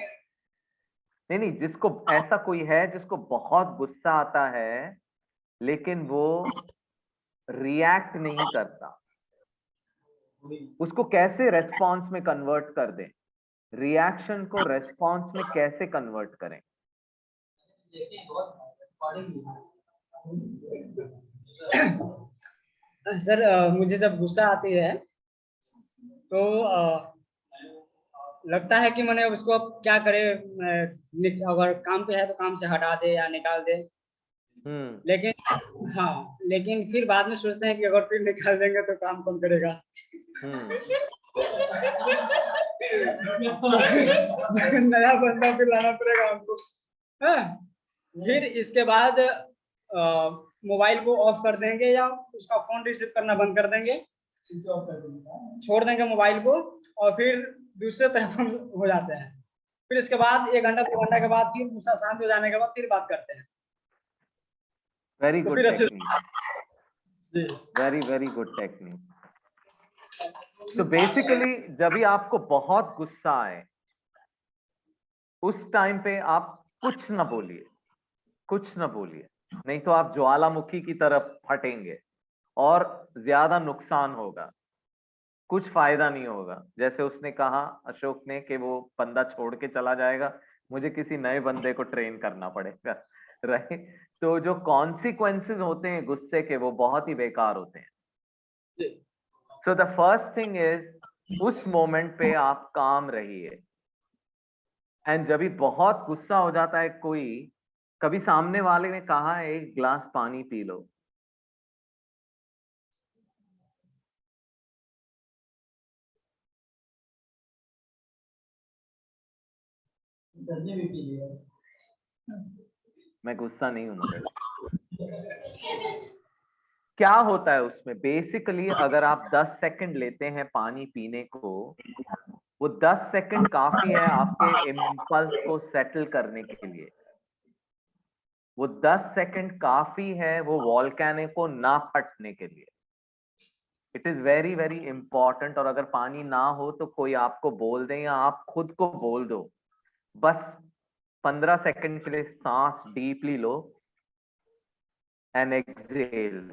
नहीं, जिसको ऐसा कोई है जिसको बहुत गुस्सा आता है लेकिन वो रिएक्ट नहीं करता, उसको कैसे रेस्पॉन्स में कन्वर्ट कर दें? रिएक्शन को रेस्पॉन्स में कैसे कन्वर्ट करें? सर मुझे जब गुस्सा आती है तो लगता है कि मैंने उसको अब क्या करे, अगर काम पे है तो काम से हटा दे या निकाल दे। लेकिन हाँ, लेकिन फिर बाद में सोचते हैं कि अगर फिर निकाल देंगे तो काम कौन करेगा। नया बंदा फिर लाना पड़ेगा हमको। हाँ, फिर इसके बाद मोबाइल को ऑफ कर देंगे या उसका फोन रिसीव करना बंद कर देंगे, छोड़ देंगे मोबाइल को, और फिर दूसरे तरफ हम हो जाते हैं। फिर इसके बाद 1 घंटा 2 घंटा के बाद फिर गुस्सा शांत हो जाने के बाद फिर बात करते हैं। Very good technique, very very good technique. तो बेसिकली जब भी आपको बहुत गुस्सा आए उस टाइम पे आप कुछ ना बोलिए, कुछ ना बोलिए, नहीं तो आप ज्वालामुखी की तरफ फटेंगे और ज्यादा नुकसान होगा, कुछ फायदा नहीं होगा। जैसे उसने कहा अशोक ने कि वो बंदा छोड़ के चला जाएगा, मुझे किसी नए बंदे को ट्रेन करना पड़ेगा, राइट? तो जो कॉन्सिक्वेंसेस होते हैं गुस्से के वो बहुत ही बेकार होते हैं। सो द फर्स्ट थिंग इज उस मोमेंट पे आप काम रहिए एंड जब भी बहुत गुस्सा हो जाता है कोई, कभी सामने वाले ने कहा है एक ग्लास पानी पी लो, मैं गुस्सा नहीं हूं मगर क्या होता है उसमें बेसिकली, अगर आप 10 सेकंड लेते हैं पानी पीने को, वो 10 सेकंड काफी है आपके इम्पल्स को सेटल करने के लिए। वो 10 सेकंड काफी है वो वॉल्केनो को ना फटने के लिए। It is very very important. और अगर पानी ना हो तो कोई आपको बोल दे या आप खुद को बोल दो, बस 15 सेकंड के लिए सांस डीपली लो एंड एक्सहेल।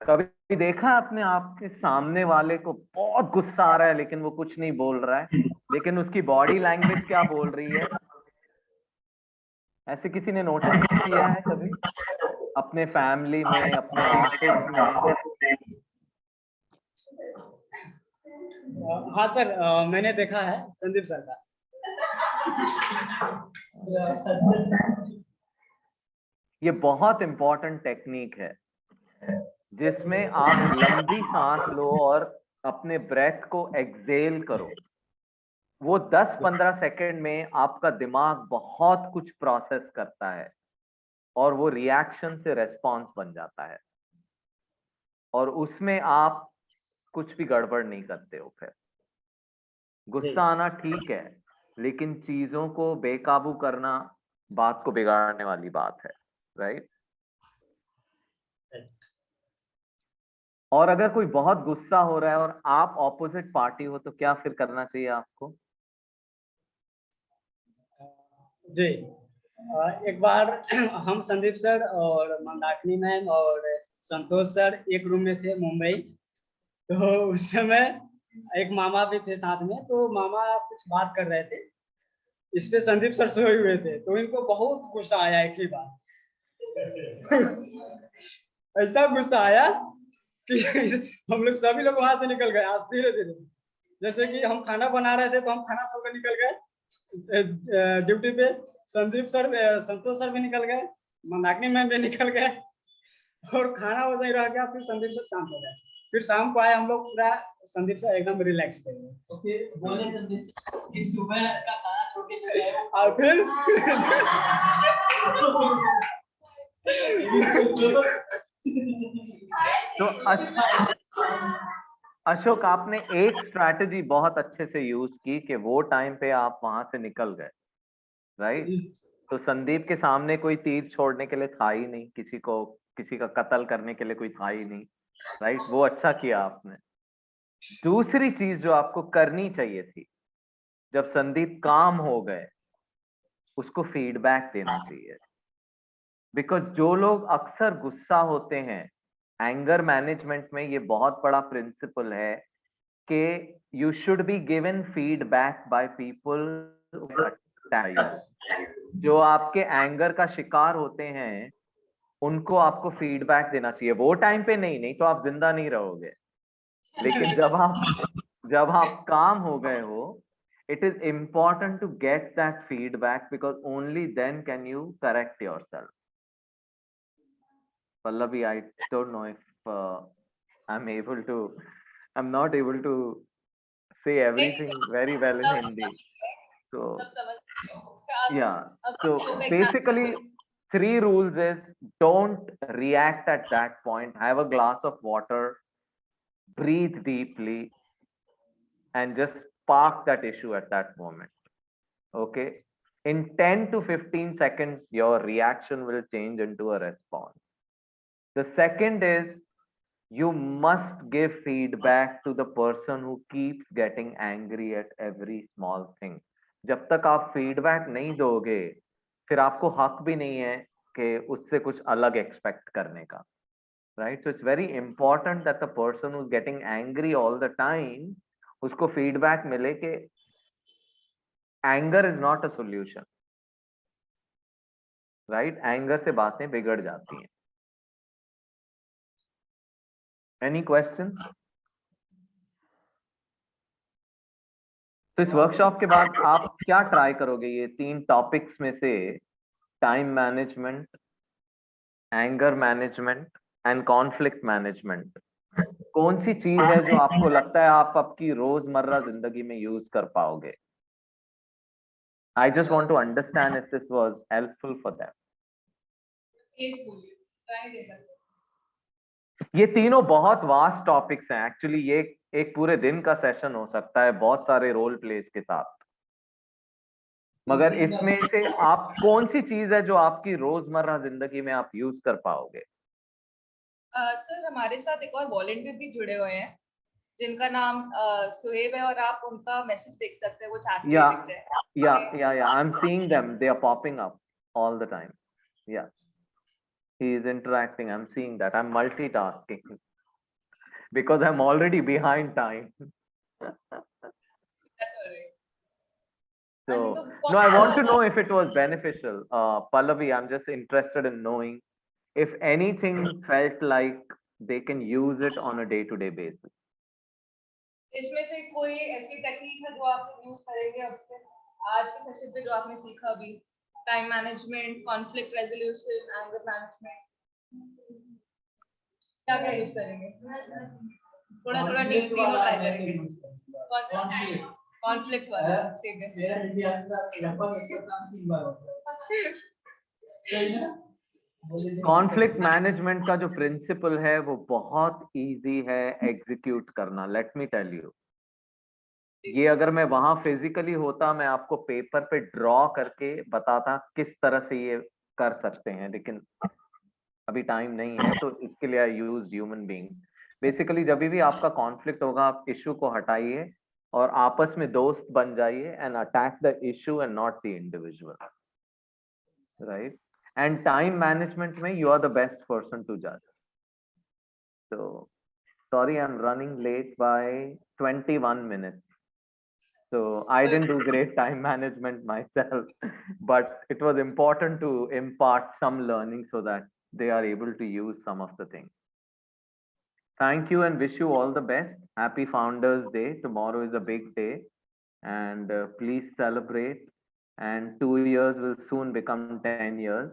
कभी देखा आपने आपके सामने वाले को बहुत गुस्सा आ रहा है लेकिन वो कुछ नहीं बोल रहा है, लेकिन उसकी बॉडी लैंग्वेज क्या बोल रही है? ऐसे किसी ने नोटिस किया है कभी अपने फैमिली में, अपने ऑफिस में? हाँ सर, मैंने देखा है संदीप सर का। ये बहुत इंपॉर्टेंट टेक्निक है जिसमें आप लंबी सांस लो और अपने ब्रेथ को एक्सेल करो। वो 10-15 सेकंड में आपका दिमाग बहुत कुछ प्रोसेस करता है और वो रिएक्शन से रेस्पॉन्स बन जाता है, और उसमें आप कुछ भी गड़बड़ नहीं करते हो। फिर गुस्सा आना ठीक है, लेकिन चीजों को बेकाबू करना बात को बिगाड़ने वाली बात है, राइट? और अगर कोई बहुत गुस्सा हो रहा है और आप ऑपोजिट पार्टी हो तो क्या फिर करना चाहिए आपको? जी, एक बार हम संदीप सर और मंदाकिनी मैम और संतोष सर एक रूम में थे मुंबई। तो उस समय एक मामा भी थे साथ में, तो मामा कुछ बात कर रहे थे, इस पे संदीप सर सोए हुए थे, तो इनको बहुत गुस्सा आया एक ही बार। ऐसा गुस्सा आया कि हम लोग सभी लोग वहां से निकल गए आज धीरे धीरे। जैसे कि हम खाना बना रहे थे तो हम खाना छोड़कर निकल गए ड्यूटी पे, संदीप सर संतोष सर भी निकल गए, मंदाकिनी मैम भी निकल गए, और खाना वैसे ही रह गया। फिर संदीप सर शांत हो गए। फिर शाम को आए हम लोग, पूरा संदीप सर एकदम रिलैक्स थे। तो फिर बोले संदीप कि सुबह का खाना छोड़ के चले आए। और फिर तो अशोक, आपने एक स्ट्रैटेजी बहुत अच्छे से यूज की कि वो टाइम पे आप वहां से निकल गए, राइट? तो संदीप के सामने कोई तीर छोड़ने के लिए था ही नहीं, किसी का कत्ल करने के लिए कोई था ही नहीं, राइट? वो अच्छा किया आपने। दूसरी चीज जो आपको करनी चाहिए थी, जब संदीप काम हो गए, उसको फीडबैक देना चाहिए। बिकॉज जो लोग अक्सर गुस्सा होते हैं, एंगर मैनेजमेंट में ये बहुत बड़ा प्रिंसिपल है कि you should be given feedback by people जो आपके एंगर का शिकार होते हैं, उनको आपको फीडबैक देना चाहिए। वो टाइम पे नहीं तो आप जिंदा नहीं रहोगे, लेकिन जब आप काम हो गए हो, it is important to get that feedback because only then can you correct yourself. Pallavi, I don't know if I'm not able to say everything very well in Hindi. So yeah, so basically 3 rules is don't react at that point. Have a glass of water, breathe deeply, and just park that issue at that moment. Okay, in 10 to 15 seconds your reaction will change into a response. The second is you must give feedback to the person who keeps getting angry at every small thing. जब तक आप feedback नहीं दोगे, फिर आपको हक भी नहीं है कि उससे कुछ अलग एक्सपेक्ट करने का, right? So it's very important that the person who's getting angry all the time, उसको फीडबैक मिले कि anger is not a solution, right? Anger से बातें बिगड़ जाती हैं। Any question? तो इस वर्कशॉप के बाद आप क्या ट्राई करोगे ये 3 टॉपिक्स में से? Time management, anger management and conflict management, कौन सी चीज है जो आपको लगता है आप आपकी रोजमर्रा जिंदगी में यूज कर पाओगे? I just want to understand if this was helpful for them. ये तीनों बहुत वास्ट टॉपिक्स हैं एक्चुअली। ये एक पूरे दिन का सेशन हो सकता है बहुत सारे रोल प्लेस के साथ, मगर इसमें से आप कौन सी चीज है जो आपकी रोजमर्रा जिंदगी में आप यूज कर पाओगे? सर हमारे साथ एक और वॉलंटियर भी जुड़े हुए हैं जिनका नाम सुहेब है, और आप उनका मैसेज देख सकते हैं, वो चैट पे लिख रहे हैं। Yeah, I'm seeing them. They are popping up all the time. Yeah, he is interacting. I'm seeing that. I'm multitasking because I'm already behind time. That's all right. So, no, I want to know if it was beneficial. Pallavi, I'm just interested in knowing if anything felt like they can use it on a day-to-day basis. इसमें से कोई ऐसी technique है जो आप use करेंगे अब से आज के सेशन पे, जो आपने सीखा अभी? Time management, conflict resolution, anger management, क्या क्या यूज करेंगे? थोड़ा थोड़ा डीप तीनों ट्राई करेंगे। कौन सा? कॉन्फ्लिक्ट वाला, ठीक है। मेरा लगभग 103 बार होता है। कॉन्फ्लिक्ट मैनेजमेंट का जो प्रिंसिपल है वो बहुत इजी है एग्जीक्यूट करना। लेट मी टेल यू, ये अगर मैं वहां फिजिकली होता मैं आपको पेपर पे ड्रॉ करके बताता किस तरह से ये कर सकते हैं, लेकिन अभी टाइम नहीं है, तो इसके लिए I used human beings. Basically जब भी आपका कॉन्फ्लिक्ट होगा आप इशू को हटाइए और आपस में दोस्त बन जाइए and attack the issue and not the individual, right? And time management mein you are the best person to judge. So sorry, I'm running late by 21 minutes. So I didn't do great time management myself, but it was important to impart some learning so that they are able to use some of the things. Thank you and wish you all the best. Happy Founders Day. Tomorrow is a big day and please celebrate. And 2 years will soon become 10 years.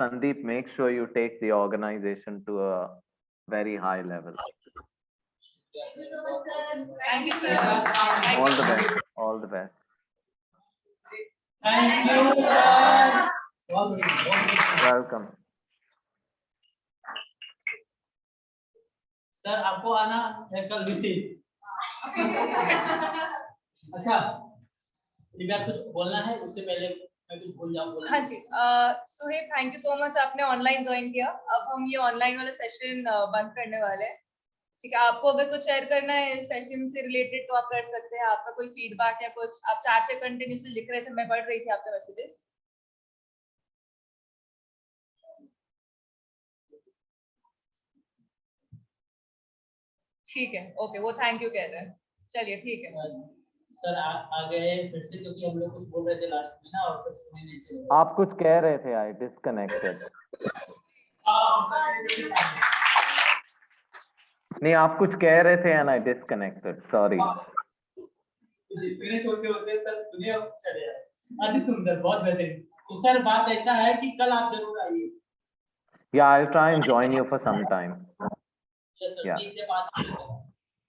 Sandeep, make sure you take the organization to a very high level. Thank you, sir. All the best. All the best. Thank you, sir. Welcome. Sir आपको आना है कल meeting. अच्छा, दिव्या कुछ बोलना है उससे पहले मैं कुछ बोल जाऊँ? हाँ जी, Suhaib thank you so much, आपने ऑनलाइन ज्वाइन किया। अब हम ये ऑनलाइन वाला सेशन बंद करने वाले हैं, ठीक है? आपको अगर कुछ शेयर करना है इस सेशन से रिलेटेड तो आप कर सकते हैं। आपका कोई फीडबैक या कुछ, आप चैट पे कंटिन्यूअसली लिख रहे थे, मैं पढ़ रही थी आपके मैसेजेस। ठीक है, ओके, वो थैंक यू कह रहे हैं। चलिए ठीक है सर, आ गए फिर से क्योंकि हम लोग कुछ बोल रहे थे लास्ट में ना, और फिर सुने नहीं चले। आप कुछ कह रहे थे, आई डिस्कनेक्टेड। नहीं, आप कुछ कह रहे थे and I disconnected, sorry. Disconnect होते सर सुने और चले आए। अति सुंदर, बहुत बेहतरीन। तो सर बात ऐसा है कि कल आप जरूर आइए। Yeah, I'll try and join you for some time. Yes, sir. Yeah. 3 से 5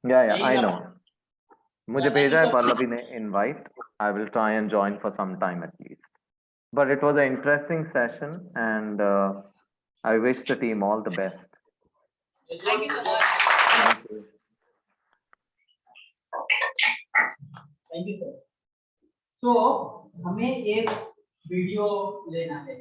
Yeah, I know. मुझे भेजा है पल्लवी ने invite. I will try and join for some time at least. But it was an interesting session and I wish the team all the best. Thank you so much. Thank you. Thank you sir. So हमें एक video लेना है।